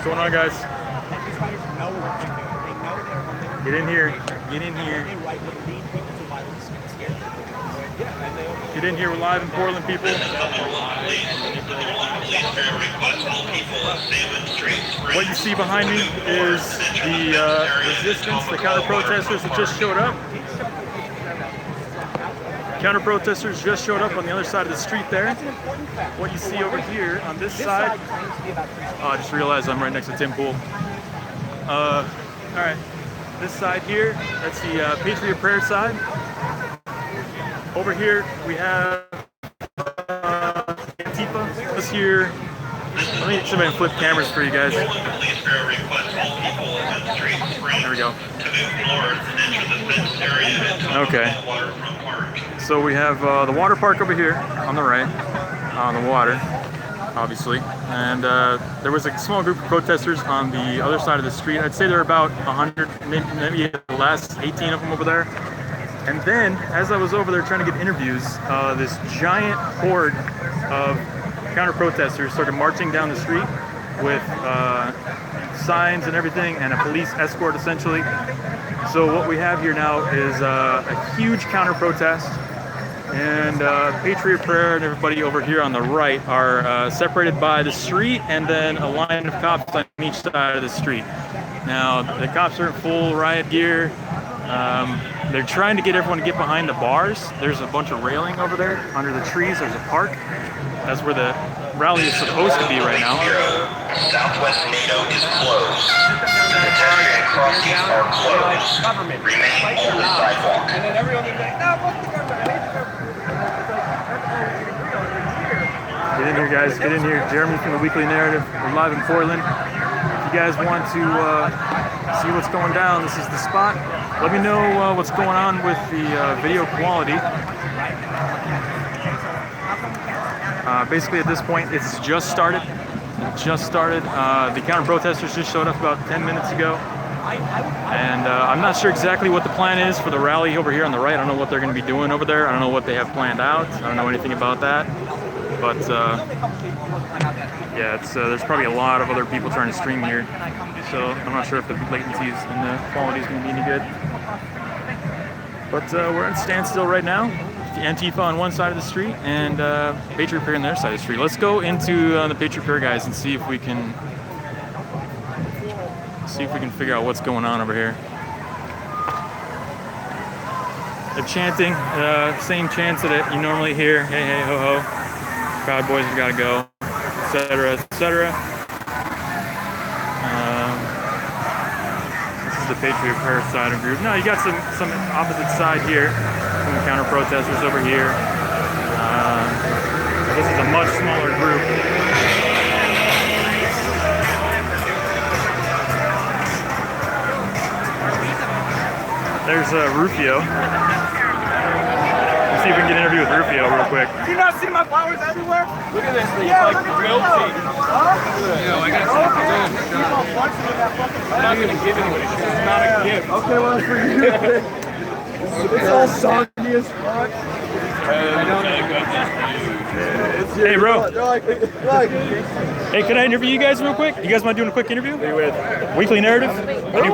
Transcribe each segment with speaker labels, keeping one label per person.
Speaker 1: going on, guys? Get in here. Get in here. Get in here. We're live in Portland, people. What you see behind me is the resistance, the counter-protesters that just showed up. Counter-protesters just showed up on the other side of the street there. What you see over here on this side, oh, I just realized I'm right next to Tim Pool. All right, this side here, that's the Patriot prayer side. Over here we have Antifa. This here, let me see if I can flip cameras for you guys. There we go. Okay. So we have the water park over here on the right, on the water, obviously. And there was a small group of protesters on the other side of the street. I'd say there were about 100, maybe the last 18 of them over there. And then, as I was over there trying to get interviews, this giant horde of counter-protesters started marching down the street with signs and everything, and a police escort, essentially. So what we have here now is a huge counter-protest, and Patriot Prayer and everybody over here on the right are separated by the street and then a line of cops on each side of the street. Now, the cops are in full riot gear. They're trying to get everyone to get behind the bars. There's a bunch of railing over there under the trees. There's a park. That's where the rally is supposed to be right now.
Speaker 2: Southwest NATO is closed. Pedestrian crossings are closed. Remain on the sidewalk.
Speaker 3: And then everyone is like, no, fuck the government.
Speaker 1: Get in here, guys. Get in here. Jeremy from the Weekly Narrative. We're live in Portland. If you guys want to see what's going down, this is the spot. Let me know what's going on with the video quality. Basically, at this point, it's just started. The counter-protesters just showed up about 10 minutes ago. And I'm not sure exactly what the plan is for the rally over here on the right. I don't know what they're going to be doing over there. I don't know what they have planned out. I don't know anything about that. But yeah, there's probably a lot of other people trying to stream here. So I'm not sure if the latencies and the quality is going to be any good. But we're at standstill right now. Antifa on one side of the street and Patriot Prayer on the other side of the street. Let's go into the Patriot Prayer guys and see if we can figure out what's going on over here. They're chanting, same chants that you normally hear. Hey, hey, ho, ho. Proud Boys have got to go, etc., etc. This is the Patriot Prayer side of the group. No, you got some opposite side here. Some counter-protesters over here. This is a much smaller group. There's Rufio. Let's see if we can get an interview with Rufio real quick.
Speaker 3: Do you not see my flowers everywhere?
Speaker 4: Look at this thing. It's like guilty.
Speaker 3: Yeah, I got
Speaker 4: I'm not going to give anybody shit. It's not a gift.
Speaker 3: Okay, well, it's for you. It's all soggy as fuck.
Speaker 1: Hey, bro. Hey, can I interview you guys real quick? You guys mind doing a quick interview?
Speaker 4: Who you with?
Speaker 1: Weekly Narrative.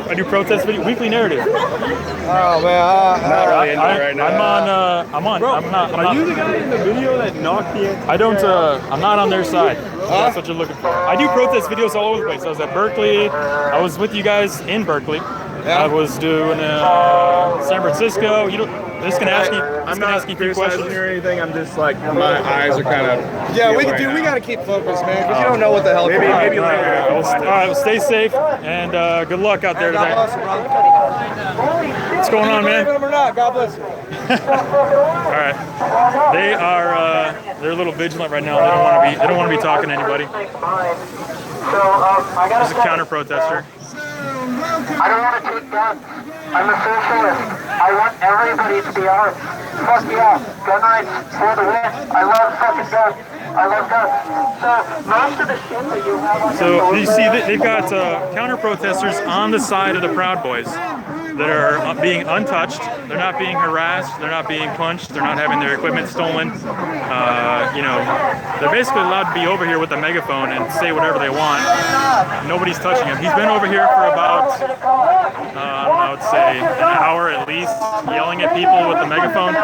Speaker 1: I do protest video. Weekly Narrative.
Speaker 4: Oh man, not really into it right now.
Speaker 1: I'm on.
Speaker 4: Bro,
Speaker 1: I'm not.
Speaker 4: are you the guy in the video that knocked the?
Speaker 1: I don't. I'm not on their side. That's what you're looking for. I do protest videos all over the place. I was at Berkeley. I was with you guys in Berkeley.
Speaker 4: Yeah.
Speaker 1: I was doing San Francisco. You don't. Just gonna ask you.
Speaker 4: I'm not
Speaker 1: asking a few questions
Speaker 4: or anything. I'm just like my eyes are kind of. Yeah, we gotta keep focused, man, because you don't know what the hell. Maybe later.
Speaker 1: All right. Well, stay safe and good luck out there today. What's going on, man?
Speaker 4: Or not, God bless you.
Speaker 1: All right. They are. They're a little vigilant right now. They don't want to be talking to anybody. There's a counter protester.
Speaker 5: I don't want to take guns. I'm a socialist. I want everybody to be armed. Fuck yeah. Gun rights for the win. I love fucking guns. I love guns. So most of the shit that you have on
Speaker 1: So you see, they've got counter protesters on the side of the Proud Boys. that are being untouched. They're not being harassed. They're not being punched. They're not having their equipment stolen. You know, they're basically allowed to be over here with a megaphone and say whatever they want. Nobody's touching him. He's been over here for about, I would say, an hour at least, yelling at people with the megaphone.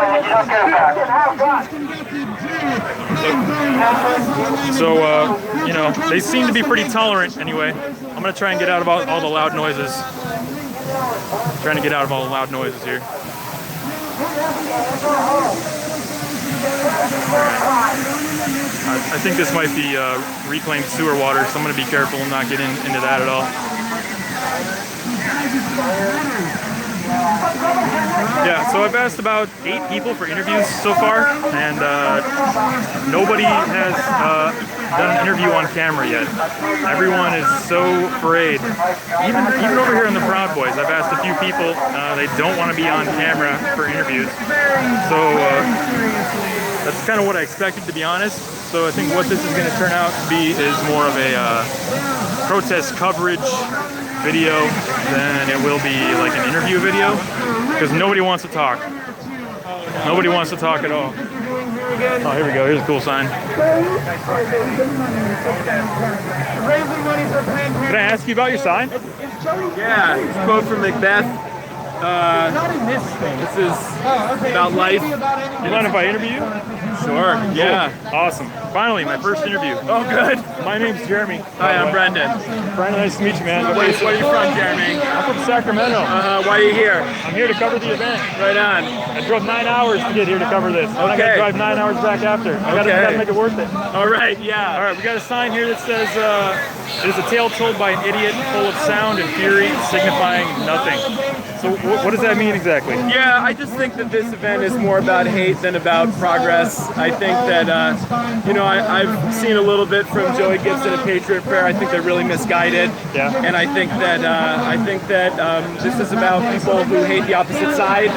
Speaker 1: So, you know, they seem to be pretty tolerant anyway. I'm going to try and get out of all the loud noises. Trying to get out of all the loud noises here. I think this might be reclaimed sewer water, so I'm going to be careful and not get into that at all. Yeah, so I've asked about 8 people for interviews so far, and nobody has done an interview on camera yet. Everyone is so afraid. Even over here in the Proud Boys, I've asked a few people, they don't want to be on camera for interviews. So that's kind of what I expected, to be honest. So I think what this is going to turn out to be is more of a protest coverage video than it will be like an interview video, because nobody wants to talk. Nobody wants to talk at all. Oh, here we go. Here's a cool sign. Can I ask you about your sign?
Speaker 3: Yeah, it's a quote from Macbeth. This is about life.
Speaker 1: You mind if I interview you?
Speaker 3: Sure, yeah.
Speaker 1: Cool. Awesome. Finally, my first interview.
Speaker 3: Oh, good.
Speaker 1: My name's Jeremy.
Speaker 3: Hi, I'm Brendan.
Speaker 1: Brendan, nice to meet you, man.
Speaker 3: Where are you from, Jeremy?
Speaker 1: I'm from Sacramento.
Speaker 3: Why are you here?
Speaker 1: I'm here to cover the event.
Speaker 3: Right on.
Speaker 1: I drove 9 hours to get here to cover this. And I got to drive 9 hours back after. I gotta make it worth it.
Speaker 3: All right, yeah.
Speaker 1: All right, we got a sign here that says, it is a tale told by an idiot full of sound and fury, signifying nothing. So what does that mean exactly?
Speaker 3: Yeah, I just think that this event is more about hate than about progress. I think that, you know, I've seen a little bit from Joey Gibson at Patriot Fair. I think they're really misguided.
Speaker 1: Yeah.
Speaker 3: And I think that this is about people who hate the opposite side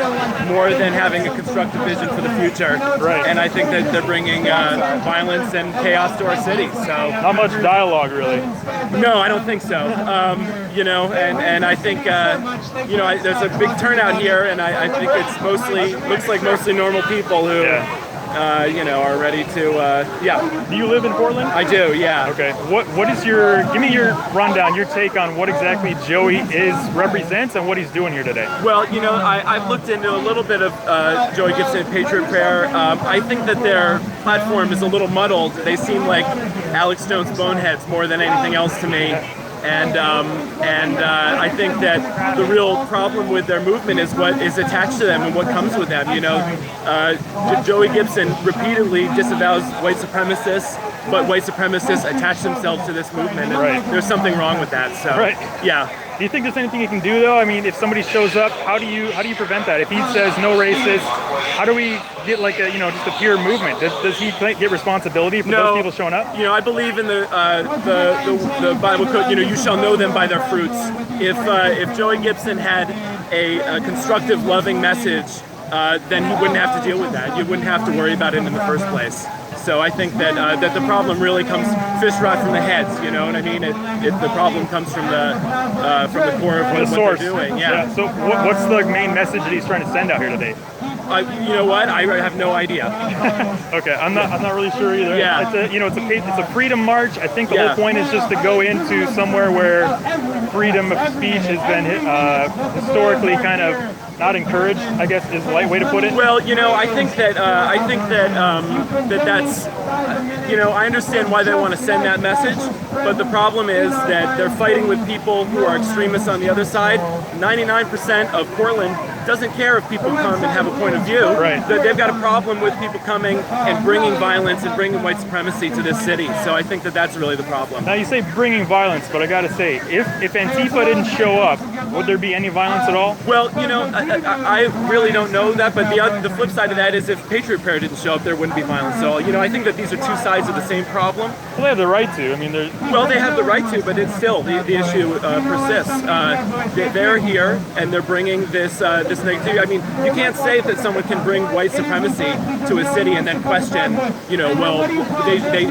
Speaker 3: more than having a constructive vision for the future.
Speaker 1: Right.
Speaker 3: And I think that they're bringing violence and chaos to our city. So
Speaker 1: not much dialogue, really.
Speaker 3: no, I don't think so. You know, and I think you know, there's a big turnout here, and I think it's looks like mostly normal people who you know, are ready to yeah.
Speaker 1: Do you live in Portland?
Speaker 3: I do, yeah.
Speaker 1: Okay. What is give me your rundown, your take on what exactly Joey represents and what he's doing here today?
Speaker 3: Well, you know, I've looked into a little bit of Joey Gibson and Patriot Prayer. I think that their platform is a little muddled. They seem like Alex Jones boneheads more than anything else to me. And I think that the real problem with their movement is what is attached to them and what comes with them. You know, Joey Gibson repeatedly disavows white supremacists, but white supremacists attach themselves to this movement. And there's something wrong with that. So, yeah.
Speaker 1: Do you think there's anything you can do, though? I mean, if somebody shows up, how do you prevent that? If he says no racist, how do we get like a, you know, just a pure movement? Does he get responsibility for those people showing up?
Speaker 3: You know, I believe in the Bible code. You know, you shall know them by their fruits. If Joey Gibson had a constructive, loving message, then he wouldn't have to deal with that. You wouldn't have to worry about it in the first place. So I think that that the problem really comes fish rot from the heads. You know what I mean? The problem comes from the core of what they're doing. Yeah.
Speaker 1: So what's the main message that he's trying to send out here today?
Speaker 3: You know what? I have no idea.
Speaker 1: Okay, I'm not really sure either.
Speaker 3: Yeah.
Speaker 1: It's a freedom march. I think the whole point is just to go into somewhere where freedom of speech has been historically kind of not encouraged, I guess is the light way to put it.
Speaker 3: Well, you know, I think that that's, you know, I understand why they want to send that message, but the problem is that they're fighting with people who are extremists on the other side. 99% of Portland doesn't care if people come and have a point of view.
Speaker 1: Right.
Speaker 3: They've got a problem with people coming and bringing violence and bringing white supremacy to this city. So I think that that's really the problem.
Speaker 1: Now you say bringing violence, but I gotta say, if Antifa didn't show up, would there be any violence at all?
Speaker 3: Well, you know, I really don't know that, but the flip side of that is if Patriot Prayer didn't show up, there wouldn't be violence. So, you know, I think that these are two sides of the same problem.
Speaker 1: Well, they have the right to. I mean,
Speaker 3: well, they have the right to, but it's still the issue persists. They're here and they're bringing this this negativity. I mean, you can't say that someone can bring white supremacy to a city and then question, you know, well, they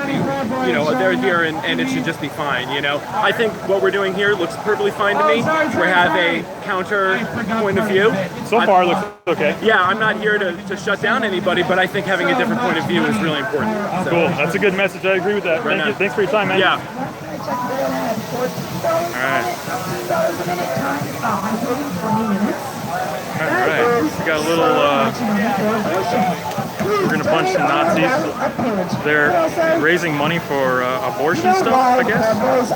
Speaker 3: you know, they're here and it should just be fine, you know. I think what we're doing here looks perfectly fine to me. We have a counter point of view.
Speaker 1: So far, it looks okay.
Speaker 3: Yeah, I'm not here to shut down anybody, but I think having a different point of view is really important. So.
Speaker 1: Cool. That's a good message. I agree with that.
Speaker 3: Right,
Speaker 1: Thank you. Thanks for your time, man.
Speaker 3: Yeah.
Speaker 1: All right. We got a little. We're gonna punch some Nazis. They're raising money for abortion stuff, I guess.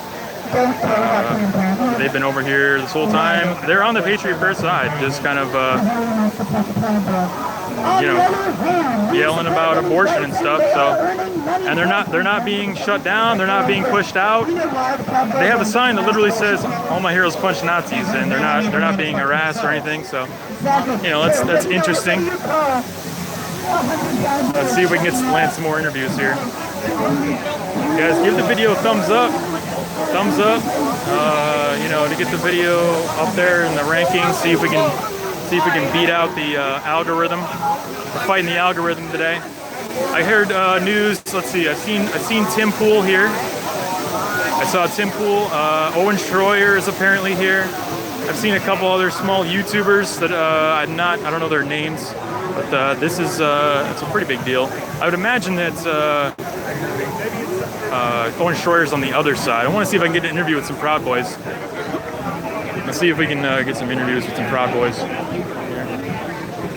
Speaker 1: They've been over here this whole time. They're on the Patriot Prayer side, just kind of, you know, yelling about abortion and stuff. So, and they're not being shut down. They're not being pushed out. They have a sign that literally says "All my heroes punch Nazis," and they're not being harassed or anything. So, you know, that's interesting. Let's see if we can land some more interviews here. Guys, give the video a thumbs up. Thumbs up, you know, to get the video up there in the rankings. See if we can beat out the algorithm. We're fighting the algorithm today. I heard news. Let's see. I've seen Tim Pool here. I saw Tim Pool. Owen Schroyer is apparently here. I've seen a couple other small YouTubers that I don't know their names, but this is it's a pretty big deal. I would imagine that. Owen Schroyer's on the other side. I want to see if I can get an interview with some Proud Boys. Let's see if we can get some interviews with some Proud Boys.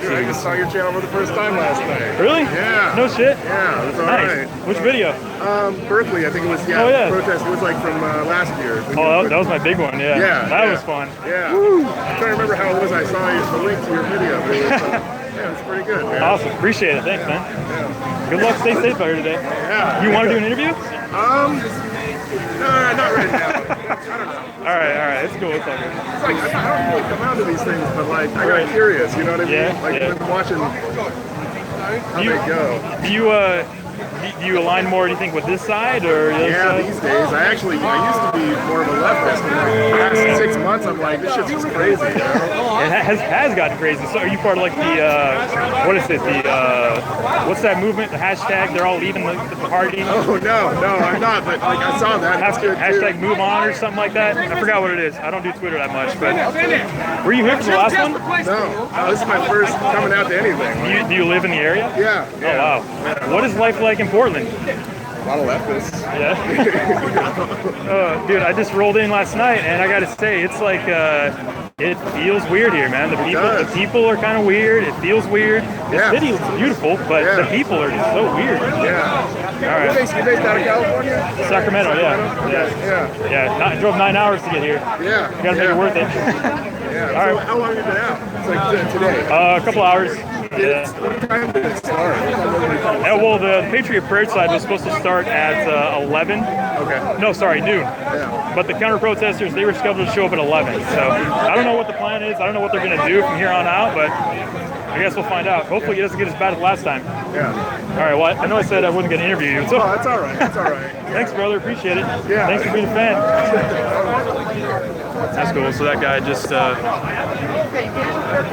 Speaker 4: Dude, I just saw your channel for the first time last night.
Speaker 1: Really?
Speaker 4: Yeah.
Speaker 1: No shit?
Speaker 4: Yeah, it was all
Speaker 1: nice.
Speaker 4: right.
Speaker 1: Which video?
Speaker 4: Berkeley, I think it was, yeah,
Speaker 1: oh, yeah.
Speaker 4: protest. It was like from last year.
Speaker 1: Oh, that was my big one, yeah.
Speaker 4: Yeah.
Speaker 1: That was fun.
Speaker 4: Yeah. Woo. I'm trying to remember how it was. I saw the link to your video. But it was, yeah, it's pretty good, man.
Speaker 1: Awesome. Appreciate it. Thanks, man.
Speaker 4: Yeah.
Speaker 1: Good luck. Stay safe out here today.
Speaker 4: Yeah.
Speaker 1: You want to do an interview?
Speaker 4: No, not right now. I don't know.
Speaker 1: All right. It's cool. It's all good.
Speaker 4: It's like, I don't really come out to these things, but like, I got curious, you know what I mean?
Speaker 1: Yeah,
Speaker 4: Like,
Speaker 1: yeah.
Speaker 4: I've been watching how they go.
Speaker 1: Do you align more, do you think, with this side or the other
Speaker 4: Yeah,
Speaker 1: side?
Speaker 4: these days. I used to be more of a leftist. And the last 6 months, I'm like, this shit's just crazy, you know?
Speaker 1: It has gotten crazy. So are you part of like the, what is it, what's that movement, the hashtag, they're all leaving the party?
Speaker 4: Oh, no, I'm not, but like, I saw that. That's good,
Speaker 1: Hashtag
Speaker 4: too.
Speaker 1: move on or something like that? I forgot what it is. I don't do Twitter that much, but were you here for the last one?
Speaker 4: No, this is my first coming out to anything.
Speaker 1: Do you live in the area?
Speaker 4: Yeah.
Speaker 1: Oh, wow. What is life like in Portland?
Speaker 4: A lot of leftists.
Speaker 1: Yeah. Dude, I just rolled in last night, and I gotta say, it's like, it feels weird here, man. The people are kind of weird. It feels weird. The city looks beautiful, but the people are just so weird.
Speaker 4: Yeah.
Speaker 1: All right.
Speaker 4: You're based out of California?
Speaker 1: Sacramento, yeah. Yeah. I drove 9 hours to get here.
Speaker 4: Yeah.
Speaker 1: You gotta make it worth it.
Speaker 4: Yeah.
Speaker 1: All
Speaker 4: So
Speaker 1: right.
Speaker 4: how long have you been out? It's like today.
Speaker 1: A couple hours. Yeah.
Speaker 4: What time did it start?
Speaker 1: Yeah, well, the Patriot Prayer side was supposed to start at 11.
Speaker 4: Okay.
Speaker 1: No, sorry, noon.
Speaker 4: Yeah.
Speaker 1: But the counter-protesters, they were scheduled to show up at 11. So I don't know what the plan is. I don't know what they're going to do from here on out, but I guess we'll find out. Hopefully it doesn't get as bad as last time.
Speaker 4: Yeah.
Speaker 1: All right, well, I know I said I wasn't going to interview you. So
Speaker 4: Oh, that's all right. That's all right.
Speaker 1: thanks, brother. Appreciate it.
Speaker 4: Yeah.
Speaker 1: Thanks for being a fan. That's cool. So that guy just,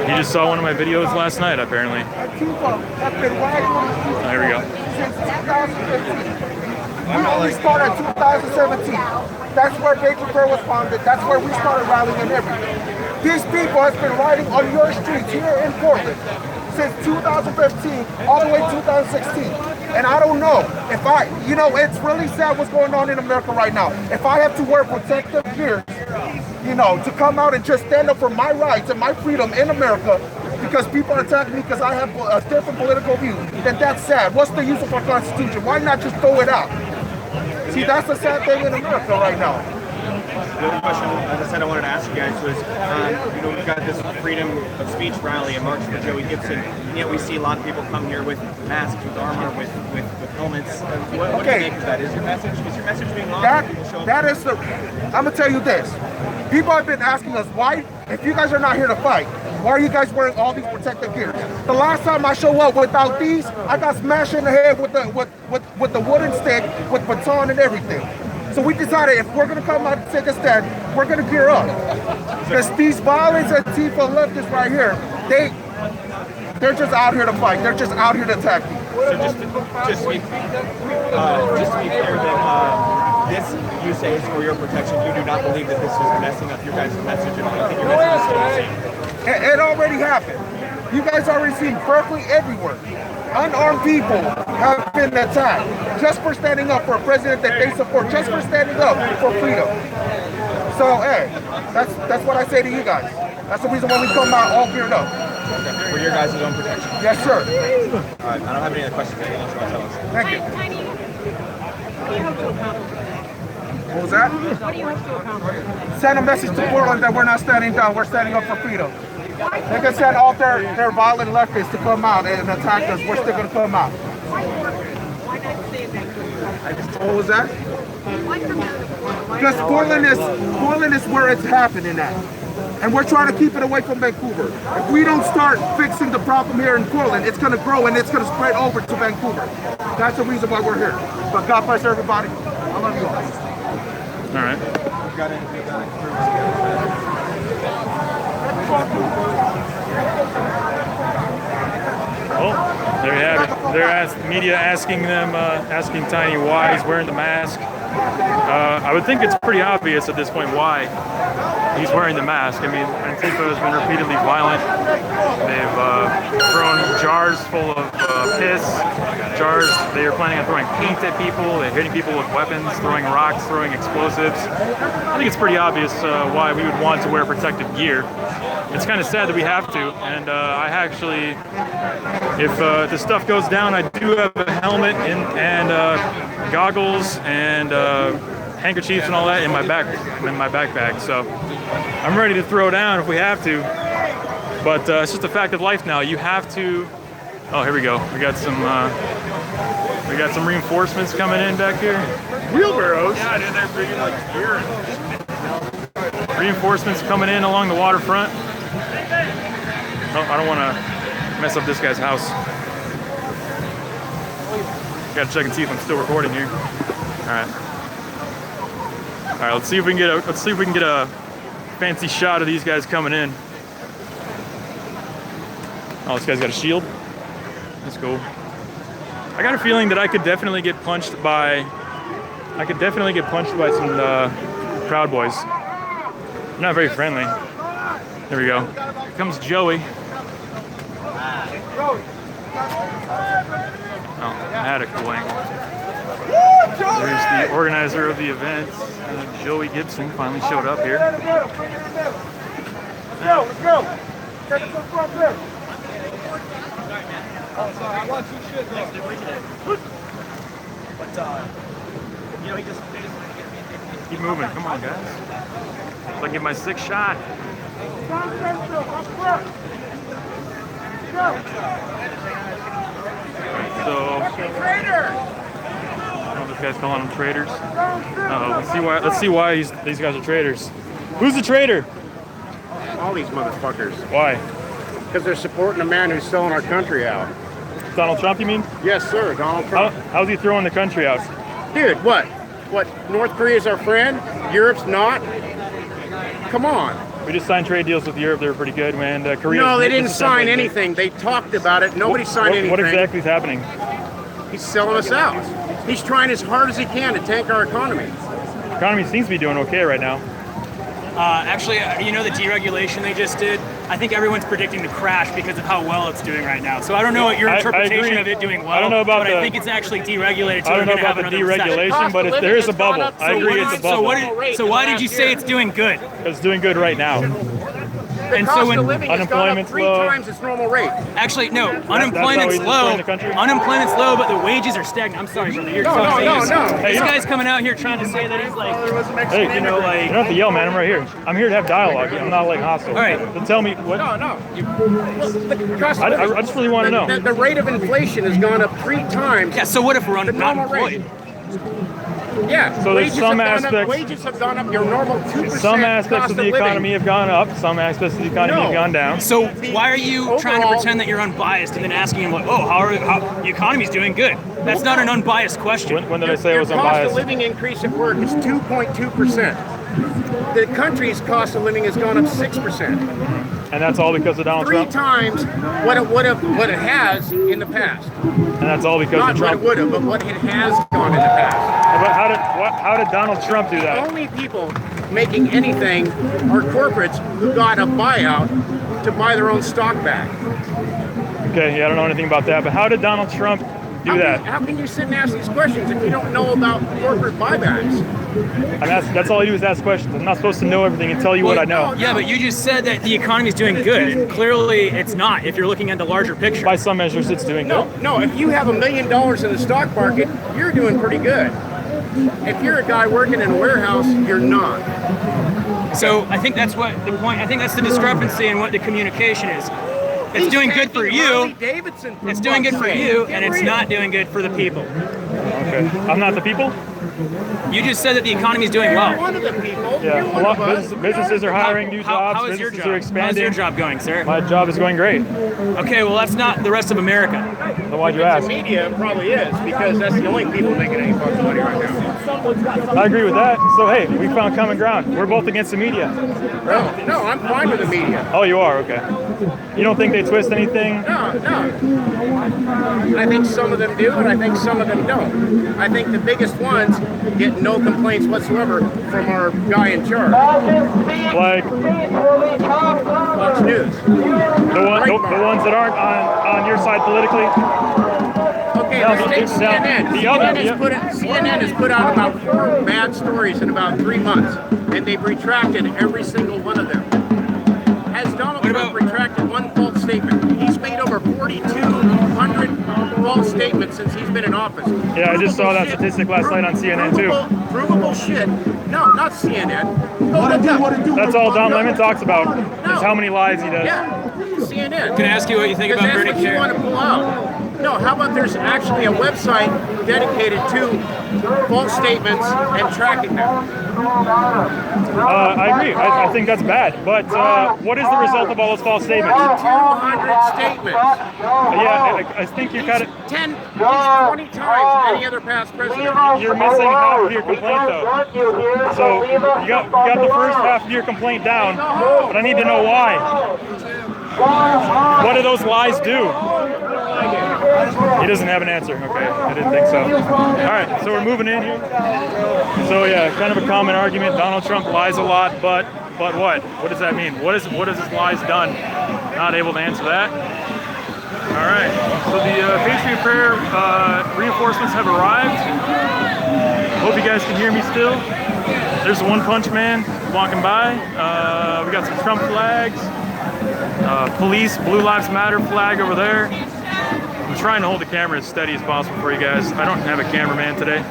Speaker 1: he just saw one of my videos last night, apparently. There we go.
Speaker 5: We started in 2017. That's where Patriot Prayer was founded. That's where we started rallying and everything. These people have been riding on your streets here in Portland since 2015 all the way to 2016. And I don't know if it's really sad what's going on in America right now. If I have to wear protective gear, to come out and just stand up for my rights and my freedom in America because people are attacking me because I have a different political view, then that's sad. What's the use of our Constitution? Why not just throw it out? See, that's the sad thing in America right now.
Speaker 6: The other question, as I said, I wanted to ask you guys was, we've got this freedom of speech rally and March for Joey Gibson, and yet we see a lot of people come here with masks, with armor, with helmets. What do you make of that? Is your message being lost?
Speaker 5: I'm gonna tell you this. People have been asking us why, if you guys are not here to fight, why are you guys wearing all these protective gear? The last time I show up without these, I got smashed in the head with the wooden stick, with baton and everything. So we decided if we're gonna come out and take a stand, we're gonna gear up. Because these violence Antifa leftists right here,
Speaker 4: they're just out here to fight. They're just out here to attack you.
Speaker 6: So just to be clear, then this you say is for your protection. You do not believe that this is messing up your guys' message, and I think your message is still the same.
Speaker 4: It already happened. You guys already see Berkeley everywhere. Unarmed people have been attacked just for standing up for a president that they support, just for standing up for freedom. So, hey, that's what I say to you guys. That's the reason why we come out all geared up.
Speaker 6: For your guys' own protection.
Speaker 4: Yes, sir.
Speaker 6: All right, I don't have any other questions. Anything else you want to tell us?
Speaker 4: Thank you.
Speaker 7: Tiny, what do you hope to accomplish?
Speaker 4: What was that?
Speaker 7: What do you hope to accomplish?
Speaker 4: Send a message to Portland that we're not standing down. We're standing up for freedom. They can send all their violent leftists to come out and attack us. We're still going to come out.
Speaker 7: Why not stay in Vancouver?
Speaker 4: What was that?
Speaker 7: Why come out?
Speaker 4: Because Portland is where it's happening at. And we're trying to keep it away from Vancouver. If we don't start fixing the problem here in Portland, it's going to grow and it's going to spread over to Vancouver. That's the reason why we're here. But God bless everybody. I love you all.
Speaker 1: All right. Well, there you have it. They're media asking Tiny why he's wearing the mask. I would think it's pretty obvious at this point why he's wearing the mask. I mean, Antifa has been repeatedly violent. They've thrown jars full of piss, jars. They are planning on throwing paint at people. They're hitting people with weapons, throwing rocks, throwing explosives. I think it's pretty obvious why we would want to wear protective gear. It's kind of sad that we have to, and I actually, if the stuff goes down, I do have a helmet and goggles and handkerchiefs and all that in my backpack. So I'm ready to throw down if we have to. But it's just a fact of life now. You have to. Oh, here we go. We got some reinforcements coming in back here. Wheelbarrows. Yeah, dude, they're bringing like gear. Reinforcements coming in along the waterfront. Oh, I don't want to mess up this guy's house. Gotta check and see if I'm still recording here. All right. All right. Let's see if we can get a fancy shot of these guys coming in. Oh, this guy's got a shield. That's cool. I got a feeling that I could definitely get punched by some Proud Boys. They're not very friendly. There we go. Here comes Joey. Oh, had a cool angle. There's the organizer of the event, Joey Gibson, finally showed up here.
Speaker 4: Let's go. Take it from there. Oh, sorry, I want you shit though.
Speaker 6: But, you know, he just
Speaker 1: Keep moving, come on guys. So I get my sixth shot. So, this guy's calling them traitors. Let's see why these guys are traitors. Who's the traitor?
Speaker 8: All these motherfuckers.
Speaker 1: Why?
Speaker 8: Because they're supporting a man who's selling our country out.
Speaker 1: Donald Trump, you mean?
Speaker 8: Yes, sir, Donald Trump.
Speaker 1: How's he throwing the country out?
Speaker 8: Dude, what? What, North Korea's our friend? Europe's not? Come on.
Speaker 1: We just signed trade deals with Europe. They were pretty good, man. Korea.
Speaker 8: No, they didn't sign anything. They talked about it. Nobody signed anything.
Speaker 1: What exactly is happening?
Speaker 8: He's selling us out. He's trying as hard as he can to tank our economy.
Speaker 1: The economy seems to be doing okay right now.
Speaker 9: Actually, you know the deregulation they just did? I think everyone's predicting to crash because of how well it's doing right now. So I don't know what your interpretation of it doing well,
Speaker 1: I don't know about
Speaker 9: but I think it's actually deregulated.
Speaker 1: I don't know about the deregulation, but there is a bubble. I agree it's a bubble.
Speaker 9: So why did you say it's doing good?
Speaker 1: It's doing good right now.
Speaker 9: And
Speaker 8: cost
Speaker 9: so when
Speaker 8: of living has gone up 3 times its normal rate.
Speaker 9: Actually, no, unemployment's low. Unemployment's low, but the wages are stagnant. I'm sorry, brother.
Speaker 8: No.
Speaker 9: This guy's coming out here trying to say that he's like,
Speaker 1: hey, you don't have to yell, man. I'm right here. I'm here to have dialogue. I'm not like hostile.
Speaker 9: All right.
Speaker 1: Then tell me what.
Speaker 8: No.
Speaker 1: I just really want to know.
Speaker 8: The rate of inflation has gone up 3 times.
Speaker 9: yeah. So what if we're
Speaker 8: the
Speaker 9: not
Speaker 8: normal rate.
Speaker 9: employed?
Speaker 8: Yeah.
Speaker 1: So there's some aspects.
Speaker 8: Wages have gone up. Your normal 2%.
Speaker 1: Some aspects of the economy have gone up. Some aspects of the economy have gone down.
Speaker 9: So why are you trying to pretend that you're unbiased and then asking him like, oh, how the economy's doing good? That's not an unbiased question.
Speaker 1: When did I say it was
Speaker 8: Your cost
Speaker 1: unbiased?
Speaker 8: of living increase at work is 2.2%. the country's cost of living has gone up 6%.
Speaker 1: And that's all because of Donald
Speaker 8: Three
Speaker 1: Trump?
Speaker 8: times what it has in the past.
Speaker 1: And that's all because
Speaker 8: Not
Speaker 1: of Trump?
Speaker 8: what it would have, but what it has gone in the past.
Speaker 1: But how did Donald Trump do that?
Speaker 8: Only people making anything are corporates who got a buyout to buy their own stock back.
Speaker 1: Okay, yeah, I don't know anything about that, but how did Donald Trump do that?
Speaker 8: How can you sit and ask these questions if you don't know about corporate buybacks?
Speaker 1: And that's all I do is ask questions. I'm not supposed to know everything and tell you what I know.
Speaker 9: Yeah, but you just said that the economy is doing good. And clearly, it's not. If you're looking at the larger picture.
Speaker 1: By some measures, it's doing good.
Speaker 8: No, if you have $1 million in the stock market, you're doing pretty good. If you're a guy working in a warehouse, you're not.
Speaker 9: So I think that's what the point. I think that's the discrepancy in what the communication is. It's doing good for you. It's doing good for you, and it's not doing good for the people.
Speaker 1: Okay. I'm not the people?
Speaker 9: You just said that the economy is doing well.
Speaker 8: One of the people.
Speaker 1: Yeah, a lot of businesses are hiring new jobs.
Speaker 9: How is your
Speaker 1: Businesses
Speaker 9: job?
Speaker 1: are expanding.
Speaker 9: How's your job going, sir?
Speaker 1: My job is going great.
Speaker 9: Okay, well that's not the rest of America.
Speaker 1: So why'd you
Speaker 8: The
Speaker 1: ask?
Speaker 8: media probably is, because that's the only people making any fucking money right now.
Speaker 1: I agree with that. So hey, we found common ground. We're both against the media.
Speaker 8: No, I'm fine with the media.
Speaker 1: Oh, you are? Okay. You don't think they twist anything?
Speaker 8: No. I think some of them do, and I think some of them don't. I think the biggest ones get no complaints whatsoever from our guy in charge.
Speaker 1: Like
Speaker 8: Fox News.
Speaker 1: the ones that aren't on your side politically?
Speaker 8: Okay,
Speaker 1: No,
Speaker 8: let's take CNN.
Speaker 1: the
Speaker 8: CNN has put out about 4 bad stories in about 3 months, and they've retracted every single one of them. Has Donald Trump retracted one false statement? He's made over 4,200 false statements since he's been in office.
Speaker 1: Yeah, I just saw that statistic last night on CNN too.
Speaker 8: Provable shit. No, not CNN.
Speaker 1: That's all Don Lemon talks about, is how many lies he does.
Speaker 8: Yeah, CNN.
Speaker 9: Can I ask you what you think about Bernie
Speaker 8: That's what you want to pull out. No, how about there's actually a website dedicated to false statements and tracking them?
Speaker 1: I agree. I think that's bad. But what is the result of all those false statements?
Speaker 8: 200 statements.
Speaker 1: Yeah, I think you got it.
Speaker 8: 10, 20 times any other past president.
Speaker 1: You're missing half of your complaint, though. So you got the first half of your complaint down, but I need to know why. What do those lies do? He doesn't have an answer. Okay, I didn't think so. All right, so we're moving in here. So yeah, kind of a common argument. Donald Trump lies a lot, but what? What does that mean? What has his lies done? Not able to answer that. All right, so the Patriot Prayer reinforcements have arrived. Hope you guys can hear me still. There's the One Punch Man walking by. We got some Trump flags. Police, Blue Lives Matter flag over there. I'm trying to hold the camera as steady as possible for you guys. I don't have a cameraman today.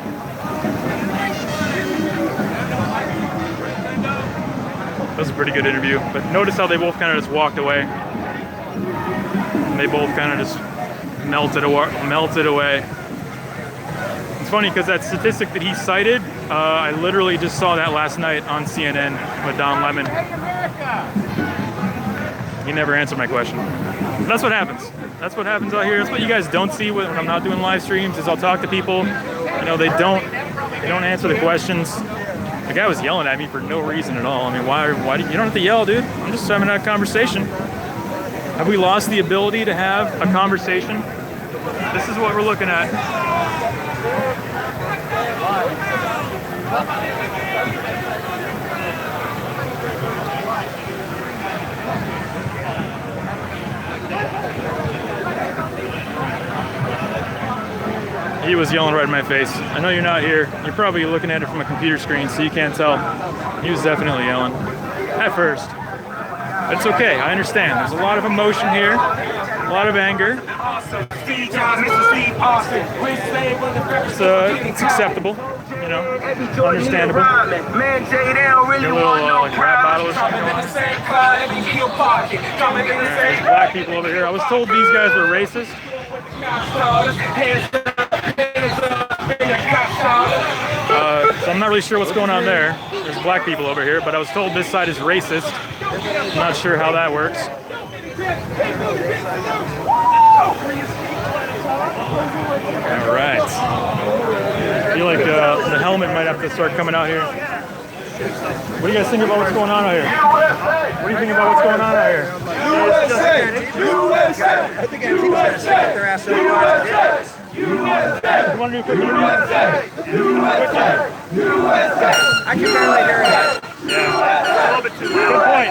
Speaker 1: That was a pretty good interview, but notice how they both kind of just walked away. And they both kind of just melted away. It's funny because that statistic that he cited, I literally just saw that last night on CNN with Don Lemon. He never answered my question. But that's what happens. That's what happens out here. That's what you guys don't see when I'm not doing live streams. Is I'll talk to people. You know, they don't answer the questions. The guy was yelling at me for no reason at all. I mean, why do you don't have to yell, dude? I'm just having a conversation. Have we lost the ability to have a conversation? This is what we're looking at. He was yelling right in my face. I know you're not here. You're probably looking at it from a computer screen, so you can't tell. He was definitely yelling. At first. It's okay, I understand. There's a lot of emotion here, a lot of anger. It's acceptable, you know, understandable. Your little like rap battle or something. There's black people over here. I was told these guys were racist. So I'm not really sure what's going on there. There's black people over here, but I was told this side is racist. I'm not sure how that works. All right. I feel like the helmet might have to start coming out here. What do you guys think about what's going on out here? What do you think about what's going on out here?
Speaker 8: I think everything's gonna stick up their ass.
Speaker 1: You want to do a quick interview?
Speaker 8: I can barely hear that.
Speaker 1: Yeah. A little bit too loud. Good point.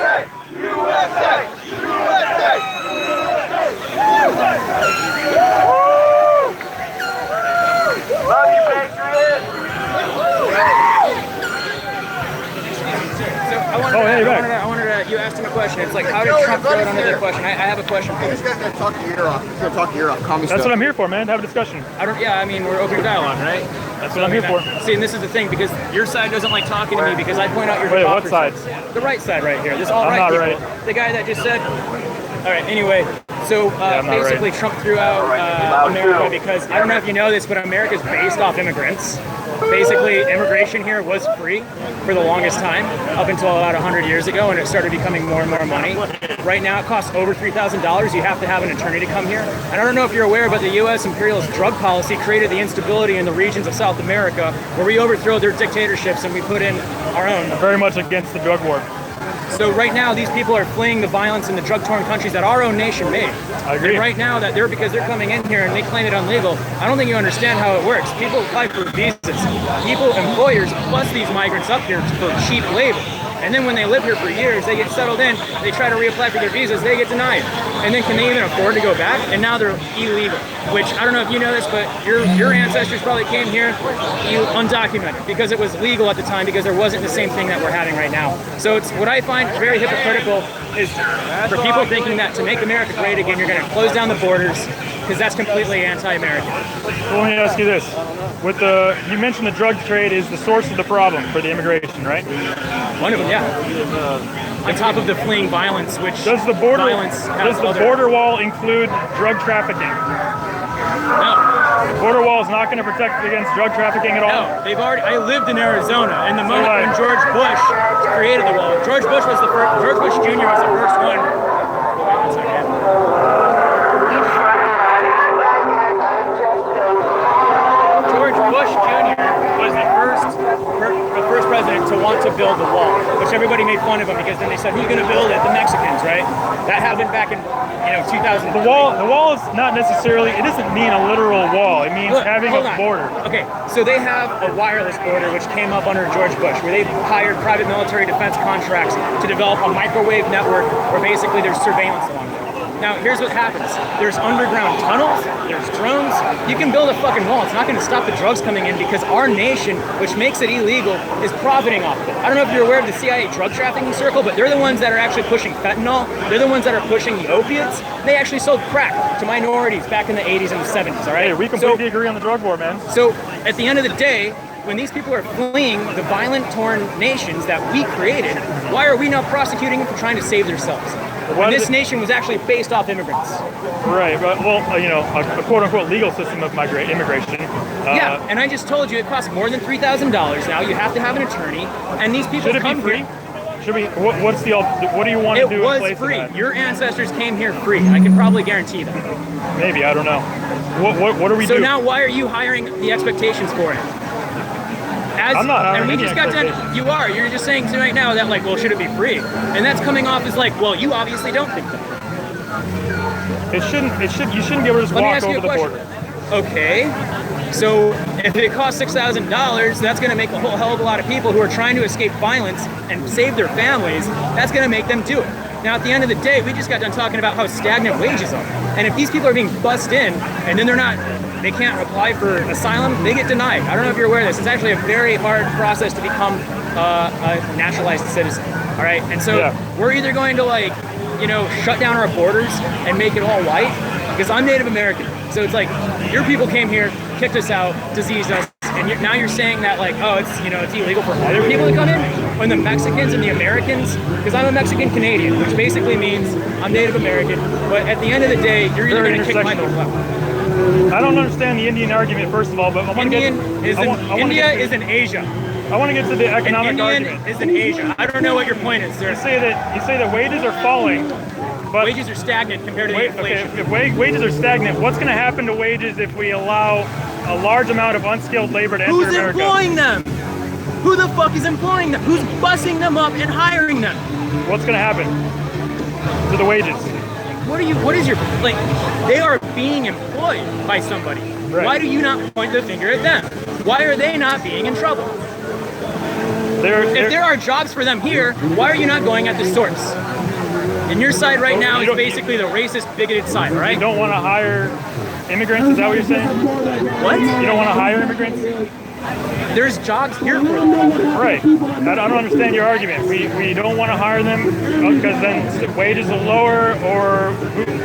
Speaker 5: Love you, Patriot.
Speaker 9: I wanted to, you asked him a question. It's like, how did Trump throw it under the question? I have a question for you.
Speaker 6: This guy's gonna talk your ear off. He's gonna talk your ear off. Call me
Speaker 1: That's what I'm here for, man. Have a discussion.
Speaker 9: I mean, we're open dialogue, right?
Speaker 1: That's what I'm here for.
Speaker 9: See, and this is the thing, because your side doesn't like talking to me because I point out your
Speaker 1: Wait, what
Speaker 9: hypocrisy.
Speaker 1: side?
Speaker 9: The right side right here. This all
Speaker 1: I'm
Speaker 9: right
Speaker 1: not
Speaker 9: people.
Speaker 1: right.
Speaker 9: The guy that just said. All right. Anyway, so
Speaker 1: I'm not
Speaker 9: basically,
Speaker 1: right.
Speaker 9: Trump threw out America because I don't know if you know this, but America's based off immigrants. Basically, immigration here was free for the longest time, up until about 100 years ago, and it started becoming more and more money. Right now, it costs over $3,000. You have to have an attorney to come here. And I don't know if you're aware, but the U.S. imperialist drug policy created the instability in the regions of South America, where we overthrow their dictatorships and we put in our own.
Speaker 1: Very much against the drug war.
Speaker 9: So right now, these people are fleeing the violence in the drug-torn countries that our own nation made.
Speaker 1: I agree.
Speaker 9: And right now, because they're coming in here and they claim it unlegal, I don't think you understand how it works. People apply for visas. Employers plus these migrants up here for cheap labor. And then when they live here for years, they get settled in, they try to reapply for their visas, they get denied. And then can they even afford to go back? And now they're illegal, which I don't know if you know this, but your ancestors probably came here undocumented because it was legal at the time, because there wasn't the same thing that we're having right now. So it's what I find very hypocritical is for people thinking that to make America great again, you're going to close down the borders, because that's completely anti-American.
Speaker 1: Well, let me ask you this. You mentioned the drug trade is the source of the problem for the immigration, right?
Speaker 9: One of them, yeah. On top of the fleeing violence, which
Speaker 1: does the border wall include drug trafficking?
Speaker 9: No.
Speaker 1: The border wall is not going to protect against drug trafficking at all?
Speaker 9: No, I lived in Arizona, and the moment when George Bush created the wall, George Bush Jr. was the first one. Wait 1 second. George Bush Jr. was the first president to want to build the wall, which everybody made fun of him because then they said, who's going to build it? The Mexicans, right? That happened back in 2000.
Speaker 1: The wall is not necessarily, it doesn't mean a literal wall. It means having a border.
Speaker 9: Okay, so they have a wireless border which came up under George Bush, where they hired private military defense contracts to develop a microwave network where basically there's surveillance along there. Now, here's what happens. There's underground tunnels, there's drones. You can build a fucking wall. It's not going to stop the drugs coming in because our nation, which makes it illegal, is profiting off of it. I don't know if you're aware of the CIA drug trafficking circle, but they're the ones that are actually pushing fentanyl. They're the ones that are pushing the opiates. They actually sold crack to minorities back in the 80s and the 70s, all right?
Speaker 1: Hey, we completely agree on the drug war, man.
Speaker 9: So, at the end of the day, when these people are fleeing the violent, torn nations that we created, why are we not prosecuting them for trying to save themselves? When this nation was actually based off immigrants.
Speaker 1: Right, well, a quote-unquote legal system of immigration.
Speaker 9: Yeah, and I just told you it costs more than $3,000 now. You have to have an attorney, and these people come free.
Speaker 1: Should we? What do you want to do?
Speaker 9: It was free. Your ancestors came here free. I can probably guarantee that.
Speaker 1: Maybe, I don't know. What are we doing?
Speaker 9: So now, why are you hiring the expectations for it?
Speaker 1: I'm not hiring
Speaker 9: and we just got done. You are. You're just saying right now that well, should it be free? And that's coming off as well, you obviously don't think that.
Speaker 1: It shouldn't. You shouldn't be able to just walk over the border.
Speaker 9: Okay. So if it costs $6,000, that's going to make a whole hell of a lot of people who are trying to escape violence and save their families. That's going to make them do it. Now, at the end of the day, we just got done talking about how stagnant wages are. And if these people are being bussed in and then they can't apply for asylum, they get denied. I don't know if you're aware of this. It's actually a very hard process to become a naturalized citizen. All right. And so we're either going to shut down our borders and make it all white, because I'm Native American. So it's your people came here, kicked us out, diseased us, and now you're saying that it's illegal for other people to come in, when the Mexicans and the Americans, because I'm a Mexican Canadian, which basically means I'm Native American, but at the end of the day, you're either going to kick my people out.
Speaker 1: I don't understand the Indian argument, first of all, but
Speaker 9: India is in Asia.
Speaker 1: I want to get to the economic argument.
Speaker 9: Is in Asia. I don't know what your point is, sir.
Speaker 1: You say that wages are falling, but
Speaker 9: wages are stagnant compared to the inflation.
Speaker 1: Okay, if wages are stagnant, what's going to happen to wages if we allow a large amount of unskilled labor to enter America?
Speaker 9: Who's employing them? Who the fuck is employing them? Who's bussing them up and hiring them?
Speaker 1: What's gonna happen to the wages?
Speaker 9: What is your, like, they are being employed by somebody.
Speaker 1: Right.
Speaker 9: Why do you not point the finger at them? Why are they not being in trouble? If there are jobs for them here, why are you not going at the source? And your side right now is basically the racist, bigoted side, right?
Speaker 1: You don't want to hire immigrants, is that what you're saying?
Speaker 9: What?
Speaker 1: You don't want to hire immigrants?
Speaker 9: There's jobs here for them.
Speaker 1: Right. I don't understand your argument. We don't want to hire them because then wages are lower, or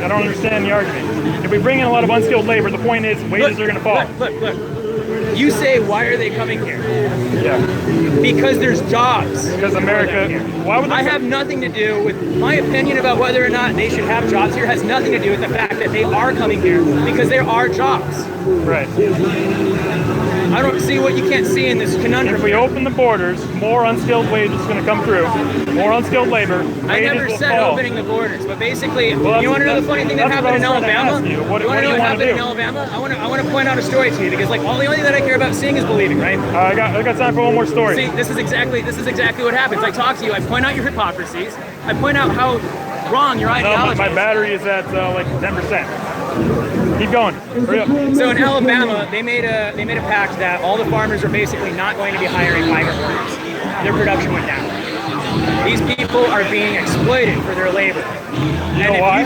Speaker 1: I don't understand the argument. If we bring in a lot of unskilled labor, the point is wages are going to fall.
Speaker 9: Look. You say, why are they coming here?
Speaker 1: Yeah.
Speaker 9: Because there's jobs.
Speaker 1: Because America. Why would
Speaker 9: I have nothing to do with my opinion about whether or not they should have jobs here. Has nothing to do with the fact that they are coming here because there are jobs.
Speaker 1: Right.
Speaker 9: I don't see what you can't see in this conundrum.
Speaker 1: If we open the borders, more unskilled wages is going to come through. More unskilled labor.
Speaker 9: I never said opening the borders, but basically, you want to know the funny thing that happened in Alabama? You want to know what happened in Alabama? I want to point out a story to you because, like, the only thing that I care about seeing is believing, right?
Speaker 1: I got time for one more story.
Speaker 9: See, this is exactly what happens. I talk to you, I point out your hypocrisies, I point out how wrong your ideology
Speaker 1: my battery is at like 10%. Keep going. Hurry up.
Speaker 9: So in Alabama, they made a pact that all the farmers are basically not going to be hiring migrant workers. Their production went down. These people are being exploited for their labor.
Speaker 1: You know why?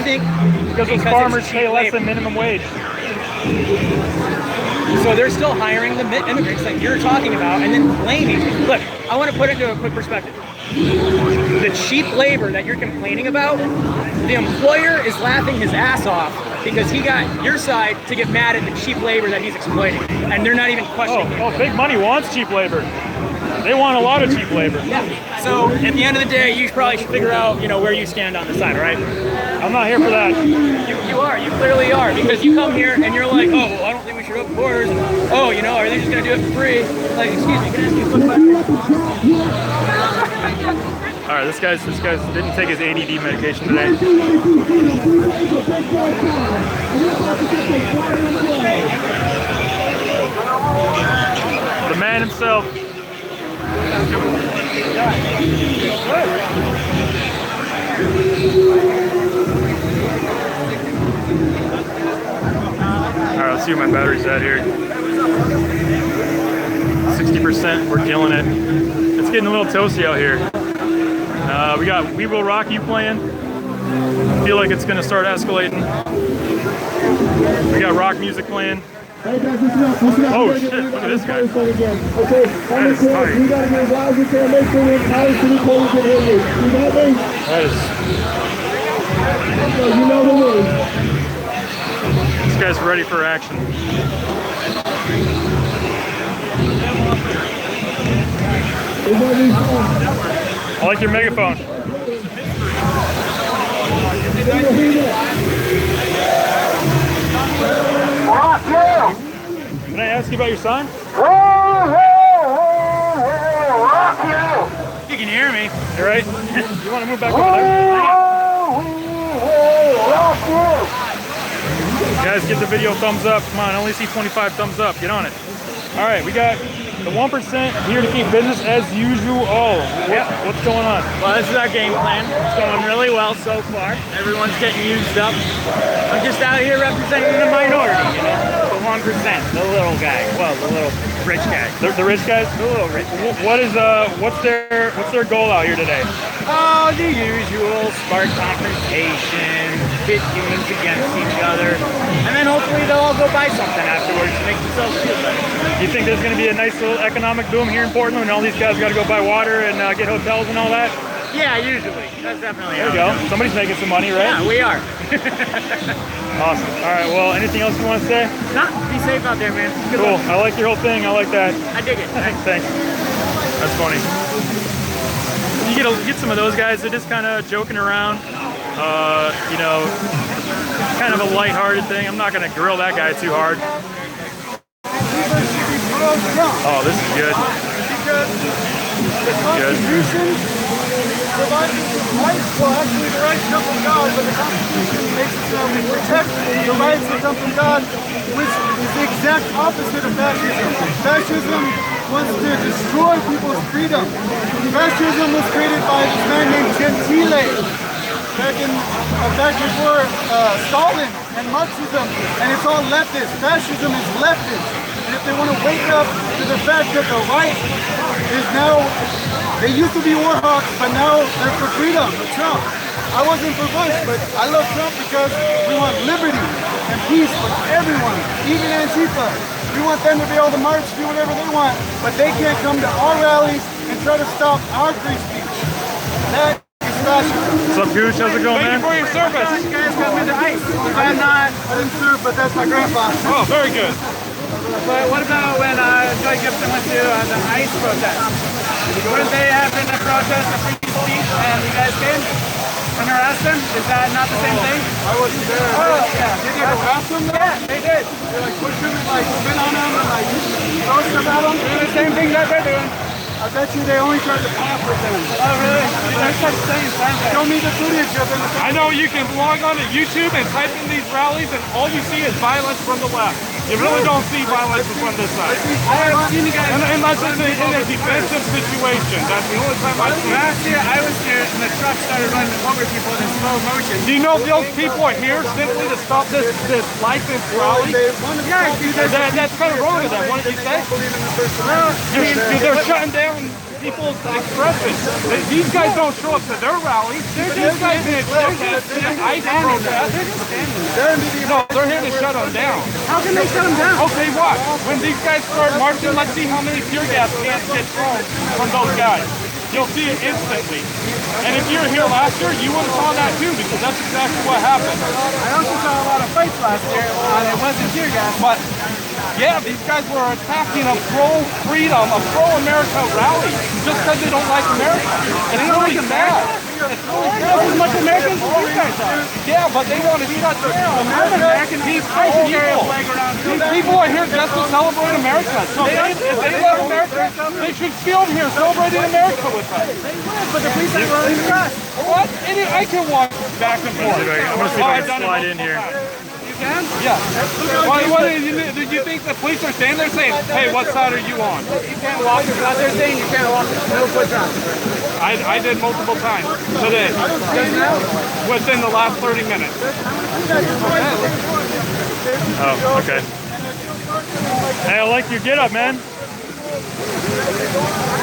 Speaker 1: Because those farmers pay less than minimum wage.
Speaker 9: So they're still hiring the immigrants like you're talking about and then blaming. Look, I want to put it into a quick perspective. The cheap labor that you're complaining about, the employer is laughing his ass off because he got your side to get mad at the cheap labor that he's exploiting. And they're not even questioning it.
Speaker 1: Oh, big money wants cheap labor. They want a lot of cheap labor.
Speaker 9: Yeah. So at the end of the day, you probably should figure out, where you stand on the side, right?
Speaker 1: I'm not here for that.
Speaker 9: You are. You clearly are. Because you come here and you're like, oh, well, I don't think we should open borders. Oh, are they just going to do it for free? Like, excuse me, can I ask you a quick question?
Speaker 1: All right, this guy's didn't take his ADD medication today. The man himself. All right, let's see where my battery's at here. 60%, we're killing it. It's getting a little toasty out here. We got We Will Rock You playing. I feel like it's gonna start escalating. We got rock music playing. Oh shit, look at this guy.
Speaker 5: Okay,
Speaker 1: that is tight.
Speaker 5: You gotta get loud, you can't make sure the entire city can hear you. You got me?
Speaker 1: That is.
Speaker 5: So you know the word.
Speaker 1: This guy's ready for action. I like your megaphone.
Speaker 5: Rock you!
Speaker 1: Can I ask you about your sign?
Speaker 5: Rock you!
Speaker 1: You can hear me. You right? You want to move back over there?
Speaker 5: Rock you!
Speaker 1: Guys, give the video a thumbs up. Come on, I only see 25 thumbs up. Get on it. All right, we got the 1% here to keep business as usual. What's going on?
Speaker 10: Well, this is our game plan. It's going really well so far. Everyone's getting used up. I'm just out here representing the minority, the 1%, the little guy. Well, the little rich guy.
Speaker 1: The rich guys?
Speaker 10: The little rich guy.
Speaker 1: What's their goal out here today?
Speaker 10: Oh, the usual, spark confrontation, pit humans against each other, and then hopefully they'll all go buy something afterwards to make themselves feel better.
Speaker 1: Do you think there's going to be a nice little economic boom here in Portland when all these guys got to go buy water and get hotels and all that?
Speaker 10: Yeah, usually. That's definitely
Speaker 1: There you go. Somebody's making some money, right?
Speaker 10: Yeah, we are.
Speaker 1: Awesome. All right, well, anything else you want to say?
Speaker 10: Nah, be safe out there, man. Good
Speaker 1: Cool.
Speaker 10: luck.
Speaker 1: I like your whole thing. I like that.
Speaker 10: I dig it.
Speaker 1: Thanks. That's funny. You get some of those guys that just kind of joking around. Kind of a lighthearted thing. I'm not going to grill that guy too hard. Oh, this is good.
Speaker 4: The Constitution provides rights, well actually the rights come from God, but the Constitution makes it so we protect the rights that come from God, which is the exact opposite of fascism. Fascism
Speaker 11: wants to destroy people's freedom. Fascism was created by this man named Gentile back before Stalin and Marxism, and it's all leftist. Fascism is leftist. And if they want to wake up to the fact that the right is now, they used to be war hawks, but now they're for freedom, for Trump. I wasn't for Bush, but I love Trump because we want liberty and peace for everyone, even Antifa. We want them to be able to march, do whatever they want, but they can't come to our rallies and try to stop our free speech. That is fascism.
Speaker 1: What's up, Gooch? How's it going, man?
Speaker 11: For your service. You guys got me to ICE. I didn't serve, but that's my grandpa.
Speaker 1: Oh, very good.
Speaker 10: But what about when Joy Gibson went to the ICE protest? Wouldn't they have been a protest of free speech and you guys came and harassed them? Is that not the same thing?
Speaker 11: I wasn't there.
Speaker 10: Oh, yeah.
Speaker 11: Did they harass them though?
Speaker 10: Yeah, they did.
Speaker 11: They like push them and like spin on them and like throw stuff at them?
Speaker 10: Doing the same thing that they're doing.
Speaker 11: I bet you they only tried to pass with them.
Speaker 10: Oh, really? There's such things, aren't there?
Speaker 11: Show me the footage of them.
Speaker 12: I know you can log on to YouTube and type in these rallies and all you see is violence from the left. You really don't see violence from this side.
Speaker 10: I've seen you guys.
Speaker 12: Unless it's in a defensive situation. That's the only time I've seen it.
Speaker 10: Last year I was here and the truck started running over people in slow motion.
Speaker 12: Do you know those people are here simply to stop this licensed rally?
Speaker 10: Yeah,
Speaker 12: that's kind of wrong with them. What did you say?
Speaker 10: Well,
Speaker 12: They're shutting down people's expression. These guys don't show up to their rallies. These guys in ICE protest. No, they're here to shut them down.
Speaker 10: how can they shut them down?
Speaker 12: Okay, watch. When these guys start marching, let's see how many tear gas cans get thrown from those guys. You'll see it instantly. And if you were here last year, you would have saw that too, because that's exactly what happened.
Speaker 10: I also saw a lot of fights last year, and it wasn't tear gas.
Speaker 12: But yeah, these guys were attacking a pro-freedom, a pro-America rally, just because they don't like America. It's really sad. It's really sad.
Speaker 10: As much Americans as you guys are.
Speaker 12: Yeah, but they want to shut down America. These people are here just to celebrate America. So if they love America, they should film here celebrating America with us.
Speaker 10: But the police are running across.
Speaker 12: What? I can walk back and forth.
Speaker 1: I'm gonna see if I can slide in here.
Speaker 12: You can? Yeah. Do you think the police are standing there saying, hey, what side are you on?
Speaker 10: You can't walk. They're saying you can't walk. No foot traffic.
Speaker 12: I did multiple times today.
Speaker 10: Just now?
Speaker 12: Within the last 30 minutes.
Speaker 1: Oh, okay. Hey, I like your get up, man.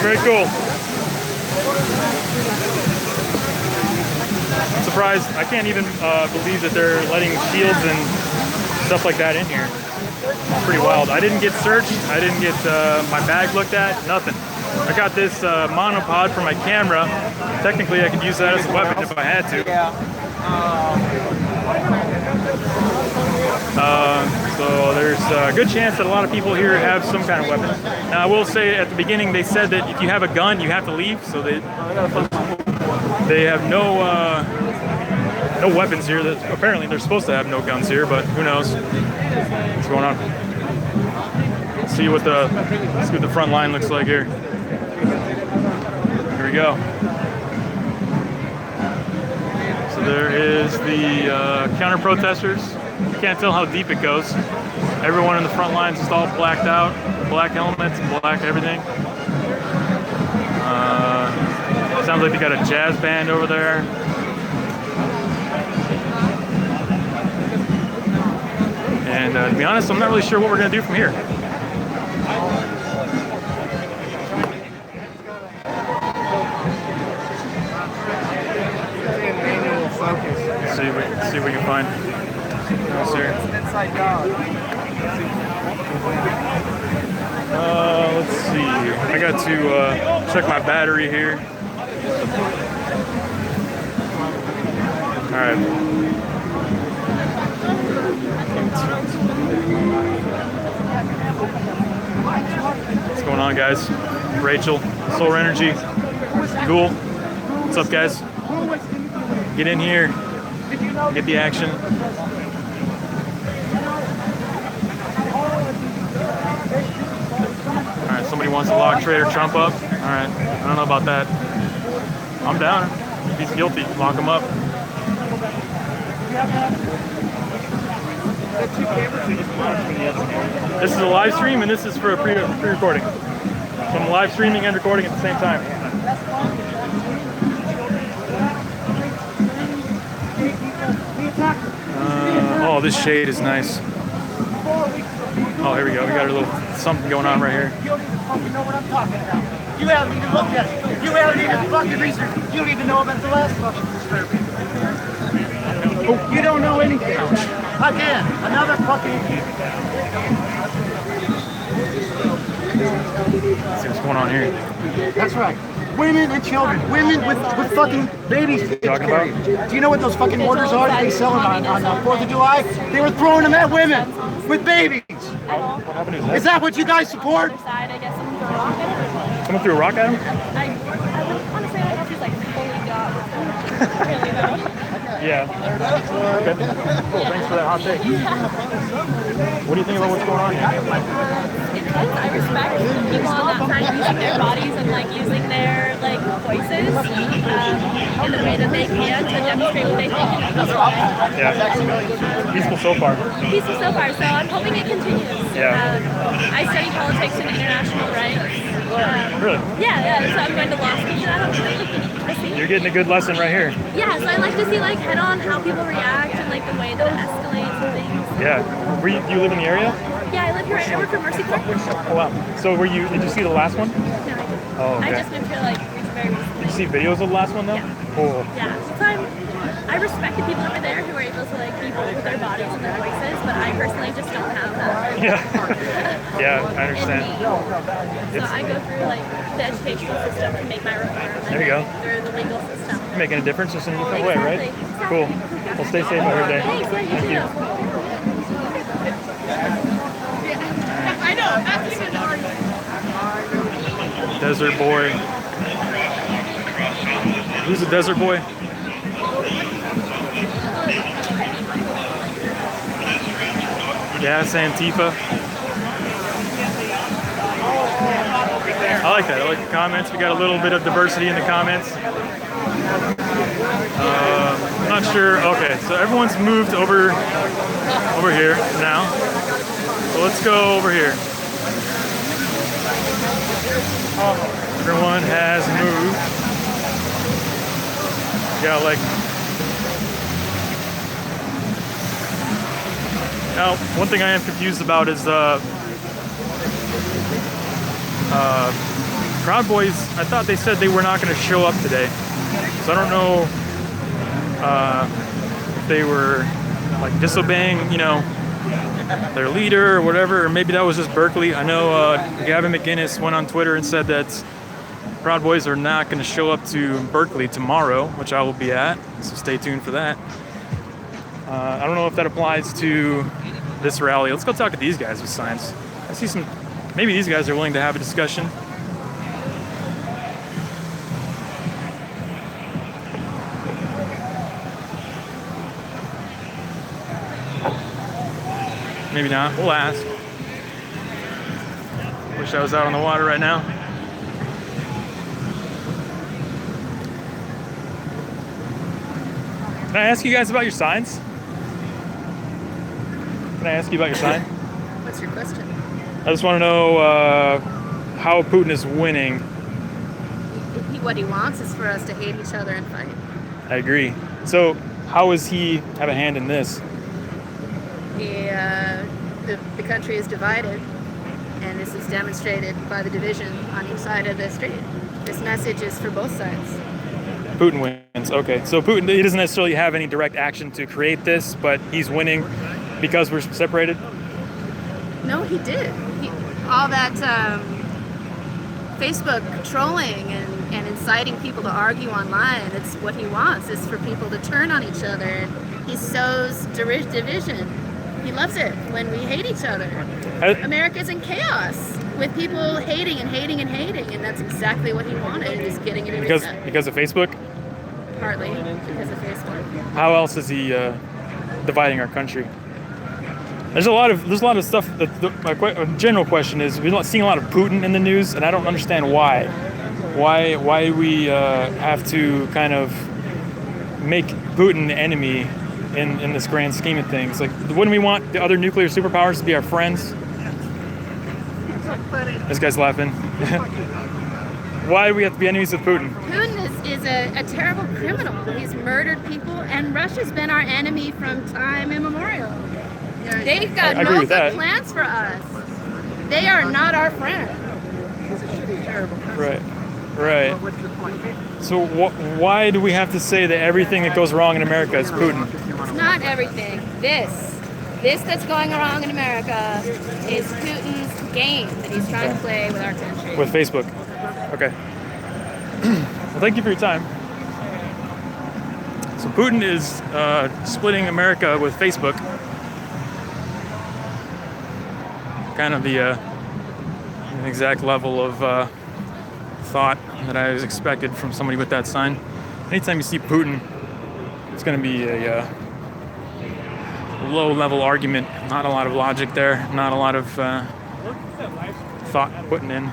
Speaker 1: Very cool. I'm surprised. I can't even believe that they're letting shields and stuff like that in here. It's pretty wild. I didn't get searched. I didn't get my bag looked at. Nothing. I got this monopod for my camera. Technically, I could use that as a weapon if I had to. So there's a good chance that a lot of people here have some kind of weapon. Now, I will say at the beginning they said that if you have a gun, you have to leave. So they have no weapons here. That apparently they're supposed to have no guns here, but who knows what's going on. Let's see what the front line looks like here. Here we go. So there is the counter protesters. You can't tell how deep it goes. Everyone in the front lines is all blacked out, black helmets, black everything. Sounds like they got a jazz band over there. And to be honest, I'm not really sure what we're gonna do from here. See if we can find. No, sir. Let's see. I got to check my battery here. All right. What's going on, guys? Rachel, Solar Energy, Ghoul. What's up, guys? Get in here. Get the action. All right, somebody wants to lock Trader Trump up. All right, I don't know about that. I'm down. If he's guilty, lock him up. This is a live stream, and this is for a pre-recording. So I'm live streaming and recording at the same time. Oh, this shade is nice. Oh, here we go. We got a little something going on right here.
Speaker 11: You don't even fucking know what I'm talking about. You haven't even looked at it. You haven't even fucking researched. You don't even know about the last fucking disturbance. You don't know anything. Again, another fucking...
Speaker 1: Let's see what's going on here.
Speaker 11: That's right. Women and children. Women with fucking babies.
Speaker 1: Talking about?
Speaker 11: Do you know what those fucking mortars are that they sell on 4th of July? They were throwing them at women with babies. Is that what you guys support?
Speaker 1: Someone threw a rock at him?
Speaker 7: I honestly don't know if he's like fully got really though.
Speaker 1: Yeah. Okay. Cool. Thanks for that hot take. What do you think about what's going on here?
Speaker 7: I respect people on that side using their bodies and like using their like voices in the way that they can to demonstrate what they think in a peaceful way.
Speaker 1: Yeah. Peaceful so far.
Speaker 7: Peaceful so far, so I'm hoping it continues.
Speaker 1: Yeah.
Speaker 7: I study politics and international rights.
Speaker 1: Really?
Speaker 7: Yeah, so I'm going to law school for that.
Speaker 1: You're getting a good lesson right here.
Speaker 7: Yeah, so I like to see like head on how people react and like the way that it escalates and things.
Speaker 1: Yeah. Do you live in the area?
Speaker 7: Yeah, I live here. I work for Mercy Park.
Speaker 1: Oh wow. So did you see the last one?
Speaker 7: No, I didn't.
Speaker 1: Oh, okay.
Speaker 7: I just moved here like very recently.
Speaker 1: Did you see videos of the last one though?
Speaker 7: Yeah.
Speaker 1: Cool.
Speaker 7: Yeah, so I respect the people over there who are able to like be bold with their bodies and their voices, but I personally just don't have that.
Speaker 1: Yeah. Yeah, I understand.
Speaker 7: So I go through like the educational system to make my reform.
Speaker 1: There you go.
Speaker 7: Through the legal system.
Speaker 1: Making a difference just in a different way, right?
Speaker 7: Exactly.
Speaker 1: Cool. Well, stay safe out here today.
Speaker 7: Thanks, yeah,
Speaker 1: Thank
Speaker 7: you
Speaker 1: you.
Speaker 7: too. I know, that's even hard.
Speaker 1: Desert boy. Who's the desert boy? Gas Antifa. I like that. I like the comments. We got a little bit of diversity in the comments. I'm not sure. Okay, so everyone's moved over here now. So let's go over here. Everyone has moved. Got like. Now, one thing I am confused about is Proud Boys. I thought they said they were not going to show up today, so I don't know if they were like disobeying, their leader or whatever, or maybe that was just Berkeley. I know Gavin McInnes went on Twitter and said that Proud Boys are not going to show up to Berkeley tomorrow, which I will be at, so stay tuned for that. I don't know if that applies to this rally. Let's go talk to these guys with signs. I see some, maybe these guys are willing to have a discussion. Maybe not, we'll ask. Wish I was out on the water right now. Can I ask you guys about your signs? Can I ask you about your sign?
Speaker 13: What's your question?
Speaker 1: I just want to know how Putin is winning.
Speaker 13: What he wants is for us to hate each other and fight.
Speaker 1: I agree. So how does he have a hand in this?
Speaker 13: The country is divided, and this is demonstrated by the division on each side of the street. This message is for both sides.
Speaker 1: Putin wins. Okay, so Putin, he doesn't necessarily have any direct action to create this, but he's winning because we're separated?
Speaker 13: No, he did. All that Facebook trolling and inciting people to argue online, it's what he wants, is for people to turn on each other. He sows division. He loves it when we hate each other. America's in chaos with people hating and hating and hating, and that's exactly what he wanted, is getting it
Speaker 1: because of Facebook?
Speaker 13: Partly because of Facebook.
Speaker 1: How else is he dividing our country? There's a lot of stuff. My general question is, we're not seeing a lot of Putin in the news, and I don't understand why. Why we have to kind of make Putin the enemy in this grand scheme of things. Like, wouldn't we want the other nuclear superpowers to be our friends? This guy's laughing. Why do we have to be enemies with Putin?
Speaker 13: Putin is a terrible criminal. He's murdered people, and Russia's been our enemy from time immemorial. They've got
Speaker 1: I agree
Speaker 13: no
Speaker 1: with
Speaker 13: good
Speaker 1: that.
Speaker 13: plans for us. They are not our friend.
Speaker 1: Right. Right. So why do we have to say that everything that goes wrong in America is Putin?
Speaker 13: It's not everything. This that's going wrong in America is Putin's game that he's trying to play with our country.
Speaker 1: With Facebook. Okay. Well, thank you for your time. So Putin is splitting America with Facebook. Kind of the exact level of thought that I was expected from somebody with that sign. Anytime you see Putin, it's going to be a low-level argument. Not a lot of logic there. Not a lot of thought putting in.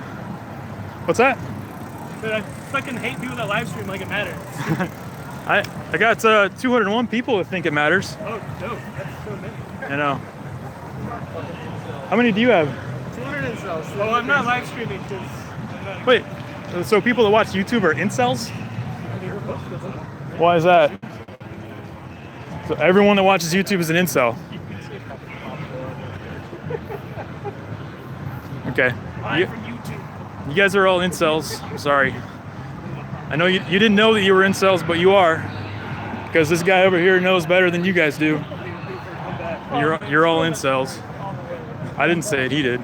Speaker 1: What's that?
Speaker 12: I fucking hate people that live stream like it matters.
Speaker 1: I got 201 people that think it matters.
Speaker 12: Oh, no, that's so many.
Speaker 1: I know. How many do you have?
Speaker 12: 200 incels. Well, I'm not live streaming because.
Speaker 1: Wait, so people that watch YouTube are incels? Why is that? So everyone that watches YouTube is an incel. Okay. You guys are all incels. I'm sorry. I know you didn't know that you were incels, but you are. Because this guy over here knows better than you guys do. You're all incels. I didn't say it, he did.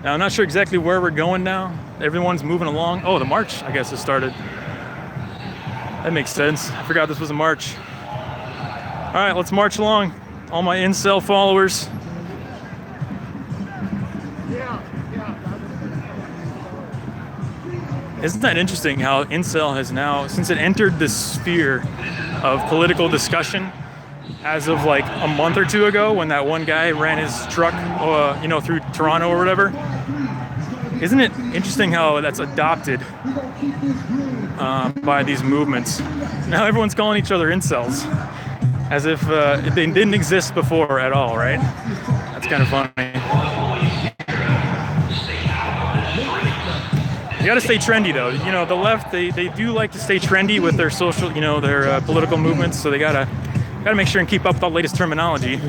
Speaker 1: Now, I'm not sure exactly where we're going now. Everyone's moving along. Oh, the march, I guess, has started. That makes sense. I forgot this was a march. All right, let's march along. All my incel followers. Isn't that interesting how incel has now, since it entered the sphere of political discussion, as of like a month or two ago when that one guy ran his truck, through Toronto or whatever. Isn't it interesting how that's adopted by these movements? Now everyone's calling each other incels, as if they didn't exist before at all, right? That's kind of funny. You gotta stay trendy though. You know, the left, they do like to stay trendy with their social, their political movements, so they gotta make sure and keep up with all the latest terminology.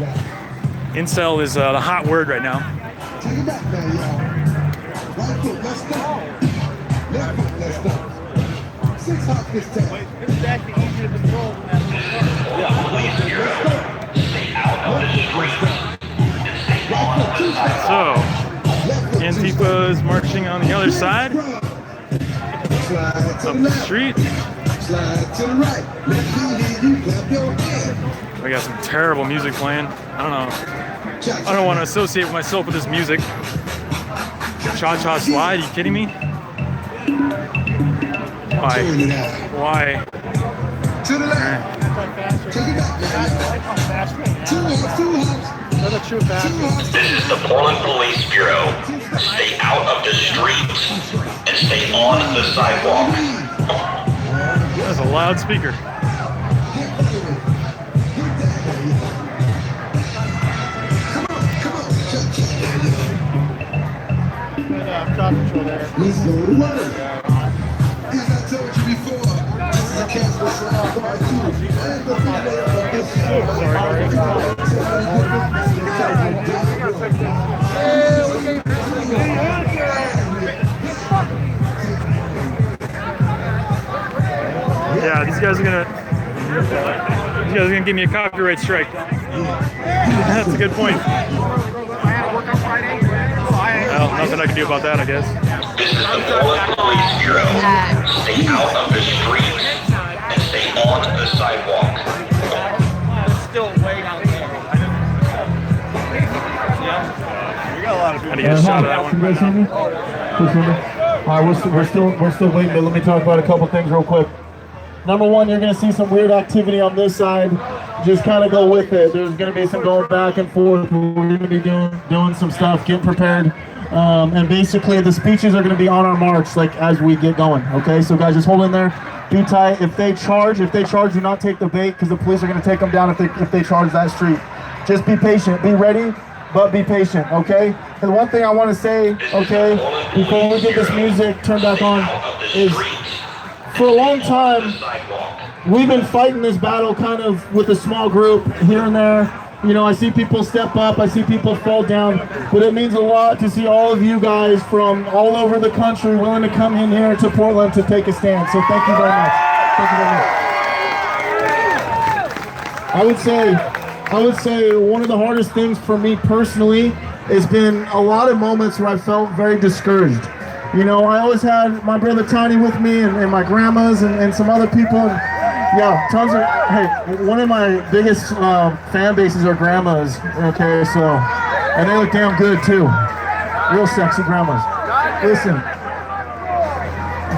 Speaker 1: Incel is the hot word right now. So, Antifa is marching on the other side, up the street. We got some terrible music playing. I don't know. I don't want to associate myself with this music. Cha-cha slide? Are you kidding me? Why?
Speaker 2: To the left. This is the Portland Police Bureau. Stay out of the streets and stay on the sidewalk.
Speaker 1: That's a loudspeaker.
Speaker 14: Let's go to work. As I told you before, this is a case for
Speaker 1: Yeah, these guys are gonna give me a copyright strike. That's a good point. Well, nothing I can do about that, I guess.
Speaker 2: This is the Portland Police Bureau. Stay out of the streets and stay on the sidewalk.
Speaker 3: Still way down there.
Speaker 6: We got a lot of people.
Speaker 1: How do you get a shot of that one?
Speaker 11: Can you guys hear me? All right, we're still waiting, but let me talk about a couple things real quick. Number one, you're going to see some weird activity on this side. Just kind of go with it. There's going to be some going back and forth. We're going to be doing some stuff. Get prepared. And basically, the speeches are going to be on our march, like as we get going. Okay, so guys, just hold in there. Be tight. If they charge, do not take the bait because the police are going to take them down if they charge that street. Just be patient. Be ready, but be patient, okay? And one thing I want to say, okay, before we get this music turned back on, is for a long time, we've been fighting this battle kind of with a small group here and there. You know, I see people step up, I see people fall down, but it means a lot to see all of you guys from all over the country willing to come in here to Portland to take a stand. So thank you very much. Thank you very much. I would say one of the hardest things for me personally has been a lot of moments where I felt very discouraged. You know, I always had my brother Tiny with me and my grandmas and some other people. And yeah, tons of, hey, one of my biggest fan bases are grandmas, okay, so, and they look damn good too. Real sexy grandmas. Listen,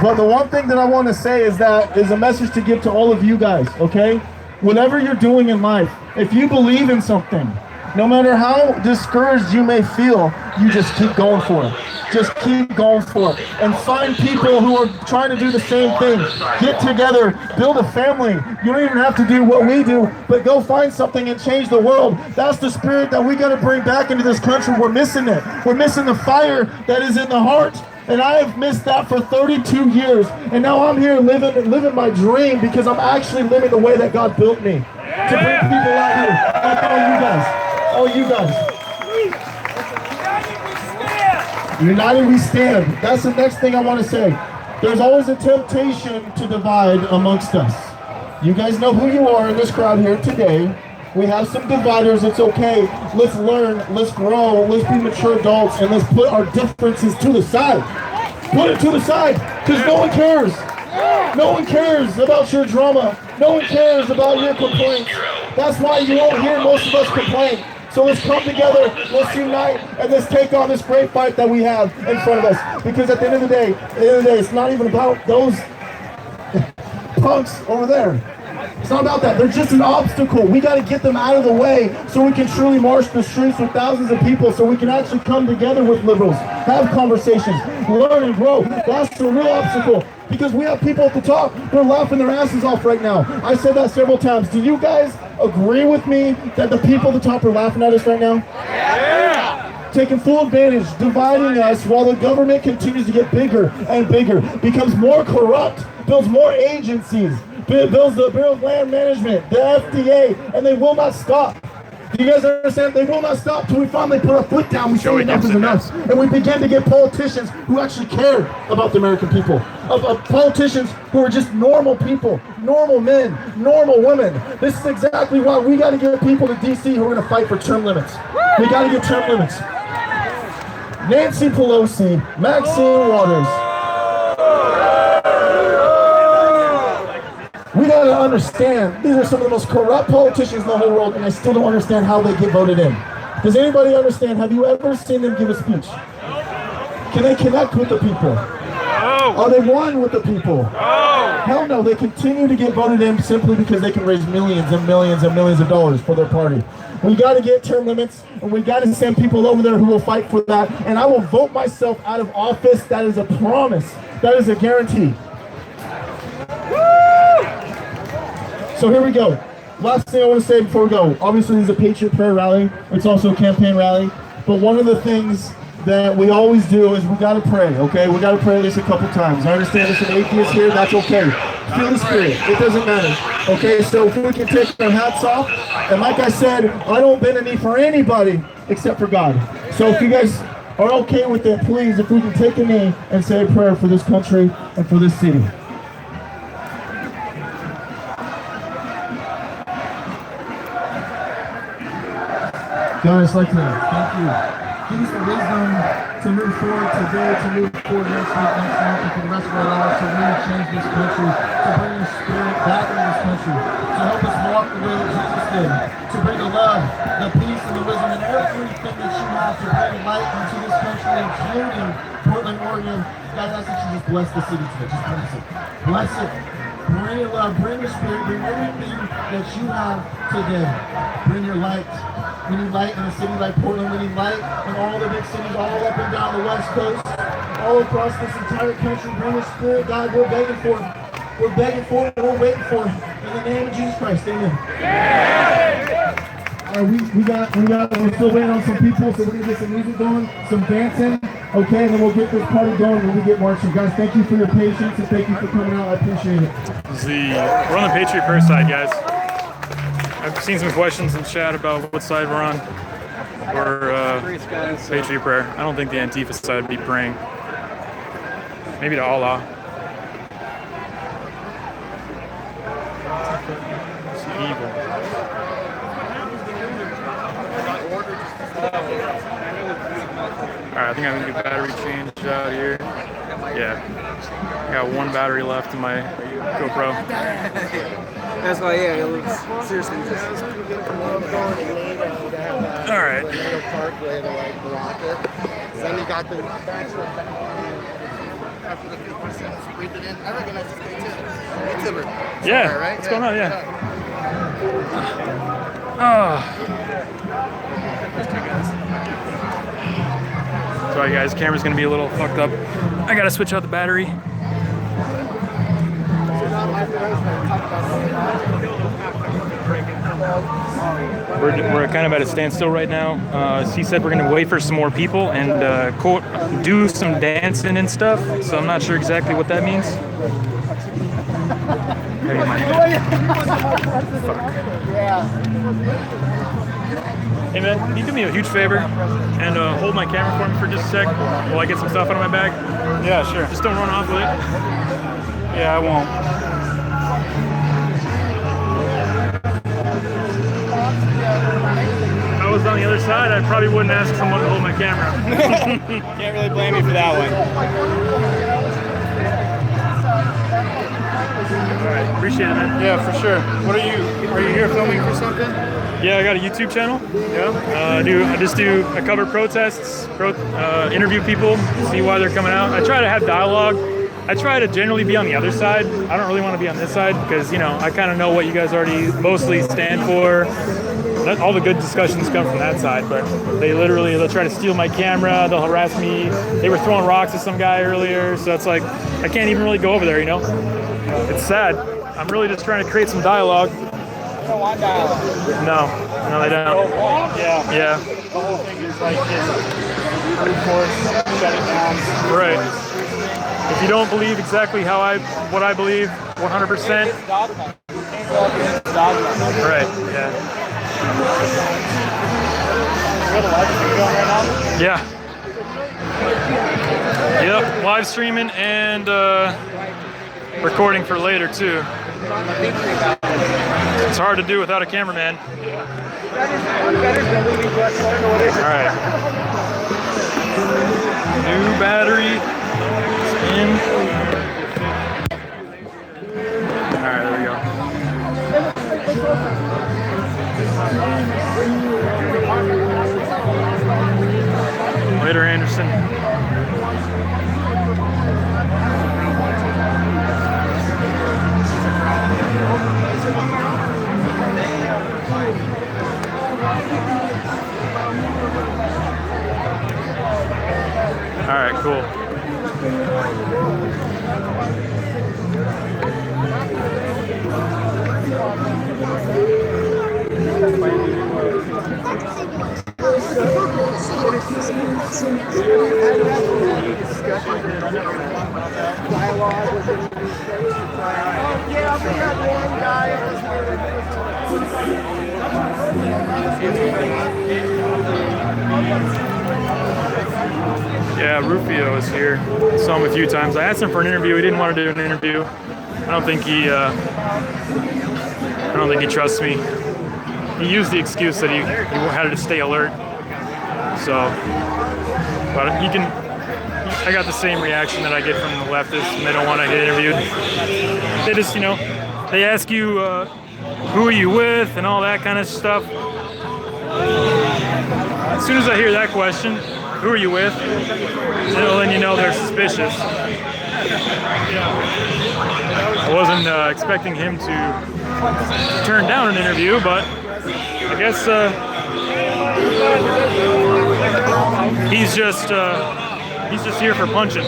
Speaker 11: but the one thing that I want to say is a message to give to all of you guys, okay? Whatever you're doing in life, if you believe in something, no matter how discouraged you may feel, you just keep going for it. Just keep going for it. And find people who are trying to do the same thing. Get together, build a family. You don't even have to do what we do, but go find something and change the world. That's the spirit that we got to bring back into this country. We're missing it. We're missing the fire that is in the heart. And I have missed that for 32 years. And now I'm here living my dream because I'm actually living the way that God built me. To bring people out here, like all you guys. All you guys. United we stand. That's the next thing I want to say. There's always a temptation to divide amongst us. You guys know who you are in this crowd here today. We have some dividers, it's okay. Let's learn, let's grow, let's be mature adults, and let's put our differences to the side. Put it to the side, because no one cares. No one cares about your drama. No one cares about your complaints. That's why you won't hear most of us complain. So let's come together, let's unite, and let's take on this great fight that we have in front of us. Because at the end of the day, it's not even about those punks over there. It's not about that. They're just an obstacle. We got to get them out of the way so we can truly march the streets with thousands of people, so we can actually come together with liberals, have conversations, learn and grow. That's the real obstacle. Because we have people at the top, they're laughing their asses off right now. I said that several times. Do you guys agree with me that the people at the top are laughing at us right now? Yeah! Taking full advantage, dividing us while the government continues to get bigger and bigger, becomes more corrupt, builds more agencies, builds the Bureau of Land Management, the FDA, and they will not stop. Do you guys understand? They will not stop till we finally put our foot down. We say enough is enough. And we begin to get politicians who actually care about the American people. Of politicians who are just normal people, normal men, normal women. This is exactly why we got to get people to D.C. who are going to fight for term limits. We got to get term limits. Nancy Pelosi, Maxine Waters. We gotta understand, these are some of the most corrupt politicians in the whole world, and I still don't understand how they get voted in. Does anybody understand? Have you ever seen them give a speech? Can they connect with the people? Are they one with the people? Hell no, they continue to get voted in simply because they can raise millions and millions and millions of dollars for their party. We gotta get term limits, and we gotta send people over there who will fight for that, and I will vote myself out of office. That is a promise. That is a guarantee. So here we go. Last thing I want to say before we go. Obviously, this is a Patriot prayer rally. It's also a campaign rally. But one of the things that we always do is we got to pray, okay? We got to pray at least a couple times. I understand there's some atheists here. That's okay. Feel the spirit. It doesn't matter. Okay, so if we can take our hats off. And like I said, I don't bend a knee for anybody except for God. So if you guys are okay with it, please, if we can take a knee and say a prayer for this country and for this city. God, I'd like to thank you. Give us the wisdom to move forward today, to move forward next week, next month, and for the rest of our lives to really change this country, to bring your spirit back into this country, to help us walk the way that Jesus did, to bring the love, the peace, and the wisdom, and everything that you have to bring light into this country, including Portland, Oregon. God, I ask that you just bless the city today. Just bless it. Bless it. Bring your love, bring your spirit, bring everything that you have today. Bring your light. We need light in a city like Portland. We need light in all the big cities, all up and down the West Coast, all across this entire country. Bring your spirit, God. We're begging for it. We're begging for it. We're waiting for it. In the name of Jesus Christ, amen. We're still waiting on some people, so we're gonna get some music going, some dancing, okay, and then we'll get this party going when we get marching. Guys, thank you for your patience and thank you for coming out. I appreciate it.
Speaker 1: We're on the Patriot Prayer side, guys. I've seen some questions in chat about what side we're on. We're Patriot Prayer. I don't think the Antifa side would be praying. Maybe to Allah. It's evil. Alright, I think I'm gonna do battery change out here. Yeah. I got one battery left in my GoPro.
Speaker 15: That's why, yeah, it looks seriously just.
Speaker 1: Alright.
Speaker 15: Parkway to like block it. Then you got the after the 50% sprinted in. I recognize this guy too. It's over.
Speaker 1: Yeah.
Speaker 15: Right?
Speaker 1: What's going on? Yeah. Oh. Sorry guys, camera's gonna be a little fucked up. I gotta switch out the battery. We're kind of at a standstill right now. He said we're gonna wait for some more people and quote, do some dancing and stuff. So I'm not sure exactly what that means. Hey man, can you do me a huge favor and hold my camera for me for just a sec while I get some stuff out of my bag? Yeah, sure. Just don't run off with it. Yeah, I won't. If I was on the other side, I probably wouldn't ask someone to hold my camera.
Speaker 3: Can't really blame me for that one.
Speaker 1: Alright, appreciate it, man.
Speaker 11: Yeah, for sure. Are you here filming for something?
Speaker 1: Yeah, I got a YouTube channel. Yeah. I just cover protests, interview people, see why they're coming out. I try to have dialogue. I try to generally be on the other side. I don't really want to be on this side because, you know, I kind of know what you guys already mostly stand for. All the good discussions come from that side, but they'll try to steal my camera, they'll harass me. They were throwing rocks at some guy earlier, so it's like, I can't even really go over there, you know? It's sad. I'm really just trying to create some dialogue.
Speaker 15: You don't want dialogue.
Speaker 1: No, they don't. Yeah.
Speaker 15: The whole thing is like just brute force, shut it down.
Speaker 1: Right. If you don't believe exactly what I believe, 100%.
Speaker 15: It's dogma. You can't go up against dogma.
Speaker 1: Right. Yeah.
Speaker 15: You have a live stream going right now?
Speaker 1: Yeah. Yep. Live streaming and recording for later too. It's hard to do without a cameraman. Alright. New battery in. Alright, there we go. Later, Anderson. All right, cool. Yeah, Rufio is here. Saw him a few times. I asked him for an interview. He didn't want to do an interview. I don't think he trusts me. He used the excuse that he had to stay alert. So, but I got the same reaction that I get from the leftists when they don't want to get interviewed. They just, they ask you, who are you with and all that kind of stuff. As soon as I hear that question, who are you with? Then you know they're suspicious. I wasn't expecting him to turn down an interview, but I guess he's just here for punching.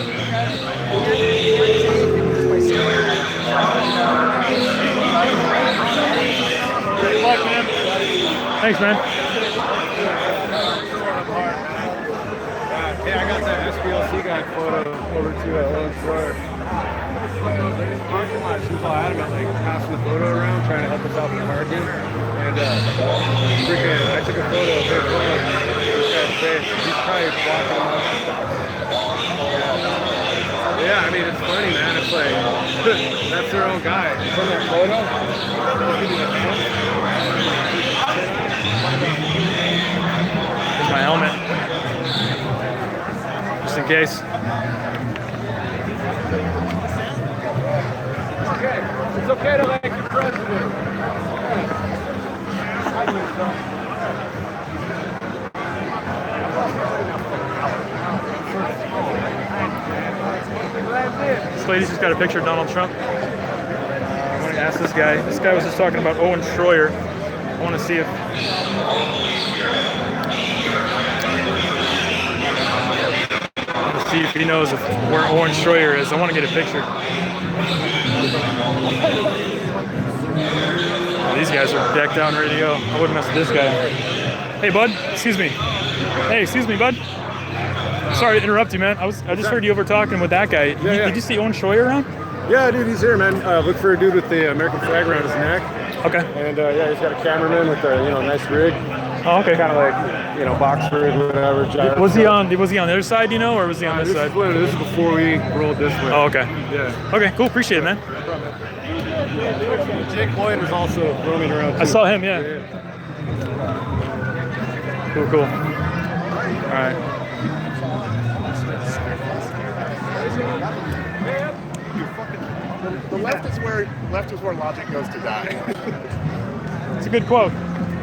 Speaker 1: Good luck, man. Thanks, man.
Speaker 16: Hey, I got that SPLC guy photo over to Owen Schroyer. Parking lot, she was all adamant, like passing the photo around, trying to help us out with parking. And freaking, I took a photo of her phone. This guy's face. He's probably blocking him off. Yeah, I mean, it's funny, man. It's like, that's their own guy. From that photo,
Speaker 1: Here's my helmet. Just in case.
Speaker 16: It's okay to like your president.
Speaker 1: This lady just got a picture of Donald Trump. I want to ask this guy. This guy was just talking about Owen Schroyer. I want to see if... see if he knows where Owen Schroyer is. I want to get a picture. Oh, these guys are decked out and ready to go. I wouldn't mess with this guy. Hey, bud. Excuse me. Hey, excuse me, bud. Sorry to interrupt you, man. I just heard you over talking with that guy. Did you see Owen Schroyer around?
Speaker 16: Yeah, dude, he's here, man. Look for a dude with the American flag around his neck.
Speaker 1: Okay.
Speaker 16: And yeah, he's got a cameraman with a nice rig.
Speaker 1: Oh, okay.
Speaker 16: Kind of like box rig, whatever.
Speaker 1: Was he on the other side, you know, or was he on this side?
Speaker 16: This is before we rolled this way.
Speaker 1: Oh, okay.
Speaker 16: Yeah.
Speaker 1: Okay, cool. Appreciate it, man.
Speaker 16: Jake Boyd was also roaming around too.
Speaker 1: I saw him, yeah. Cool. All right.
Speaker 17: The left is where logic goes to die.
Speaker 1: It's a good quote.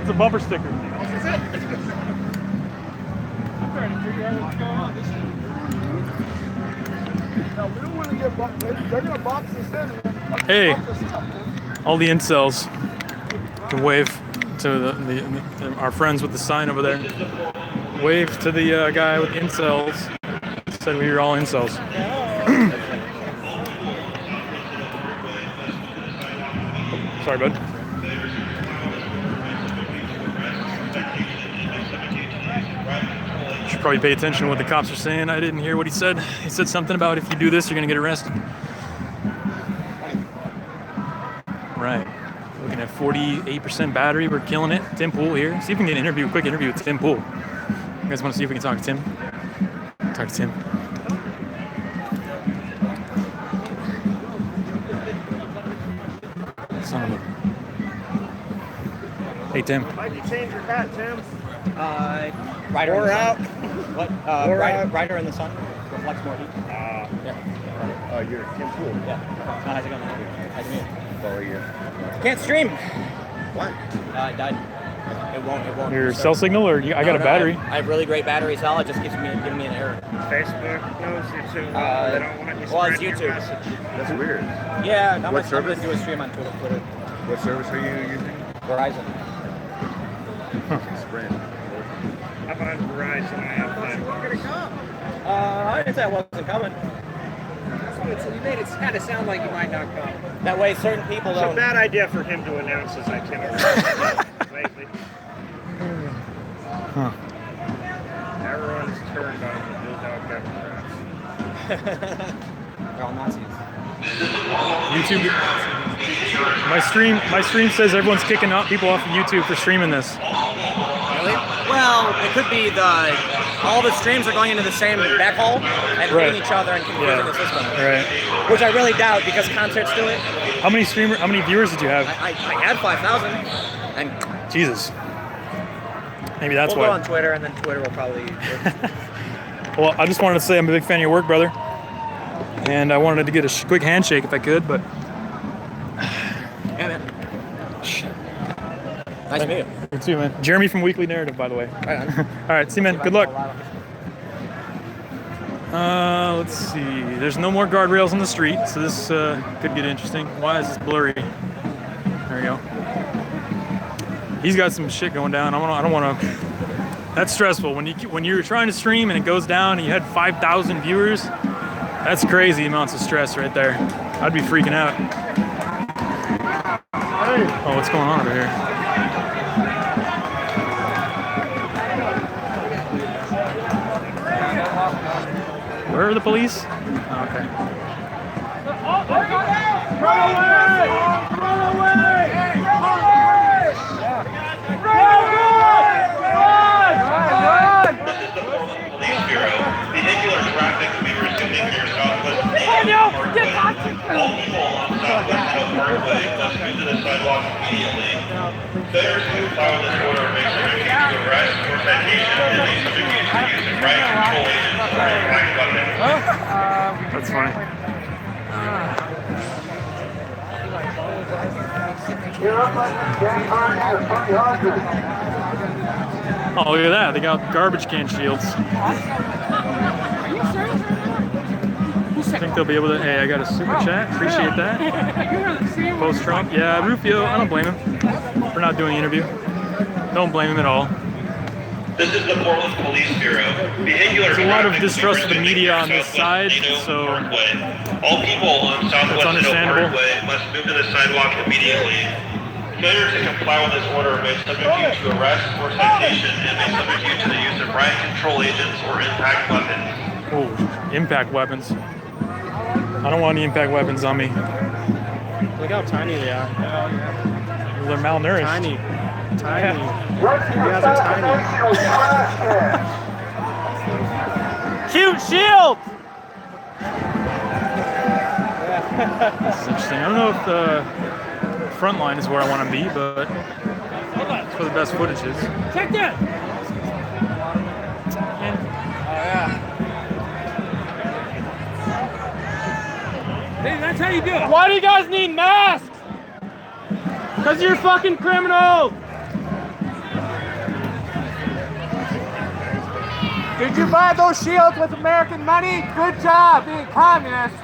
Speaker 1: It's a bumper sticker.
Speaker 17: Is it? They're gonna box us in.
Speaker 1: Hey, all the incels can wave to our friends with the sign over there. Wave to the guy with incels. Said we were all incels. Sorry, bud. Should probably pay attention to what the cops are saying. I didn't hear what he said. He said something about if you do this, you're gonna get arrested. Right. Looking at 48% battery. We're killing it. Tim Pool here. See if we can get a quick interview with Tim Pool. You guys want to see if we can talk to Tim? Talk to Tim. Son of a... Hey, Tim.
Speaker 6: Why'd you change your hat, Tim?
Speaker 18: Rider
Speaker 6: Or out.
Speaker 18: What? Rider in the sun reflects more heat.
Speaker 6: Yeah. You're Tim Pool.
Speaker 18: Yeah. How's it going? Nice to meet you.
Speaker 6: Follow you.
Speaker 18: Can't stream.
Speaker 6: What?
Speaker 18: It died. It won't.
Speaker 1: Your cell signal, or I got a battery?
Speaker 18: I have really great battery cell. It just giving me an error.
Speaker 6: Facebook knows you too. They don't want you
Speaker 18: Well, it's
Speaker 6: spreading your
Speaker 18: YouTube.
Speaker 6: message. That's weird.
Speaker 18: Yeah, not
Speaker 6: What
Speaker 18: much.
Speaker 6: service?
Speaker 18: I'm gonna do a stream on Twitter.
Speaker 6: What service are you using?
Speaker 18: Verizon.
Speaker 6: Sprint.
Speaker 12: How about Verizon? I have that.
Speaker 18: I didn't say I wasn't coming.
Speaker 10: You made it kind of sound like you might not come.
Speaker 18: That way, certain people
Speaker 12: It's
Speaker 18: don't.
Speaker 12: a bad idea for him to announce his itinerary lately.
Speaker 1: Huh.
Speaker 12: Everyone's turned on the Bulldog Democrats.
Speaker 18: They're all Nazis.
Speaker 1: YouTube. My stream says everyone's kicking people off of YouTube for streaming this.
Speaker 18: Really? Well, it could be all the streams are going into the same backhaul and hitting each other and confusing the system.
Speaker 1: Right.
Speaker 18: Which I really doubt because concerts do it.
Speaker 1: How many viewers did you have?
Speaker 18: I had 5,000. And
Speaker 1: Jesus. Maybe that's
Speaker 18: we'll
Speaker 1: why.
Speaker 18: go on Twitter, and then Twitter will probably.
Speaker 1: Well, I just wanted to say I'm a big fan of your work, brother. And I wanted to get a quick handshake if I could, but.
Speaker 18: Yeah, man. Nice to meet you.
Speaker 1: You too, man. Jeremy from Weekly Narrative, by the way.
Speaker 18: Right on.
Speaker 1: All right, see you, man. Good luck. Let's see. There's no more guardrails on the street, so this could get interesting. Why is this blurry? There we go. He's got some shit going down. I don't want to. That's stressful when you're trying to stream and it goes down and you had 5,000 viewers. That's crazy amounts of stress right there. I'd be freaking out. Oh, what's going on over here? Where are the police? Oh, okay.
Speaker 2: Police Bureau. Vehicular traffic will be resuming near Southwest Main Parkway. All people on Southwest Hill Parkway must move to the sidewalk immediately. Failures to comply with this order may subject you to arrest or citation and may subject you to the use of riot control agents or impact weapons.
Speaker 1: That's funny. Oh, look at that. They got garbage can shields. I think they'll be able to. Hey, I got a super chat. Appreciate that. Post Trump. Yeah, Rufio, I don't blame him for not doing the interview. Don't blame him at all.
Speaker 2: This is the Portland Police Bureau. Vehicular
Speaker 1: There's a lot of distrust of the media on this side, so
Speaker 2: all people on Southwest
Speaker 1: that's understandable.
Speaker 2: Parkway must move to the sidewalk immediately. Failure to comply with this order may subject you to arrest or citation and may subject you to the use of riot control agents or impact weapons.
Speaker 1: Oh, impact weapons. I don't want any impact weapons on me.
Speaker 3: Look how tiny they are.
Speaker 1: They're malnourished.
Speaker 3: Tiny. Tiny. You guys are tiny.
Speaker 10: Cute shield!
Speaker 1: This is interesting. I don't know if the front line is where I want to be, but that's where the best footage is.
Speaker 10: Check that! Hey, that's how you do it. Why do you guys need masks? Because you're fucking criminals!
Speaker 11: Did you buy those shields with American money? Good job being communist.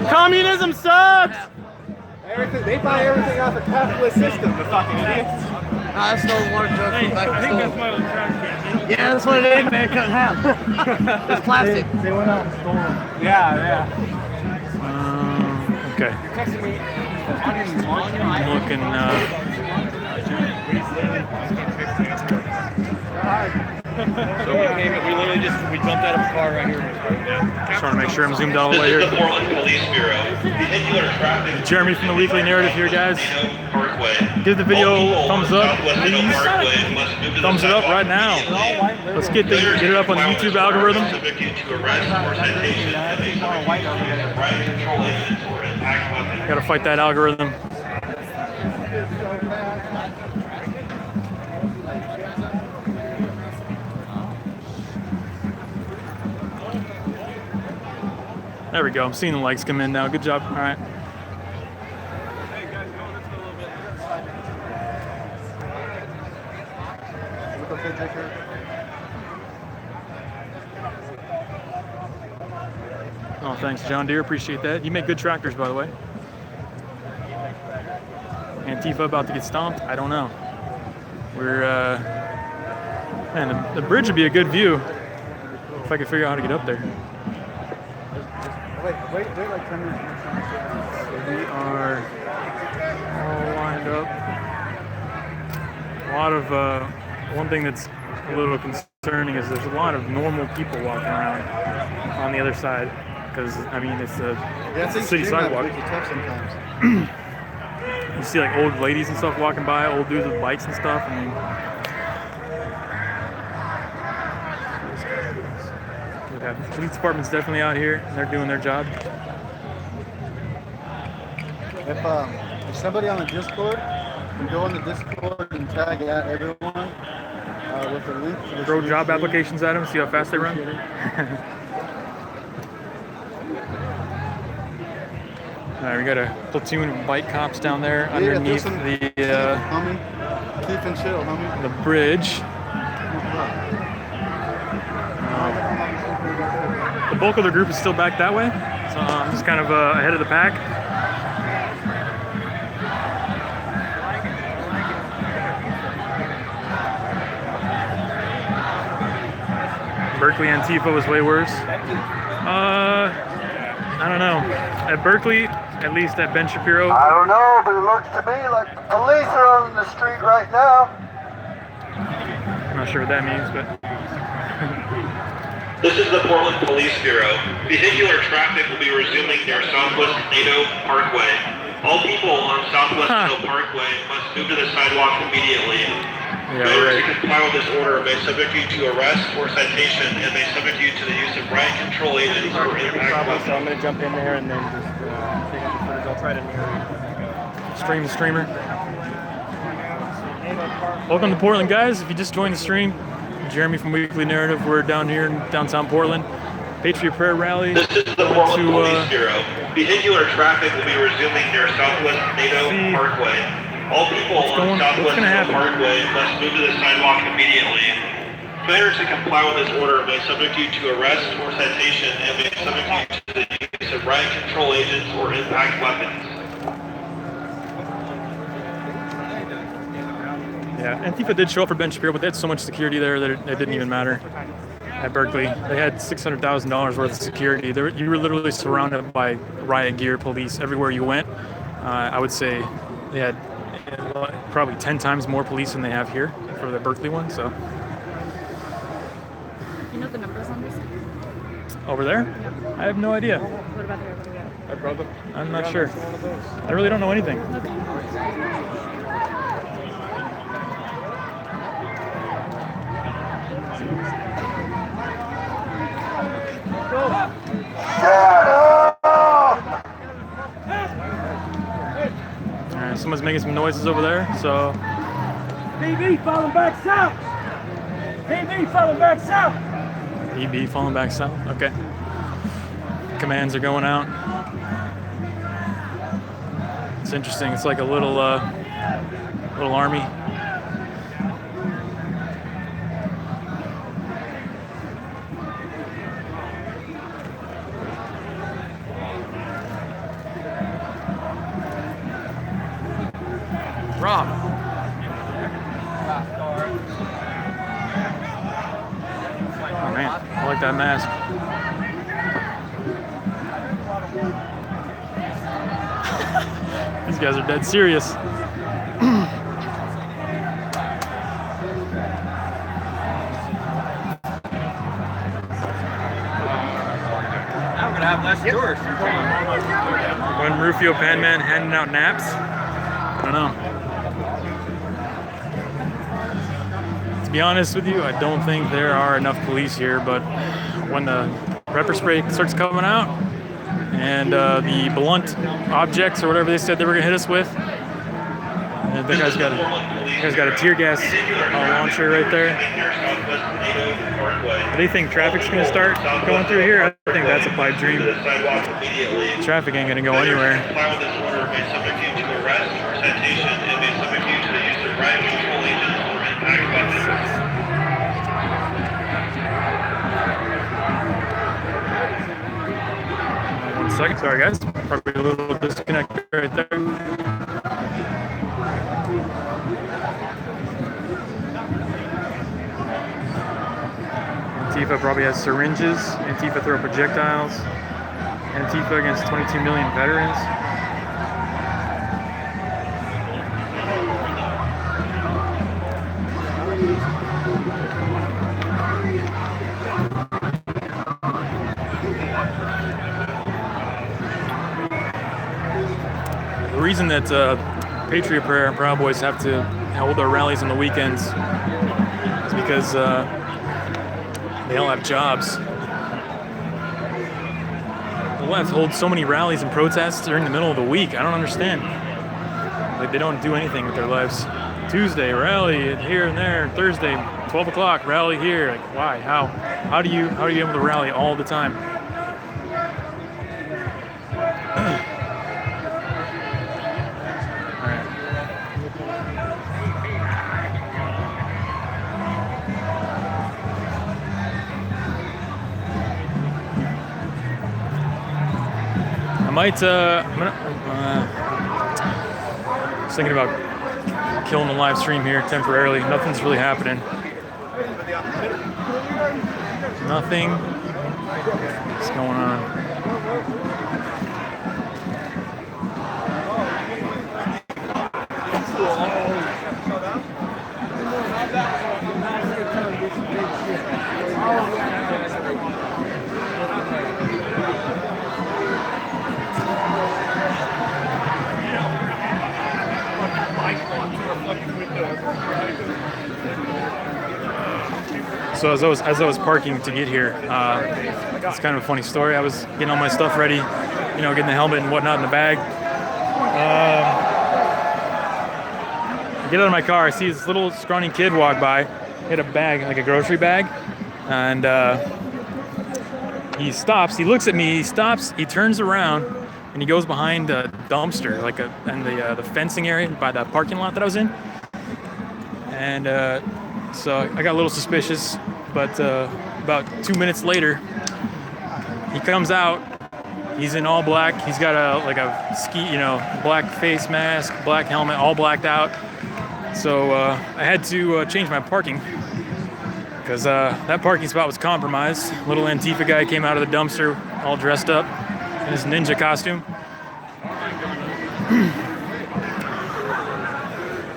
Speaker 10: Communism sucks!
Speaker 11: They buy everything off the capitalist system, the fucking idiots.
Speaker 10: I stole more drugs from back. I think that's my little trash can.
Speaker 11: Yeah, that's what it is, man. Cut in half. It's plastic. They went out and stole them. Yeah.
Speaker 1: Okay. I'm looking.
Speaker 19: So we literally we jumped out of a car right here.
Speaker 1: Just trying to make sure I'm zoomed out all the way here.
Speaker 2: This is the Portland Police Bureau. Vehicular traffic.
Speaker 1: Jeremy from the Weekly Narrative here, guys. Give the video a thumbs up, please. Thumbs it up right now. Let's get it up on the YouTube algorithm. Gotta fight that algorithm. There we go. I'm seeing the likes come in now. Good job. All right. Oh, thanks, John Deere. Appreciate that. You make good tractors, by the way. Antifa about to get stomped? I don't know. We're, man, the bridge would be a good view if I could figure out how to get up there.
Speaker 11: Wait, like 10 minutes.
Speaker 1: We are all lined up. A lot of, one thing that's a little concerning is there's a lot of normal people walking around on the other side. Because, I mean, it's a city sidewalk. You see, like, old ladies and stuff walking by, old dudes with bikes and stuff. I mean, the police department's definitely out here, and they're doing their job.
Speaker 11: If somebody on the Discord can go on the Discord and tag at everyone with a link to the
Speaker 1: Throw job applications at them, see how fast they run. All right, we got a platoon of bike cops down there underneath the
Speaker 11: keep and chill, homie.
Speaker 1: The bridge. The bulk of the group is still back that way, so I'm just kind of ahead of the pack. Berkeley Antifa was way worse. I don't know. At Berkeley, at least at Ben Shapiro.
Speaker 5: I don't know, but it looks to me like the police are on the street right now.
Speaker 1: I'm not sure what that means, but
Speaker 2: This is the Portland Police Bureau. Vehicular traffic will be resuming near Southwest Nadeau Parkway. All people on Southwest Nadeau Parkway must move to the sidewalk immediately. Failure to comply with this order may subject you to arrest or citation and may subject you to the use of riot control agents or impact weapons.
Speaker 3: So I'm going to jump in there and then just take out the footage. I'll try to narrate.
Speaker 1: Stream the streamer. Welcome to Portland, guys. If you just joined the stream, Jeremy from Weekly Narrative. We're down here in downtown Portland. Patriot Prayer Rally.
Speaker 2: This is the Portland Police Bureau. Vehicular traffic will be resuming near Southwest Nadeau Parkway. All people on Southwest Nadeau Parkway must move to the sidewalk immediately. Failure to comply with this order may subject you to arrest or citation and may subject you to the use of riot control agents or impact weapons.
Speaker 1: Yeah, Antifa did show up for Ben Shapiro, but they had so much security there that it didn't even matter. At Berkeley, they had $600,000 worth of security. You were literally surrounded by riot gear, police everywhere you went. I would say they had probably 10 times more police than they have here for the Berkeley one. So
Speaker 13: You know the numbers on this?
Speaker 1: over there, I have no idea.
Speaker 13: What about the other one?
Speaker 1: I'm not sure. I really don't know anything. Alright, someone's making some noises over there, so.
Speaker 10: PB falling back south! PB falling back south!
Speaker 1: EB falling back south, okay. Commands are going out. It's interesting, it's like a little army. Rob. Oh man, I like that mask. These guys are dead serious.
Speaker 6: Now we're gonna have less tours.
Speaker 1: When Rufio Panman handing out naps? I don't know. To be honest with you, I don't think there are enough police here, but when the pepper spray starts coming out and the blunt objects or whatever they said they were gonna hit us with, and that guy's got a tear gas launcher right there. Do they think traffic's gonna start going through here? I think that's a pipe dream. Traffic ain't gonna go anywhere. One second, sorry guys. Probably a little disconnect right there. Antifa probably has syringes. Antifa throw projectiles. Antifa against 22 million veterans. The reason that Patriot Prayer and Proud Boys have to hold their rallies on the weekends is because they all have jobs. The left holds so many rallies and protests during the middle of the week. I don't understand. Like, they don't do anything with their lives. Tuesday, rally here and there. Thursday, 12 o'clock, rally here. Like, why? How? How do you able to rally all the time? I might, was thinking about killing the live stream here temporarily. Nothing's really happening. Nothing is going on. So as I was parking to get here, it's kind of a funny story. I was getting all my stuff ready, getting the helmet and whatnot in the bag. I get out of my car, I see this little scrawny kid walk by. He had a bag, like a grocery bag, and he stops. He looks at me. He stops. He turns around, and he goes behind a dumpster, in the fencing area by the parking lot that I was in. And so I got a little suspicious, but about 2 minutes later, he comes out. He's in all black. He's got a ski, black face mask, black helmet, all blacked out. So I had to change my parking because that parking spot was compromised. Little Antifa guy came out of the dumpster all dressed up in his ninja costume.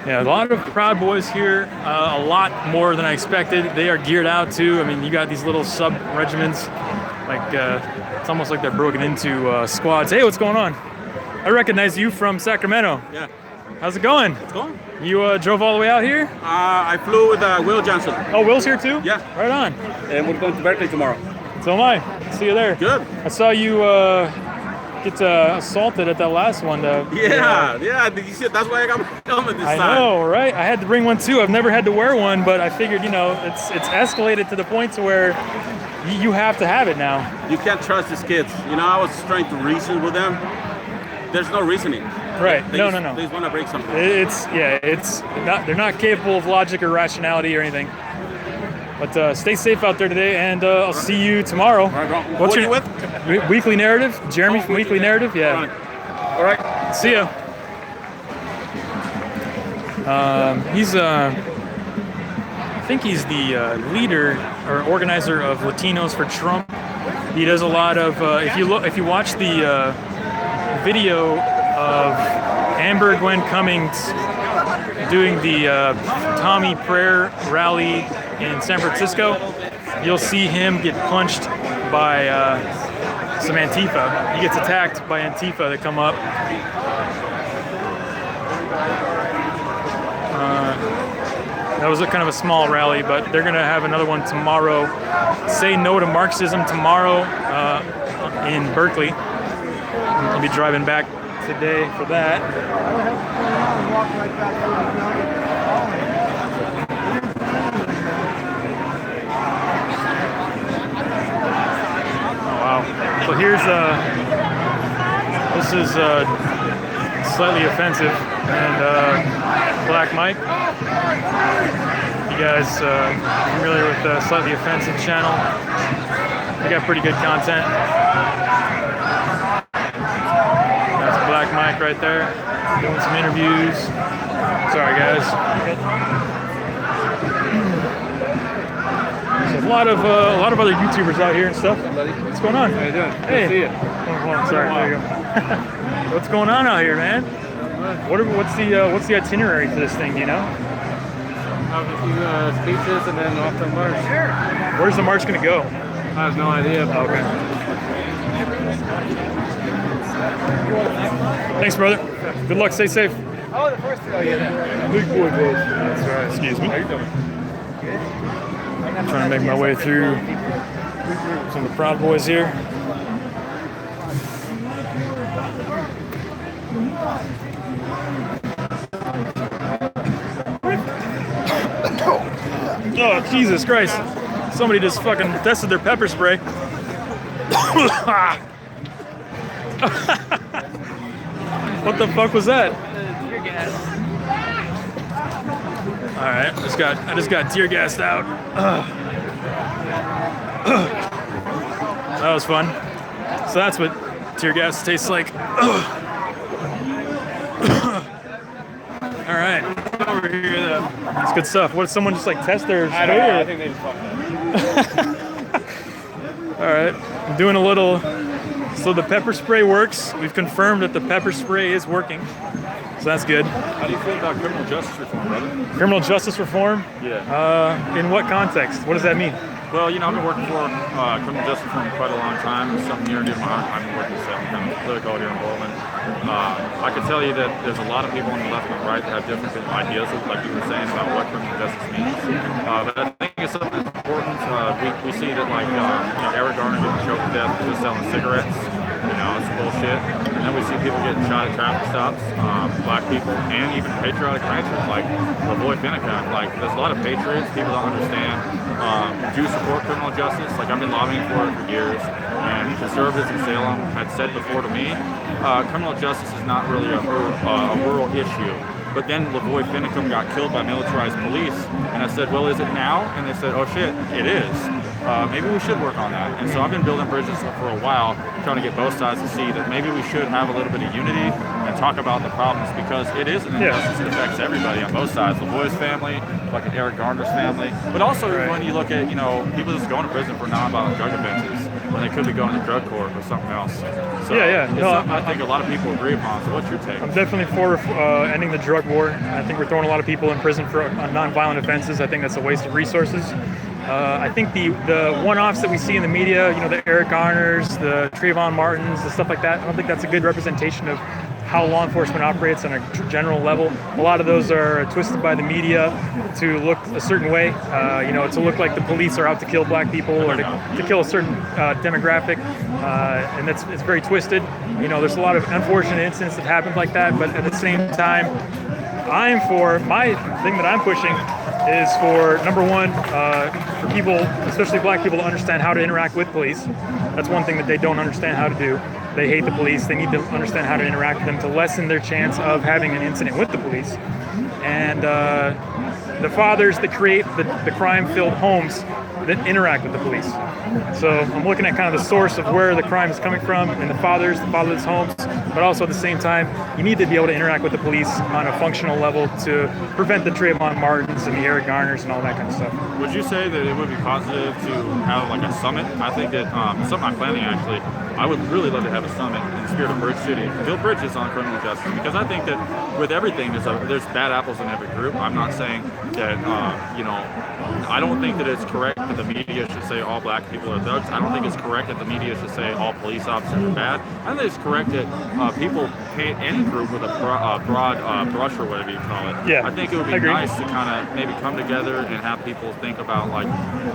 Speaker 1: Yeah, a lot of Proud Boys here, a lot more than I expected. They are geared out too. I mean, you got these little sub-regiments, it's almost like they're broken into squads. Hey, what's going on? I recognize you from Sacramento.
Speaker 20: Yeah.
Speaker 1: How's it going?
Speaker 20: It's going.
Speaker 1: You drove all the way out here?
Speaker 20: I flew with Will Johnson.
Speaker 1: Oh, Will's here too?
Speaker 20: Yeah.
Speaker 1: Right on.
Speaker 20: And we're going to Berkeley tomorrow.
Speaker 1: So am I. See you there.
Speaker 20: Good.
Speaker 1: I saw you get assaulted at that last one.
Speaker 20: Did you see it? That's why I got my helmet this time.
Speaker 1: I know, right? I had to bring one too. I've never had to wear one, but I figured, it's escalated to the point to where you have to have it now.
Speaker 20: You can't trust these kids. I was trying to reason with them. There's no reasoning.
Speaker 1: Right.
Speaker 20: They
Speaker 1: No.
Speaker 20: just want to break something.
Speaker 1: They're not capable of logic or rationality or anything. But stay safe out there today, and I'll see you tomorrow.
Speaker 20: Right,
Speaker 1: What's
Speaker 20: who
Speaker 1: your
Speaker 20: are you with?
Speaker 1: Weekly Narrative? Jeremy from Weekly Narrative? Yeah.
Speaker 20: All right.
Speaker 1: See ya. He's I think he's the leader or organizer of Latinos for Trump. He does a lot of if you watch the video of Amber Gwen Cummings doing the Tommy Prayer rally in San Francisco, you'll see him get punched by some Antifa. He gets attacked by Antifa that come up. That was kind of a small rally, but they're going to have another one tomorrow. Say No to Marxism tomorrow in Berkeley. I'll be driving back today for that. Oh, wow. So here's this is slightly offensive, and Black Mike. You guys familiar with the Slightly Offensive channel? They got pretty good content. That's Black Mike right there, doing some interviews. Sorry, guys. So a lot of other YouTubers out here and stuff. What's going on?
Speaker 16: How you doing?
Speaker 1: Hey.
Speaker 16: Good to see you.
Speaker 1: Oh, sorry. There you go. What's going on out here, man? What's the itinerary for this thing? Do you know?
Speaker 16: Have a few speeches and then off to march.
Speaker 1: Where's the march gonna go?
Speaker 16: I have no idea.
Speaker 1: Okay. Thanks, brother. Good luck. Stay safe.
Speaker 11: Oh, the first thing.
Speaker 1: Big boy voice. That's right. Excuse me.
Speaker 11: How you doing?
Speaker 1: I'm trying to make my way through some of the Proud Boys here. Oh, Jesus Christ. Somebody just fucking tested their pepper spray. What the fuck was that?
Speaker 9: Tear gas.
Speaker 1: Alright, I just got tear gassed out. That was fun. So that's what tear gas tastes like. Alright. Over here though. That's good stuff. What did someone just test their spray?
Speaker 16: I don't know. I think they just fucked up.
Speaker 1: Alright. I'm doing a little. So the pepper spray works. We've confirmed that the pepper spray is working. So that's good.
Speaker 19: How do you feel about criminal justice reform, brother?
Speaker 1: Criminal justice reform?
Speaker 19: Yeah.
Speaker 1: In what context? What does that mean?
Speaker 19: Well, I've been working for criminal justice reform for quite a long time. It's something near and dear to my heart. I've been working with kind of political involvement. I can tell you that there's a lot of people on the left and the right that have different ideas, like you were saying, about what criminal justice means. But I think it's something that's important. We see that like Eric Garner getting choked to death for just selling cigarettes. It's bullshit. And then we see people getting shot at traffic stops, black people, and even patriotic ranchers like Lavoy Finicum. Like, there's a lot of patriots, people don't understand, do support criminal justice. Like, I've been lobbying for it for years, and conservatives in Salem had said before to me, criminal justice is not really a rural issue. But then Lavoy Finicum got killed by militarized police, and I said, well, is it now? And they said, oh shit, it is. Maybe we should work on that. And so I've been building bridges for a while, trying to get both sides to see that maybe we should have a little bit of unity and talk about the problems, because it is an injustice that affects everybody on both sides. Lavoy's family, like Eric Garner's family, but also when you look at, people just going to prison for nonviolent drug offenses when they could be going to drug court or something else. So it's something I think a lot of people agree upon. So what's your take?
Speaker 1: I'm definitely for ending the drug war. I think we're throwing a lot of people in prison for nonviolent offenses. I think that's a waste of resources. I think the one-offs that we see in the media, the Eric Garners, the Trayvon Martins, the stuff like that, I don't think that's a good representation of how law enforcement operates on a general level. A lot of those are twisted by the media to look a certain way, to look like the police are out to kill black people or to kill a certain demographic, and it's very twisted. There's a lot of unfortunate incidents that happen like that, but at the same time, my thing that I'm pushing is for, number one, for people, especially black people, to understand how to interact with police. That's one thing that they don't understand how to do. They hate the police. They need to understand how to interact with them to lessen their chance of having an incident with the police. And the fathers that create the crime-filled homes that interact with the police. So I'm looking at kind of the source of where the crime is coming from and the fatherless homes, but also at the same time, you need to be able to interact with the police on a functional level to prevent the Trayvon Martins and the Eric Garners and all that kind of stuff.
Speaker 19: Would you say that it would be positive to have like a summit? I think that something I'm planning actually. I would really love to have a summit in the spirit of Bridge City, build bridges on criminal justice, because I think that with everything, there's bad apples in every group. I'm not saying that, I don't think that it's correct that the media should say all black people are thugs. I don't think it's correct that the media should say all police officers are bad. I think it's correct that people paint any group with a broad brush or whatever you call it.
Speaker 1: Yeah,
Speaker 19: I think it would be nice to kind of maybe come together and have people think about like,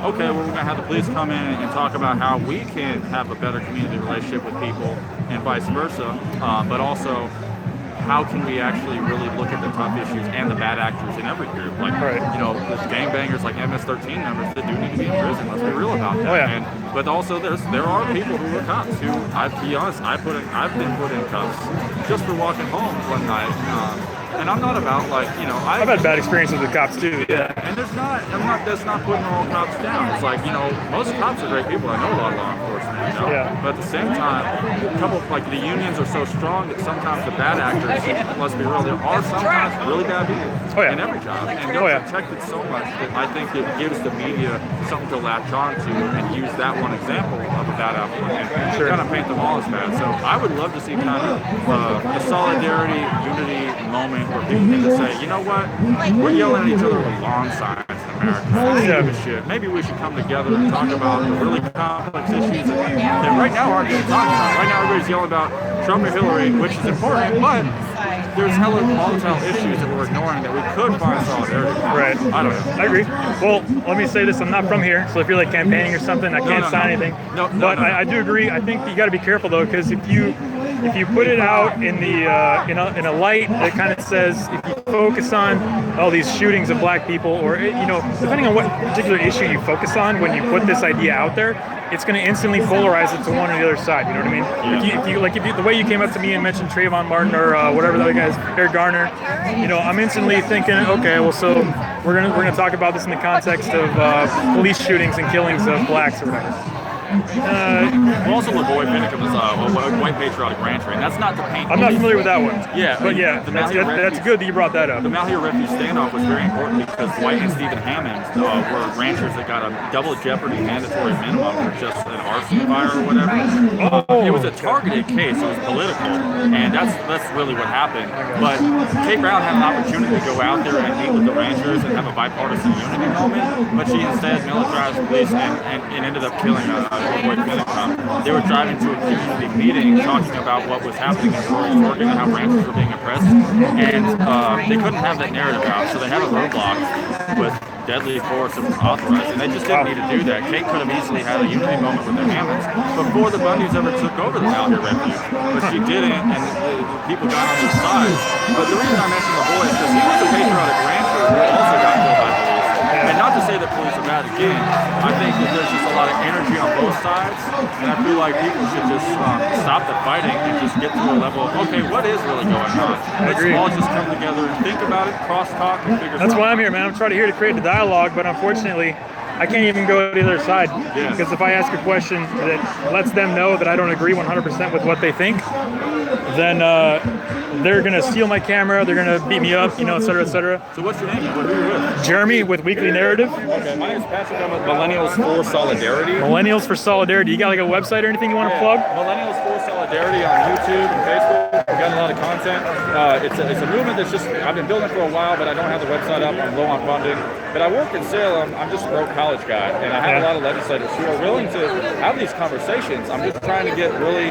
Speaker 19: okay, well, we're going to have the police come in and talk about how we can have a better community relationship with people and vice versa, but also how can we actually really look at the tough issues and the bad actors in every group? Like, there's gangbangers like MS-13 members that do need to be in prison. Let's be real about that.
Speaker 1: Oh, yeah.
Speaker 19: But also there are people who are cops who, I'll be honest, I've been put in cuffs just for walking home one night. And I'm not about I've
Speaker 1: had bad experiences with cops too.
Speaker 19: Yeah, and that's not putting all cops down. It's like, most cops are great people. I know a lot of law enforcement,
Speaker 1: Yeah.
Speaker 19: But at the same time, the unions are so strong that sometimes the bad actors, let's be real, there are sometimes really bad people in every job. And they're protected so much that I think it gives the media something to latch on to and use that one example of a bad apple and kind of paint them all as bad. So I would love to see kind of a solidarity, unity moment where people can just say, you know what, we're yelling at each other with lawn signs in America. I don't give a shit. Maybe we should come together and talk about the really complex issues that right now aren't getting talked about. Right now everybody's yelling about Trump or Hillary, which is important, but there's hella volatile issues that we're ignoring that we could find solidarity on.
Speaker 1: Right.
Speaker 19: I don't know.
Speaker 1: I agree. Well, let me say this. I'm not from here, so if you're like campaigning or something, I can't sign anything. But I do agree. I think you got to be careful though, because if you put it out in the in a light that kind of says, if you focus on all these shootings of black people, or depending on what particular issue you focus on, when you put this idea out there, it's going to instantly polarize it to one or the other side. You know what I mean? Yeah. If you the way you came up to me and mentioned Trayvon Martin or whatever the other guy's, Eric Garner, I'm instantly thinking, okay, well, so we're gonna talk about this in the context of police shootings and killings of blacks or whatever.
Speaker 19: Also, Lavoy Finicum is a white patriotic rancher, and that's not to paint.
Speaker 1: I'm not familiar with that one.
Speaker 19: Yeah,
Speaker 1: but that's good that you brought that up.
Speaker 19: The Malheur Refuge standoff was very important because Dwight and Stephen Hammond were ranchers that got a double jeopardy mandatory minimum for just an arson fire or whatever. It was a targeted case. It was political, and that's really what happened. But Kate Brown had an opportunity to go out there and meet with the ranchers and have a bipartisan unity moment, but she instead militarized police and ended up killing they were driving to a community meeting talking about what was happening in rural Oregon and how ranchers were being oppressed, and they couldn't have that narrative out, so they had a roadblock with deadly force that was authorized, and they just didn't need to do that. Kate could have easily had a unity moment with their Hammonds before the Bundys ever took over the Out Here Refuge, but she didn't, and the people got on their sides. But the reason I mentioned the boy is because he was a patriotic rancher who also got killed by police. And not to say that police are bad again, I think that there's just a lot of energy on both sides, and I feel like people should just stop the fighting and just get to a level of, okay, what is really going on? Let's all just come together and think about it, cross-talk, and figure
Speaker 1: That's
Speaker 19: something
Speaker 1: why I'm here, man. I'm trying to here to create the dialogue, but unfortunately, I can't even go to the other side. Because if I ask a question that lets them know that I don't agree 100% with what they think, then they're gonna steal my camera, they're gonna beat me up, you know, et cetera, et cetera.
Speaker 19: So what's your name? Who are you with?
Speaker 1: Jeremy with Weekly Narrative.
Speaker 19: Okay, my name's Patrick. I'm with Millennials for Solidarity.
Speaker 1: Millennials for Solidarity. You got like a website or anything you want to plug?
Speaker 19: Millennials for Solidarity on YouTube and Facebook. We've got a lot of content. It's a movement that's just, I've been building for a while, but I don't have the website up. I'm low on funding. But I work in Salem. I'm just a broke college guy, and I have a lot of legislators who are willing to have these conversations. I'm just trying to get really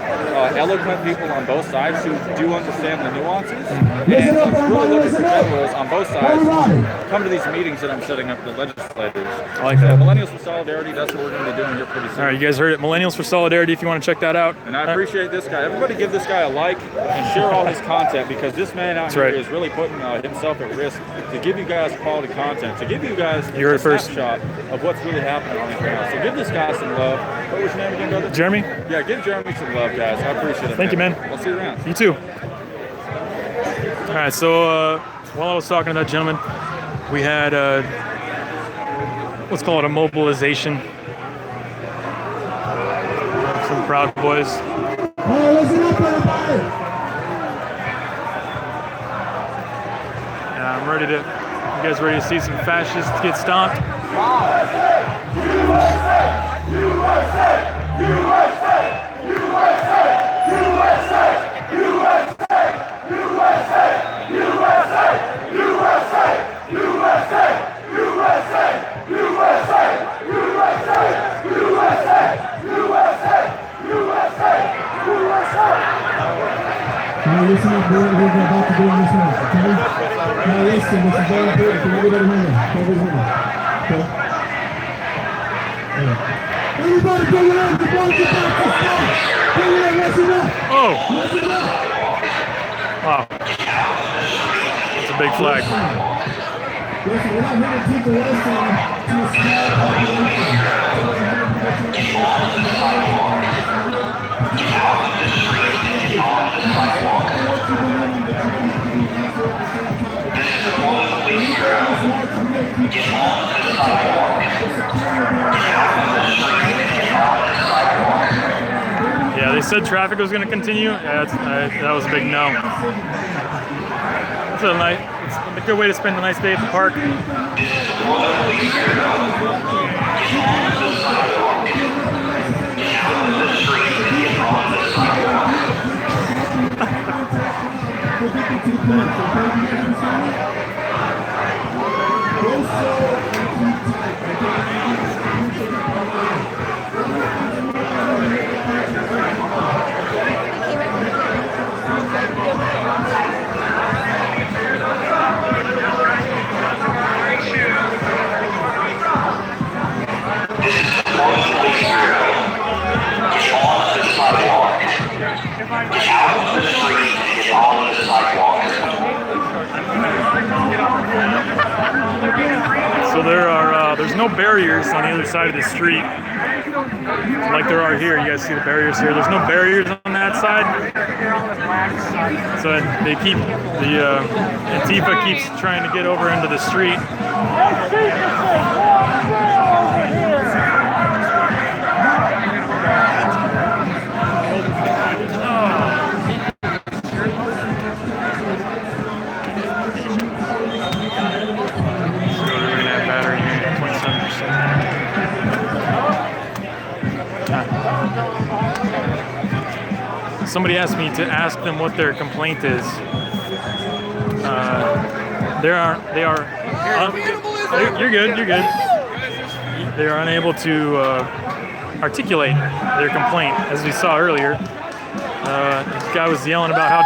Speaker 19: eloquent people on both sides who do understand the nuances. And I'm really looking for generals on both sides to come to these meetings that I'm setting up with the legislators.
Speaker 1: I like that.
Speaker 19: Millennials for Solidarity, that's what we're going to be doing here pretty soon.
Speaker 1: All right, you guys heard it. Millennials for Solidarity, if you want to check that out.
Speaker 19: And I appreciate this guy. Everybody give this guy a like and share all his content, because this man out here is really putting himself at risk to give you guys quality content, to give you guys a snapshot of what's really happening on the ground. So give this guy some love. What was your name again, brother?
Speaker 1: Jeremy?
Speaker 19: Yeah, give Jeremy some love, guys. I appreciate it.
Speaker 1: Thank you, man.
Speaker 19: I'll see you around.
Speaker 1: You too. All right, so while I was talking to that gentleman, we had, let's call it a mobilization. Some Proud Boys. Yeah, I'm ready to, you guys ready to see some fascists get stomped?
Speaker 21: Now listen up, boy, we're about to do this now, okay? Now listen, this is very important. Can everybody hear me? Can everybody hear me? Okay? Right. Everybody bring it up, the ball get back to stop. Bring it up, listen up.
Speaker 1: Oh!
Speaker 21: Listen up.
Speaker 1: Wow. That's a big flag.
Speaker 21: Listen, we're not here to keep the rest of them to a
Speaker 1: Yeah, they said traffic was going to continue. Yeah, that was a big no. It's a good way to spend a nice day at the park. So there's no barriers on the other side of the street like there are here. You guys see the barriers here. There's no barriers on that side. So they keep, Antifa keeps trying to get over into the street. Somebody asked me to ask them what their complaint is. You're good. They are unable to articulate their complaint, as we saw earlier. This guy was yelling about how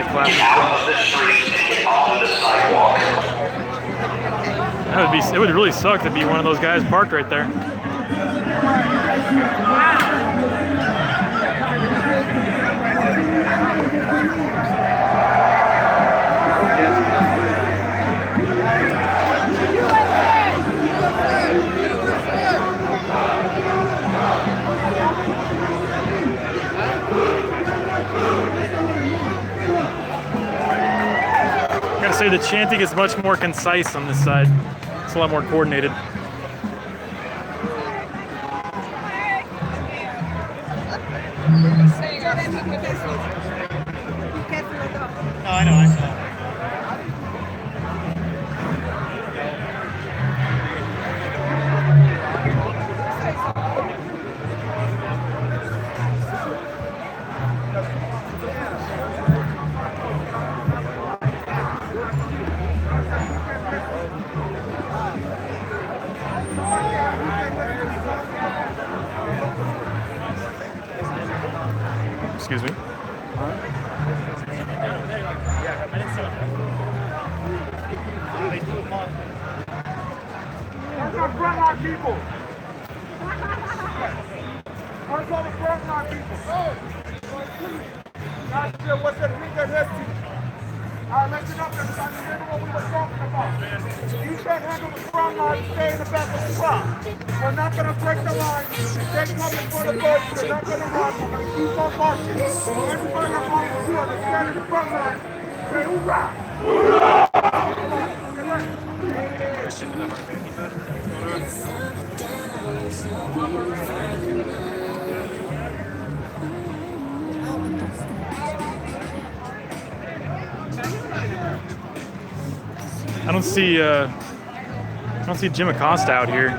Speaker 1: clapping. It would really suck to be one of those guys parked right there. I gotta say the chanting is much more concise on this side. It's a lot more coordinated.
Speaker 9: Oh, I know, I saw.
Speaker 1: Excuse me.
Speaker 17: Where's our frontline people? Where's all the frontline people? That's it. What's that? Bring that head to you. All right, listen up, everybody. Remember what we were talking about. You can't handle the front line and stay in the back of the crowd. We're not going to break the line. They're coming for the vote. We're not going to run. We're going to keep on marching. Everybody that volunteer to stand in the front line, say hoorah!
Speaker 1: I don't see Jim Acosta out here.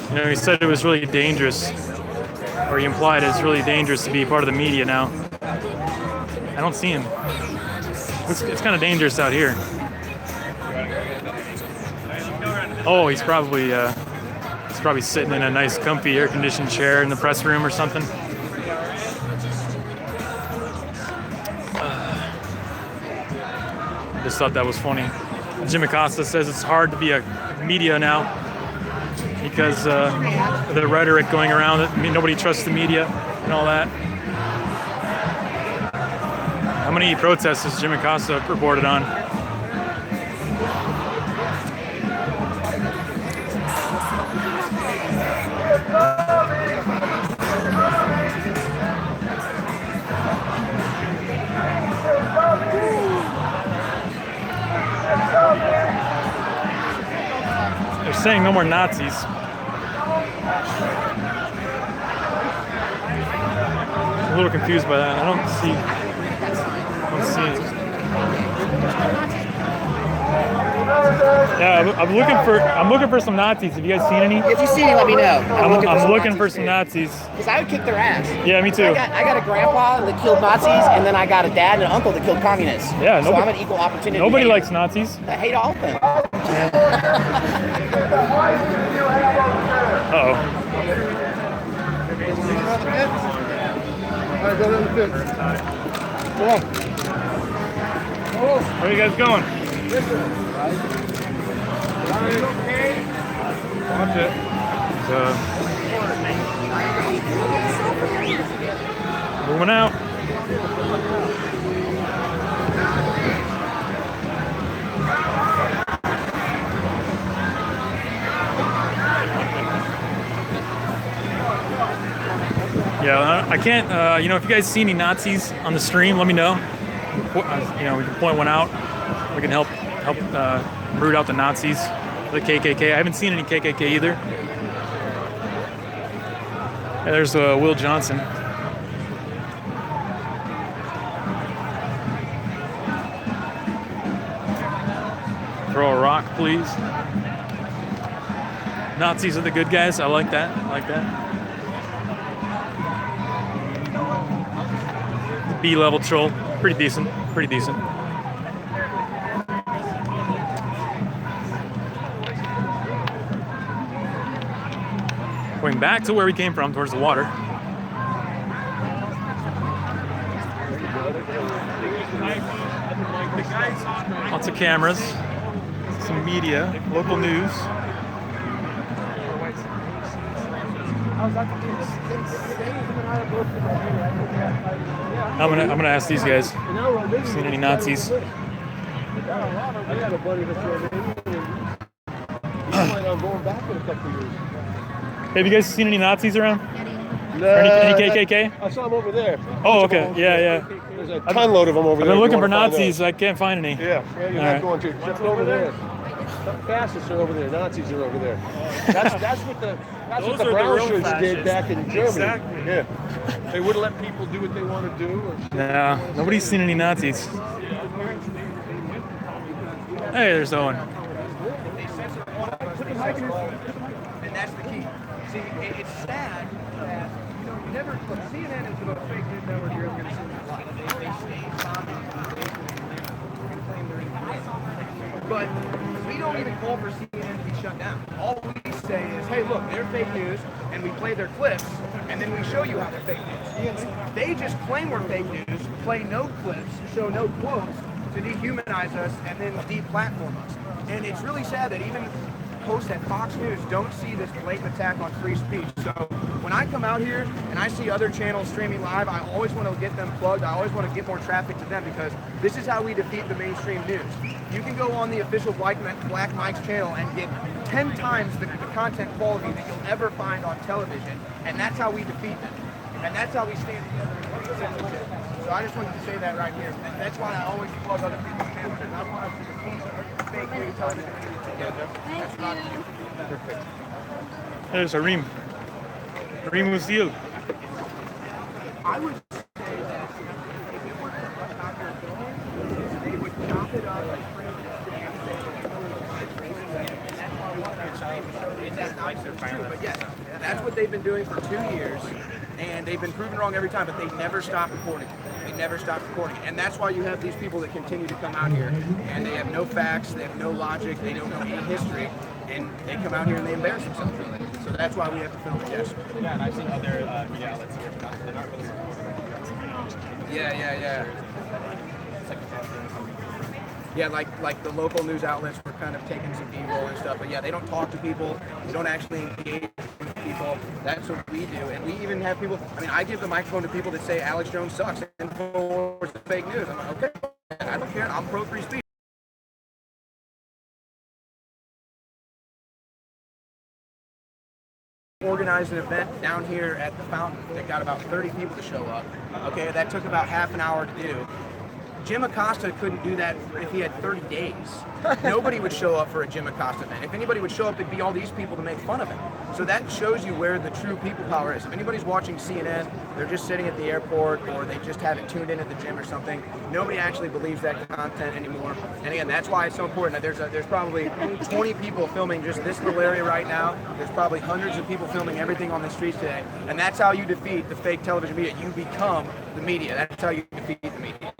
Speaker 1: You know, he said it was really dangerous, or he implied it's really dangerous to be part of the media now. I don't see him. It's kind of dangerous out here. Oh, he's probably sitting in a nice, comfy, air-conditioned chair in the press room or something. Just thought that was funny. Jim Acosta says it's hard to be a media now because the rhetoric going around it. I mean, nobody trusts the media and all that. How many protests has Jim Acosta reported on? They're saying no more Nazis. I'm a little confused by that. I don't see it. Yeah, I'm looking for some Nazis. Have you guys seen any?
Speaker 8: If you see any, let me know.
Speaker 1: I'm looking for some Nazis.
Speaker 8: Because I would kick their ass.
Speaker 1: Yeah, me too.
Speaker 8: I got a grandpa that killed Nazis, and then I got a dad and an uncle that killed communists.
Speaker 1: Yeah,
Speaker 8: so I'm an equal opportunity.
Speaker 1: Nobody likes Nazis.
Speaker 8: I hate all of them.
Speaker 1: Uh-oh.
Speaker 17: All right, go to the pit. Come on.
Speaker 12: Where are you guys going?
Speaker 1: Watch it. Moving out. Yeah, I can't, you know, if you guys see any Nazis on the stream, let me know. You know, we can point one out. We can help root out the Nazis, the KKK. I haven't seen any KKK either. Yeah, there's Will Johnson. Throw a rock, please. Nazis are the good guys. I like that. I like that. B-level troll. Pretty decent. Pretty decent. Going back to where we came from, towards the water. Lots of cameras, some media, local news. I'm gonna ask these guys. Seen any Nazis?
Speaker 16: I got a buddy that's going back in a couple of years.
Speaker 1: Have you guys seen any Nazis around?
Speaker 16: No,
Speaker 1: Or any KKK?
Speaker 16: I saw them over there.
Speaker 1: Oh, okay. Yeah.
Speaker 16: There's a ton load of them over
Speaker 1: I've
Speaker 16: there.
Speaker 1: been looking for Nazis. I can't find any.
Speaker 16: Yeah, you're
Speaker 1: All
Speaker 16: not
Speaker 1: right.
Speaker 16: going to. Just over there. The fascists are over there. Nazis are over there. That's what the brown shirts did back in Germany.
Speaker 12: Exactly.
Speaker 16: Yeah. They wouldn't let people do what they want to do.
Speaker 1: No, nobody's seen any Nazis. Hey, there's Owen.
Speaker 18: And that's the key. See, it's sad that you never look. CNN is the most fake news network you're ever going to see in your life. They stay bombing, claim they're in. But we don't even call for CNN to be shut down. All we say is, hey, look, they're fake news, and we play their clips, and then we show you how they're fake news. They just claim we're fake news, play no clips, show no quotes to dehumanize us, and then deplatform us. And it's really sad that even hosts at Fox News don't see this blatant attack on free speech. So when I come out here and I see other channels streaming live, I always want to get them plugged. I always want to get more traffic to them because this is how we defeat the mainstream news. You can go on the official Black Mike's channel and get 10 times the content quality that you'll ever find on television, and that's how we defeat them. And that's how we stand together against censorship. So I just wanted to say that right here. That's why I always plug other people's channels. I want us to defeat fake news television together. That's not perfect.
Speaker 1: There's Arim. Arim Musil.
Speaker 18: I would say that if it were out there filming, they would chop it up and frame it. But yes, that's what they've been doing for 2 years, and they've been proven wrong every time, but they never stop recording. They never stop recording. And that's why you have these people that continue to come out here, and they have no facts, they have no logic, they don't know any history, and they come out here and they embarrass themselves really. So that's why we have to film it, yes.
Speaker 6: Yeah, and I've seen other media outlets here. They're not really
Speaker 18: Yeah. Yeah, like the local news outlets were kind of taking some B-roll and stuff, but yeah, they don't talk to people, they don't actually engage with people. That's what we do, and we even have people. I mean, I give the microphone to people that say Alex Jones sucks and for fake news. I'm like, okay, I don't care. I'm pro free speech. Organized an event down here at the fountain that got about 30 people to show up. Okay, that took about half an hour to do. Jim Acosta couldn't do that if he had 30 days. Nobody would show up for a Jim Acosta event. If anybody would show up, it'd be all these people to make fun of him. So that shows you where the true people power is. If anybody's watching CNN, they're just sitting at the airport or they just have it tuned in at the gym or something. Nobody actually believes that content anymore. And again, that's why it's so important. There's probably 20 people filming just this little area right now. There's probably hundreds of people filming everything on the streets today. And that's how you defeat the fake television media. You become the media. That's how you defeat the media.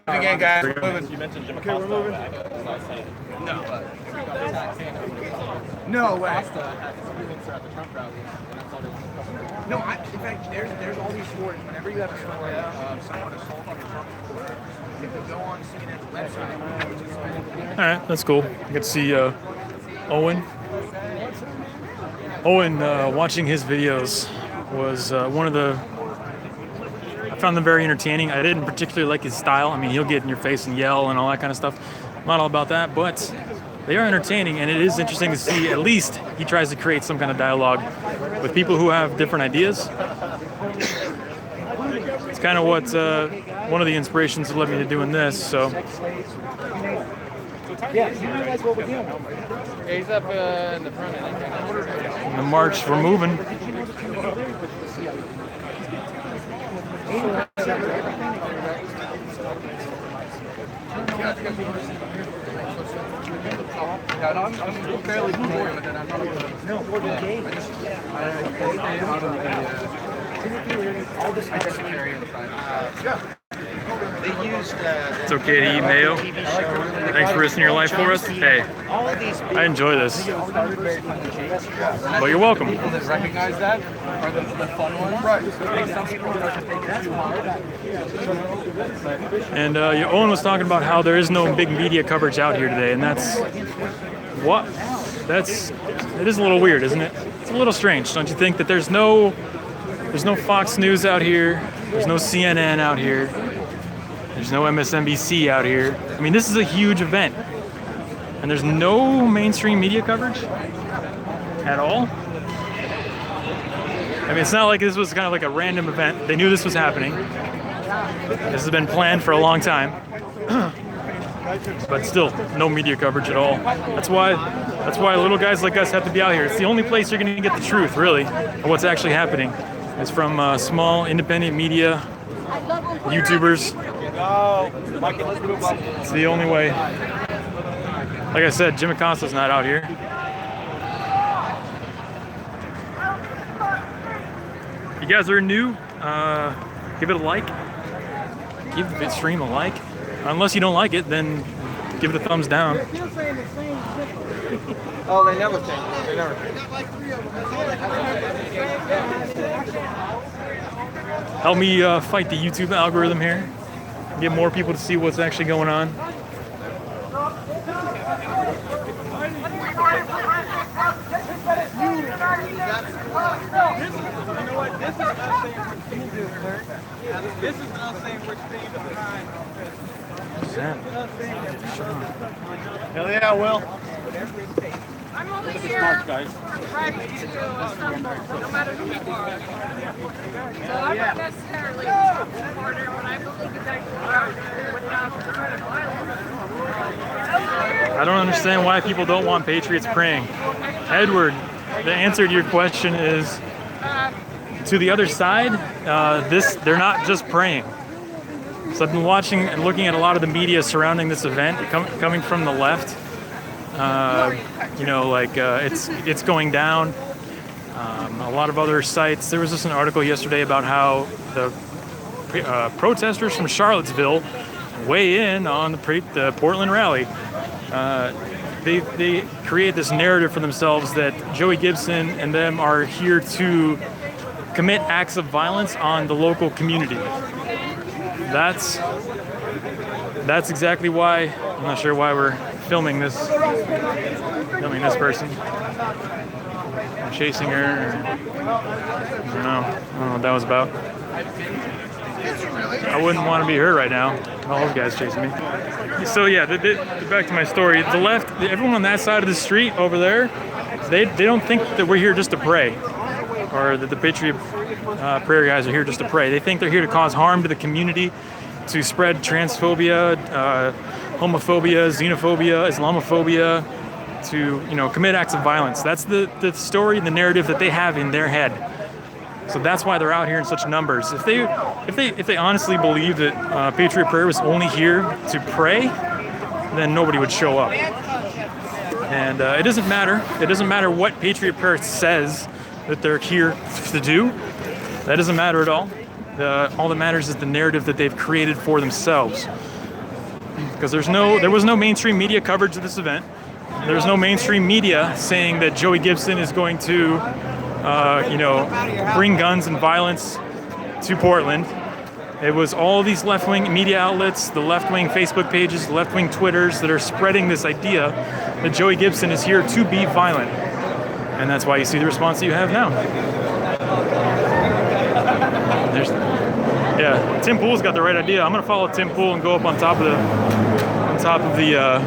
Speaker 6: Again, guys,
Speaker 18: You
Speaker 6: mentioned Jim
Speaker 18: Okay, we're moving. No. No way. No, in fact, there's all these stories. Whenever you have a story of someone assaulting a Trump supporter, you can go on CNN's website, which is
Speaker 1: All right, that's cool. You get to see Owen. Owen, watching his videos was one of the. I found them very entertaining. I didn't particularly like his style. I mean, he'll get in your face and yell and all that kind of stuff. I'm not all about that, but they are entertaining, and it is interesting to see at least he tries to create some kind of dialogue with people who have different ideas. It's kind of what one of the inspirations that led me to doing this. So.
Speaker 15: Yeah, you realize what we're dealing with.
Speaker 6: He's up in the front.
Speaker 1: In the march, we're moving.
Speaker 6: Yeah, no, I'm fairly familiar with it. I'm not
Speaker 15: No, for the game.
Speaker 6: all this area inside. Yeah.
Speaker 1: It's okay to eat mayo. Thanks for risking your life for us. Hey, I enjoy this. But you're welcome.
Speaker 18: People that recognize that are the fun ones. Right. Some people don't take it too hard.
Speaker 1: And Owen was talking about how there is no big media coverage out here today, and that's what? It is a little weird, isn't it? It's a little strange, don't you think? That there's no Fox News out here, there's no CNN out here, there's no MSNBC out here. I mean, this is a huge event, and there's no mainstream media coverage at all. I mean, it's not like this was kind of like a random event. They knew this was happening. This has been planned for a long time. But still, no media coverage at all. That's why little guys like us have to be out here. It's the only place you're going to get the truth, really, of what's actually happening. It's from small, independent media, YouTubers. It's the only way. Like I said, Jim Acosta's not out here. If you guys are new, give it a like. Give the stream a like. Unless you don't like it, then give it a thumbs down.
Speaker 18: Oh, they never change. They never change.
Speaker 1: Help me fight the YouTube algorithm here. Get more people to see what's actually going on.
Speaker 18: This is not saying which thing is behind.
Speaker 15: Hell yeah, Will.
Speaker 4: I'm only here for practice to assemble, no matter who you are. So I'm not necessarily a supporter, but I believe it's actually without
Speaker 1: I don't understand why people don't want Patriots praying. Edward, the answer to your question is to the other side, they're not just praying. So I've been watching and looking at a lot of the media surrounding this event, coming from the left. It's going down. A lot of other sites. There was just an article yesterday about how the protesters from Charlottesville weigh in on the Portland rally. They create this narrative for themselves that Joey Gibson and them are here to commit acts of violence on the local community. That's exactly why. I'm not sure why we're filming this person. I'm chasing her. I don't know what that was about. I wouldn't want to be her right now. All those guys chasing me. So yeah, back to my story. The left, everyone on that side of the street over there, they don't think that we're here just to pray, or that the Patriot prayer guys are here just to pray. They think they're here to cause harm to the community, to spread transphobia, homophobia, xenophobia, Islamophobia, to commit acts of violence. That's the story and the narrative that they have in their head. So that's why they're out here in such numbers. If they honestly believe that Patriot Prayer was only here to pray, then nobody would show up. And it doesn't matter. It doesn't matter what Patriot Prayer says that they're here to do. That doesn't matter at all. All that matters is the narrative that they've created for themselves. Because there was no mainstream media coverage of this event. There's no mainstream media saying that Joey Gibson is going to, bring guns and violence to Portland. It was all these left-wing media outlets, the left-wing Facebook pages, the left-wing Twitters that are spreading this idea that Joey Gibson is here to be violent. And that's why you see the response that you have now. Tim Pool's got the right idea. I'm gonna follow Tim Pool and go up on top of the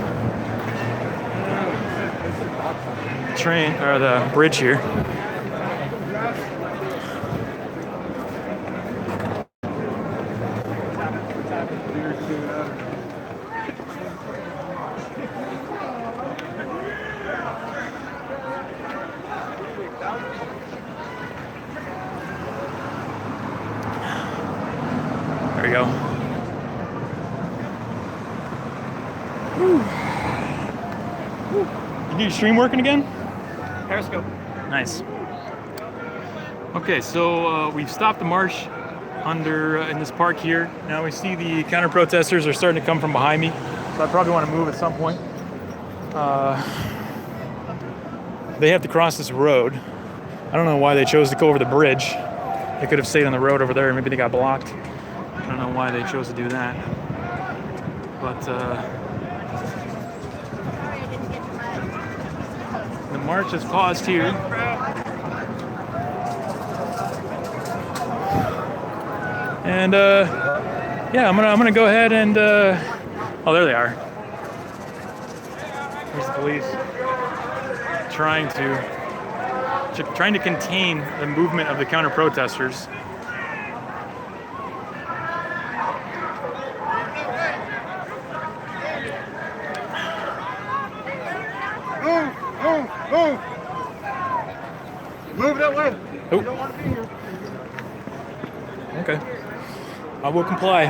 Speaker 1: train or the bridge here. There we go. You need your stream working again?
Speaker 18: Periscope.
Speaker 1: Nice. Okay, so we've stopped the march under in this park here. Now we see the counter protesters are starting to come from behind me, so I probably want to move at some point. They have to cross this road. I don't know why they chose to go over the bridge. They could have stayed on the road over there. Maybe they got blocked. I don't know why they chose to do that. But the march has paused here. And yeah, I'm gonna go ahead and oh, there they are. There's the police trying to contain the movement of the counter protesters.
Speaker 11: Move! Move that way.
Speaker 1: Oh.
Speaker 11: You don't want to be here.
Speaker 1: Okay. I will comply.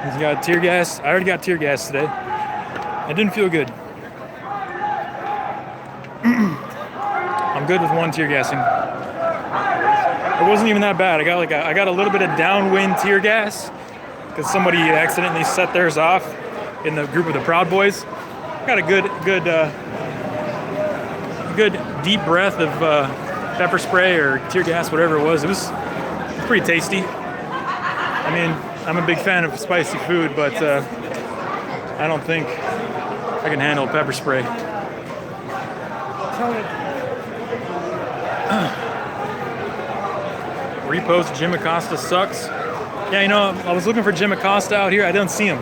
Speaker 1: He's got tear gas. I already got tear gas today. It didn't feel good. I'm good with one tear gassing. It wasn't even that bad. I got a little bit of downwind tear gas because somebody accidentally set theirs off in the group of the Proud Boys. Got a good deep breath of pepper spray or tear gas, whatever it was. It was pretty tasty. I mean, I'm a big fan of spicy food, but I don't think I can handle pepper spray. Repost Jim Acosta sucks. Yeah, you know, I was looking for Jim Acosta out here. I didn't see him.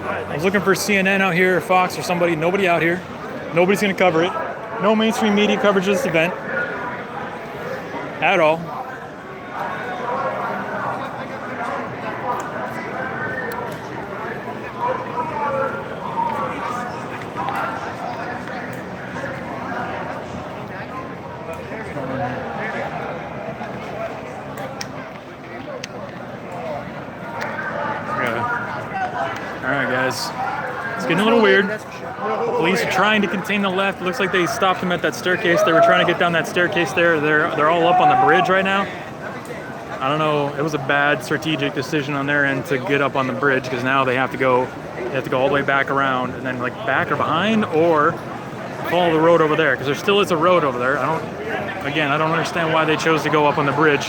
Speaker 1: I was looking for CNN out here, or Fox, or somebody. Nobody out here. Nobody's going to cover it. No mainstream media coverage of this event at all. It's getting a little weird. Police are trying to contain the left. It looks like they stopped them at that staircase. They were trying to get down that staircase there. They're all up on the bridge right now. I don't know. It was a bad strategic decision on their end to get up on the bridge because now they have to go all the way back around and then like back or behind or follow the road over there because there still is a road over there. I don't understand why they chose to go up on the bridge,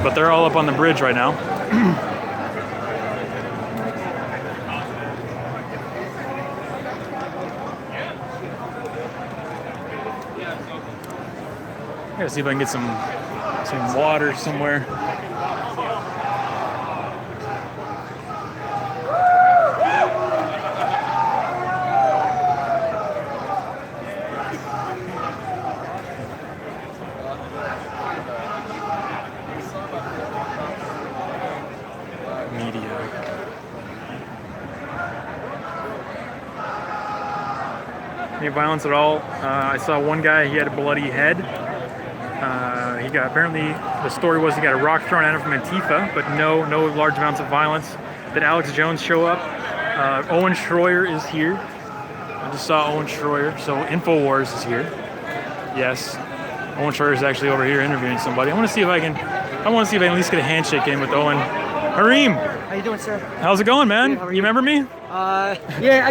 Speaker 1: but they're all up on the bridge right now. I gotta see if I can get some water somewhere. Media. Any violence at all? I saw one guy, he had a bloody head. He got, apparently the story was he got a rock thrown at him from Antifa, but no large amounts of violence. Did Alex Jones show up? Owen Schroyer is here. I just saw Owen Schroyer, so InfoWars is here. Yes, Owen Schroyer is actually over here interviewing somebody. I want to see if I can at least get a handshake in with Owen. Hareem!
Speaker 7: How you doing, sir?
Speaker 1: How's it going, man? You remember me?
Speaker 7: Yeah,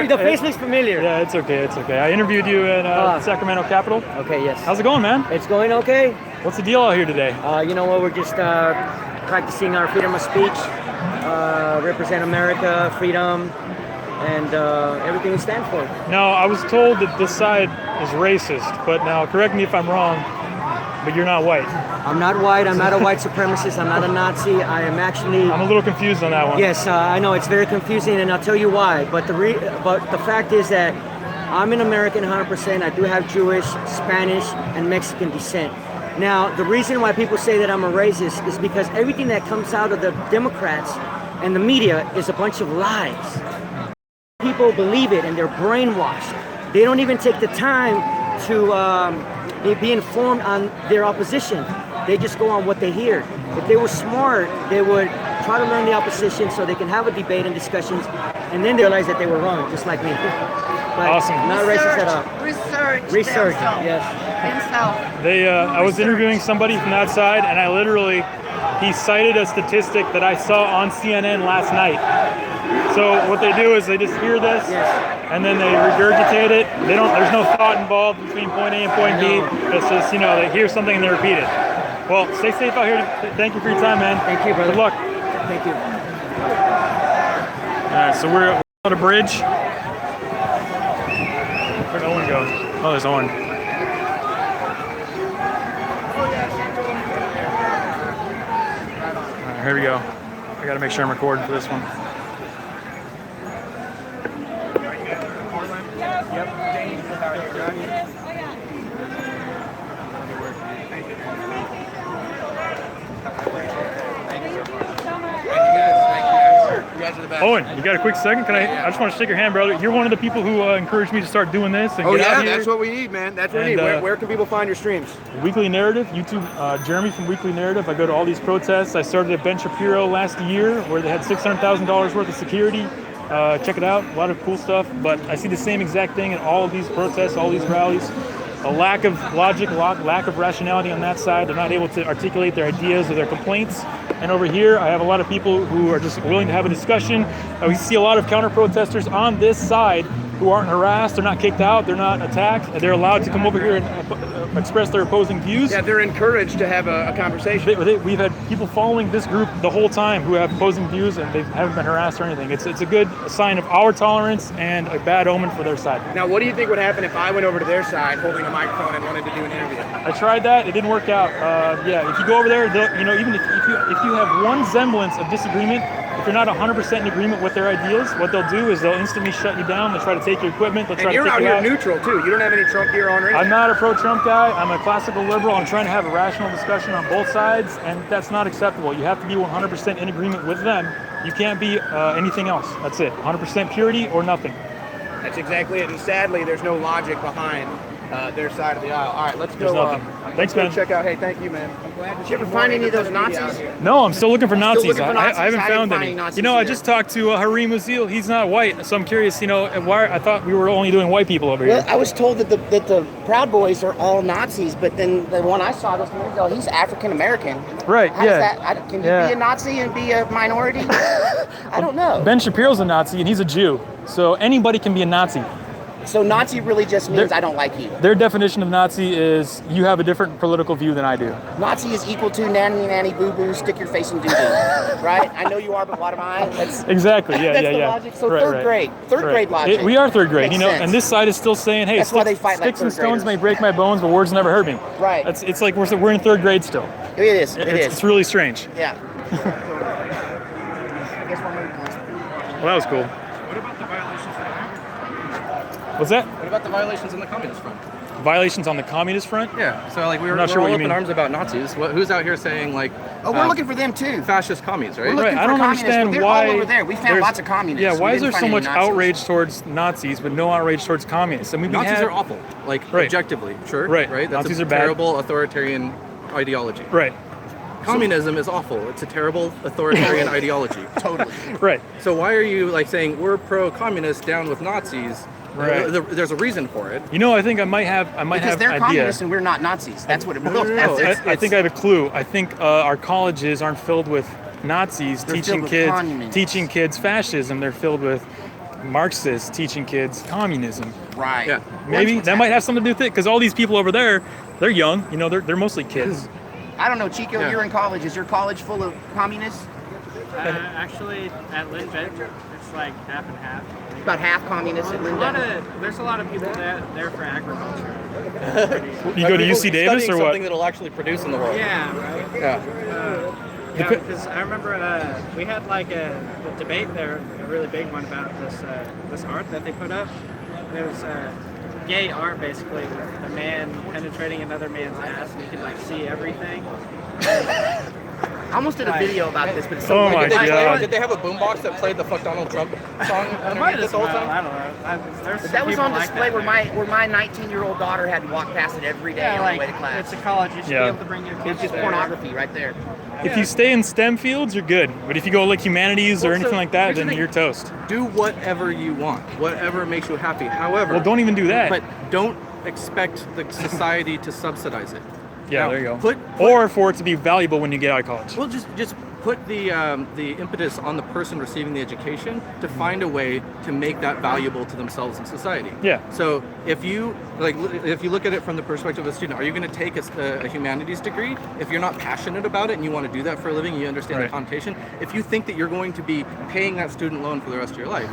Speaker 7: the face looks familiar.
Speaker 1: Yeah, it's okay, it's okay. I interviewed you at Sacramento Capitol.
Speaker 7: Okay, yes.
Speaker 1: How's it going, man?
Speaker 7: It's going okay.
Speaker 1: What's the deal out here today?
Speaker 7: You know what, we're just practicing our freedom of speech, represent America, freedom, and everything we stand for.
Speaker 1: Now, I was told that this side is racist, but now correct me if I'm wrong, but you're not white.
Speaker 7: I'm not white, I'm not a white supremacist, I'm not a Nazi, I am actually...
Speaker 1: I'm a little confused on that one.
Speaker 7: Yes, I know, it's very confusing, and I'll tell you why, but the fact is that I'm an American 100%, I do have Jewish, Spanish, and Mexican descent. Now, the reason why people say that I'm a racist is because everything that comes out of the Democrats and the media is a bunch of lies. People believe it and they're brainwashed. They don't even take the time to be informed on their opposition. They just go on what they hear. If they were smart, they would try to learn the opposition so they can have a debate and discussions, and then they realize that they were wrong, just like me. But
Speaker 1: Awesome.
Speaker 7: Not racist at all.
Speaker 13: Research.
Speaker 7: Yes.
Speaker 13: Himself.
Speaker 1: They, I was interviewing somebody from that side, and I literally, he cited a statistic that I saw on CNN last night. So what they do is they just hear this, and then they regurgitate it. They don't. There's no thought involved between point A and point B. It's just, you know, they hear something and they repeat it. Well, stay safe out here. Thank you for your time, man.
Speaker 7: Thank you, brother.
Speaker 1: Good luck.
Speaker 7: Thank you.
Speaker 1: All right, so we're on a bridge. Where'd Owen go? Oh, there's Owen. All right, here we go. I gotta make sure I'm recording for this one. Owen, you got a quick second? Can I just want to shake your hand, brother. You're one of the people who encouraged me to start doing this. And
Speaker 6: Oh
Speaker 1: get out
Speaker 6: yeah,
Speaker 1: here.
Speaker 6: that's what we need, man. That's what we
Speaker 1: And,
Speaker 6: need. Where can people find your streams?
Speaker 1: Weekly Narrative, YouTube, Jeremy from Weekly Narrative. I go to all these protests. I started at Ben Shapiro last year where they had $600,000 worth of security. Check it out, a lot of cool stuff. But I see the same exact thing in all of these protests, all these rallies. A lack of logic, lack of rationality on that side. They're not able to articulate their ideas or their complaints. And over here, I have a lot of people who are just willing to have a discussion. We see a lot of counter-protesters on this side who aren't harassed, they're not kicked out, they're not attacked. They're allowed to come over here and express their opposing views.
Speaker 6: Yeah, they're encouraged to have a conversation.
Speaker 1: We've had people following this group the whole time who have opposing views and they haven't been harassed or anything. It's a good sign of our tolerance and a bad omen for their side.
Speaker 6: Now, what do you think would happen if I went over to their side holding a microphone and wanted to do an interview?
Speaker 1: I tried that, it didn't work out. Yeah, if you go over there, you know, even if you have one semblance of disagreement, if you're not 100% in agreement with their ideas, what they'll do is they'll instantly shut you down. They'll try to take your equipment. They'll try
Speaker 6: And you're
Speaker 1: to
Speaker 6: out
Speaker 1: take you
Speaker 6: here
Speaker 1: out.
Speaker 6: neutral too. You don't have any Trump gear on or anything.
Speaker 1: I'm not a pro-Trump guy. I'm a classical liberal. I'm trying to have a rational discussion on both sides, and that's not acceptable. You have to be 100% in agreement with them. You can't be anything else. That's it. 100% purity or nothing.
Speaker 6: That's exactly it. And sadly, there's no logic behind their side of the aisle. All right, let's
Speaker 1: There's
Speaker 6: go.
Speaker 1: nothing.
Speaker 6: Let's
Speaker 1: Thanks,
Speaker 6: go
Speaker 1: man.
Speaker 6: check out. Hey, thank you, man. I'm glad.
Speaker 8: Did you ever find any of those Nazis?
Speaker 1: No, I'm still looking for Nazis.
Speaker 8: looking for Nazis?
Speaker 1: I haven't
Speaker 8: I didn't
Speaker 1: found
Speaker 8: find
Speaker 1: any.
Speaker 8: any Nazis
Speaker 1: You know, I
Speaker 8: either.
Speaker 1: just talked to Harim Uzil. He's not white, so I'm curious. You know, why? I thought we were only doing white people over
Speaker 8: Well,
Speaker 1: here.
Speaker 8: I was told that the Proud Boys are all Nazis, but then the one I saw this minute ago, he's African American.
Speaker 1: Right,
Speaker 8: How
Speaker 1: yeah.
Speaker 8: does that, can you
Speaker 1: Yeah.
Speaker 8: be a Nazi and be a minority? I don't know.
Speaker 1: Ben Shapiro's a Nazi, and he's a Jew. So anybody can be a Nazi.
Speaker 8: So Nazi really just means I don't like you.
Speaker 1: Their definition of Nazi is you have a different political view than I do.
Speaker 8: Nazi is equal to nanny boo boo, stick your face in doo doo. Right? I know you are, but what am I? That's
Speaker 1: Exactly. Yeah,
Speaker 8: that's
Speaker 1: yeah,
Speaker 8: the
Speaker 1: yeah.
Speaker 8: logic. So
Speaker 1: Right,
Speaker 8: third
Speaker 1: right.
Speaker 8: grade, third
Speaker 1: Right.
Speaker 8: grade logic.
Speaker 1: We are third grade,
Speaker 8: Makes
Speaker 1: you know,
Speaker 8: sense.
Speaker 1: and this side is still saying, "Hey,
Speaker 8: That's why they fight like
Speaker 1: sticks and
Speaker 8: third
Speaker 1: stones
Speaker 8: graders.
Speaker 1: may break my bones, but words never hurt me."
Speaker 8: Right.
Speaker 1: It's like we're in third grade still.
Speaker 8: It is. It is.
Speaker 1: It's really strange.
Speaker 8: Yeah.
Speaker 1: Well, that was cool.
Speaker 18: What about the violations that happened?
Speaker 1: What's that?
Speaker 18: What about the violations on the Communist Front?
Speaker 1: Violations on the communist front?
Speaker 18: Yeah, so like we
Speaker 1: I'm
Speaker 18: were
Speaker 1: not sure
Speaker 18: all
Speaker 1: what you
Speaker 18: up in
Speaker 1: mean.
Speaker 18: arms about Nazis. Who's out here saying like?
Speaker 8: Oh, we're looking for them too.
Speaker 18: Fascist commies, right?
Speaker 8: We're looking
Speaker 1: Right. I
Speaker 8: for
Speaker 1: don't
Speaker 8: communists,
Speaker 1: understand
Speaker 8: but they're
Speaker 1: why
Speaker 8: all over there. We found
Speaker 1: there's-
Speaker 8: lots of communists.
Speaker 1: Yeah,
Speaker 8: We
Speaker 1: why is there
Speaker 8: didn't
Speaker 1: so
Speaker 8: find
Speaker 1: much
Speaker 8: any Nazis.
Speaker 1: outrage towards Nazis but no outrage towards communists? I mean, we
Speaker 18: Nazis
Speaker 1: had-
Speaker 18: are awful, like
Speaker 1: Right.
Speaker 18: objectively, sure,
Speaker 1: Right.
Speaker 18: right. That's
Speaker 1: Nazis
Speaker 18: a
Speaker 1: are bad.
Speaker 18: terrible authoritarian ideology.
Speaker 1: Right.
Speaker 18: Communism is awful. It's a terrible authoritarian ideology.
Speaker 8: Totally.
Speaker 1: Right.
Speaker 18: So why are you like saying we're pro-communist down with Nazis?
Speaker 1: Right.
Speaker 18: There's a reason for it.
Speaker 1: You know, I think I might have
Speaker 8: Because they're
Speaker 1: idea.
Speaker 8: communists and we're not Nazis. That's what it boils down
Speaker 1: I,
Speaker 8: to.
Speaker 1: I think I have a clue. I think our colleges aren't filled with Nazis
Speaker 8: They're
Speaker 1: teaching
Speaker 8: filled with
Speaker 1: kids
Speaker 8: communists.
Speaker 1: teaching kids fascism. They're filled with Marxists teaching kids communism.
Speaker 8: Right.
Speaker 18: Yeah.
Speaker 1: Maybe that might have something to do with it because all these people over there, they're young. You know, they're mostly kids.
Speaker 8: I don't know, Chico,
Speaker 18: Yeah.
Speaker 8: you're in college. Is your college full of communists?
Speaker 10: Actually, at Lindbergh, it's like half and half.
Speaker 8: About half communists at Linda.
Speaker 10: There's a lot of people there for agriculture.
Speaker 1: You go to UC Davis
Speaker 18: Studying
Speaker 1: or what?
Speaker 18: something that'll actually produce in the world.
Speaker 10: Yeah, right.
Speaker 18: Yeah.
Speaker 10: Yeah, because I remember we had like a debate there, a really big one about this art that they put up. It was gay art, basically, with a man penetrating another man's ass, and you can like see everything.
Speaker 8: I almost did a video about this, but it's
Speaker 1: Oh
Speaker 8: so
Speaker 1: my God.
Speaker 18: Did they have a boombox that played the "Fuck Donald Trump" song
Speaker 10: Might
Speaker 18: underneath
Speaker 10: as
Speaker 18: this whole
Speaker 10: well,
Speaker 18: thing?
Speaker 10: I don't know. There's
Speaker 8: But that was
Speaker 10: people
Speaker 8: on
Speaker 10: like
Speaker 8: display
Speaker 10: that
Speaker 8: where my 19-year-old daughter had to walk past it every day
Speaker 10: Yeah,
Speaker 8: on
Speaker 10: like
Speaker 8: the way to class.
Speaker 10: it's a college. You should
Speaker 1: Yeah.
Speaker 10: be able to bring your kids
Speaker 8: It's just
Speaker 10: there.
Speaker 8: pornography right there.
Speaker 1: if you stay in STEM fields, you're good. But if you go like humanities or anything like that, then you're toast.
Speaker 14: Do whatever you want, whatever makes you happy. However,
Speaker 1: Well, don't even do that.
Speaker 14: But don't expect the society to subsidize it.
Speaker 1: Yeah,
Speaker 14: Now,
Speaker 1: there you go. Or for it to be valuable when you get out of college.
Speaker 14: Well, just put the impetus on the person receiving the education to find a way to make that valuable to themselves and society.
Speaker 1: Yeah.
Speaker 14: So if you look at it from the perspective of a student, are you going to take a humanities degree if you're not passionate about it and you want to do that for a living and you understand the connotation? If you think that you're going to be paying that student loan for the rest of your life.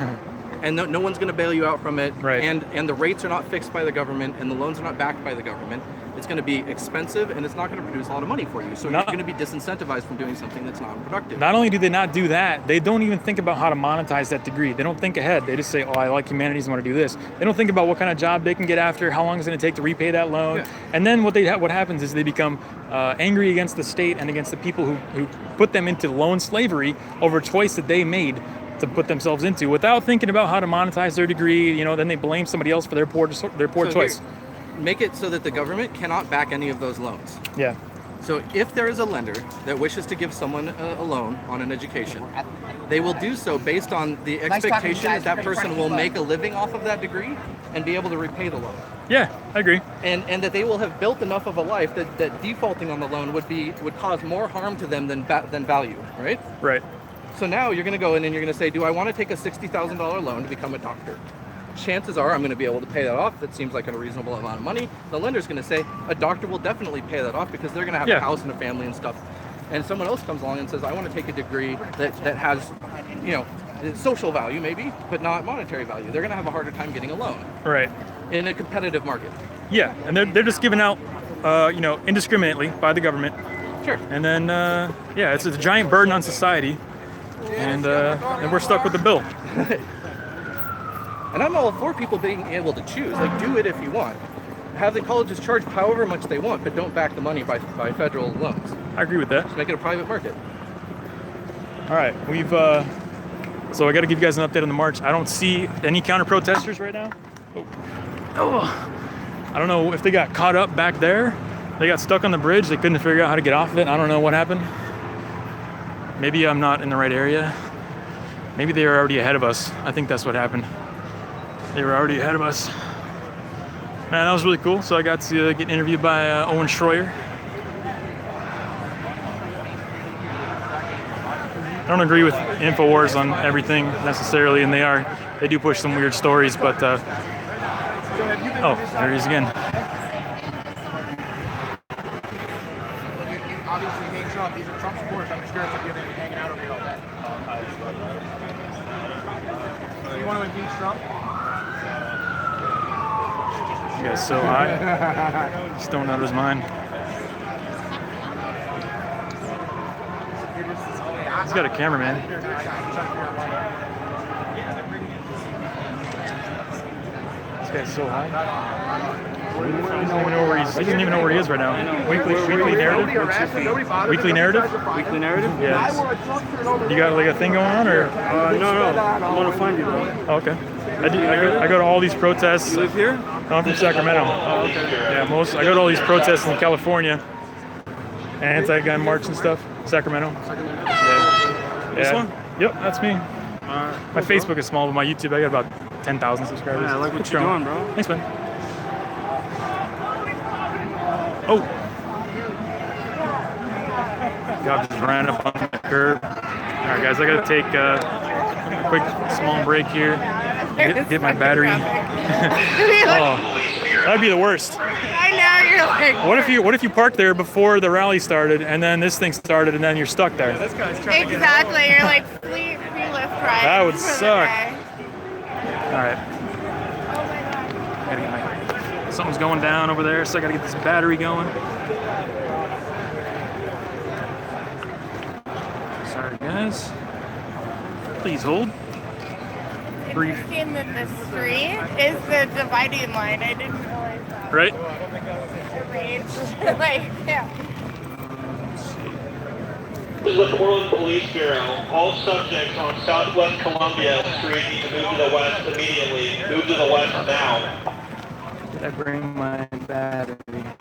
Speaker 14: And no one's going to bail you out from it, and the rates are not fixed by the government, and the loans are not backed by the government. It's going to be expensive, and it's not going to produce a lot of money for you. So you're going to be disincentivized from doing something that's not productive.
Speaker 1: Not only do they not do that, they don't even think about how to monetize that degree. They don't think ahead. They just say, oh, I like humanities, I want to do this. They don't think about what kind of job they can get after, how long it's going to take to repay that loan. Yeah. And then what happens is they become angry against the state and against the people who put them into loan slavery over a choice that they made to put themselves into without thinking about how to monetize their degree. Then they blame somebody else for their poor choice.
Speaker 14: Make it so that the government cannot back any of those loans.
Speaker 1: Yeah.
Speaker 14: So if there is a lender that wishes to give someone a loan on an education, they will do so based on the expectation that that person will make a living off of that degree and be able to repay the loan.
Speaker 1: Yeah, I agree.
Speaker 14: And that they will have built enough of a life that defaulting on the loan would cause more harm to them than value, right?
Speaker 1: Right.
Speaker 14: So now you're going to go in and you're going to say, do I want to take a $60,000 loan to become a doctor? Chances are I'm going to be able to pay that off. That seems like a reasonable amount of money. The lender's going to say a doctor will definitely pay that off because they're going to have a house and a family and stuff. And someone else comes along and says, I want to take a degree that has, social value maybe, but not monetary value. They're going to have a harder time getting a loan.
Speaker 1: Right.
Speaker 14: In a competitive market.
Speaker 1: Yeah, and they're just given out, indiscriminately by the government.
Speaker 14: Sure.
Speaker 1: And then, it's a giant burden on society. And we're stuck with the bill.
Speaker 14: And I'm all for people being able to choose. Like, do it if you want. Have the colleges charge however much they want, but don't back the money by federal loans.
Speaker 1: I agree with that.
Speaker 14: Just make it a private market.
Speaker 1: All right, so I got to give you guys an update on the march. I don't see any counter-protesters right now. Oh, I don't know if they got caught up back there. They got stuck on the bridge. They couldn't figure out how to get off of it. I don't know what happened. Maybe I'm not in the right area. Maybe they were already ahead of us. I think that's what happened. They were already ahead of us. Man, that was really cool. So I got to get interviewed by Owen Schroyer. I don't agree with InfoWars on everything necessarily, and they do push some weird stories, but oh, there he is again.
Speaker 17: Obviously, hate Trump. These are Trump supporters. I'm sure if you're hanging out over here all day. So you want to impeach Trump?
Speaker 1: This guy's so high. Stoned out of his mind. He's got a cameraman. This guy's so high. He doesn't even know where he is right now. Weekly narrative? Weekly narrative?
Speaker 16: Weekly narrative?
Speaker 1: Yes. You got like a thing going on, or?
Speaker 16: No. I want to find you, bro.
Speaker 1: Oh, okay. I go to all these protests.
Speaker 16: You live here?
Speaker 1: No, I'm from Sacramento.
Speaker 16: Oh, okay.
Speaker 1: Yeah, I go to all these protests in California. Anti-gun march and stuff. Sacramento. Yeah.
Speaker 16: This one?
Speaker 1: Yep, that's me. My Facebook is small, but my YouTube, I got about 10,000 subscribers.
Speaker 16: Yeah, I like what
Speaker 1: It's
Speaker 16: you're
Speaker 1: growing.
Speaker 16: doing, bro.
Speaker 1: Thanks, man. Oh. God just ran up on the curb. All right, guys, I got to take a quick small break here. Get my battery. Oh, that'd be the worst.
Speaker 4: I know, you're like...
Speaker 1: What if you parked there before the rally started, and then this thing started, and then you're stuck there?
Speaker 4: Exactly, you're like free lift ride.
Speaker 1: That would
Speaker 4: for the
Speaker 1: suck.
Speaker 4: day.
Speaker 1: All right. Gotta get something's going down over there, so I gotta get this battery going. Sorry, guys. Please hold. Brief.
Speaker 4: Interesting that the street is the dividing line. I didn't realize that.
Speaker 1: Right?
Speaker 4: Yeah.
Speaker 2: This is the Portland Police Bureau. All subjects on Southwest Columbia Street need to move to the west immediately. Move to the west now.
Speaker 9: I bring my battery?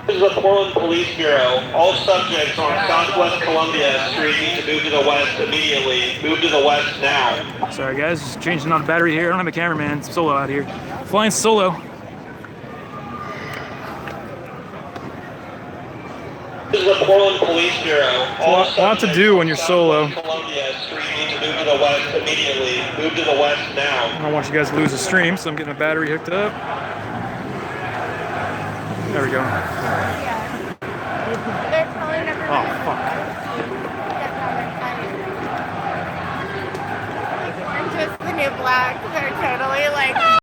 Speaker 2: This is the Portland Police Bureau. All subjects on Southwest Columbia Street need to move to the west immediately. Move to the west now.
Speaker 1: Sorry guys, just changing out the battery here. I don't have a cameraman, it's solo out here. Flying solo.
Speaker 2: This is the Portland Police Bureau. All
Speaker 1: A lot to do when you're solo.
Speaker 2: Columbia Street need to move to the west immediately. Move to the west now.
Speaker 1: I don't want you guys to lose the stream, so I'm getting a battery hooked up. There we go. Oh, fuck.
Speaker 4: I'm just the new black. They're totally like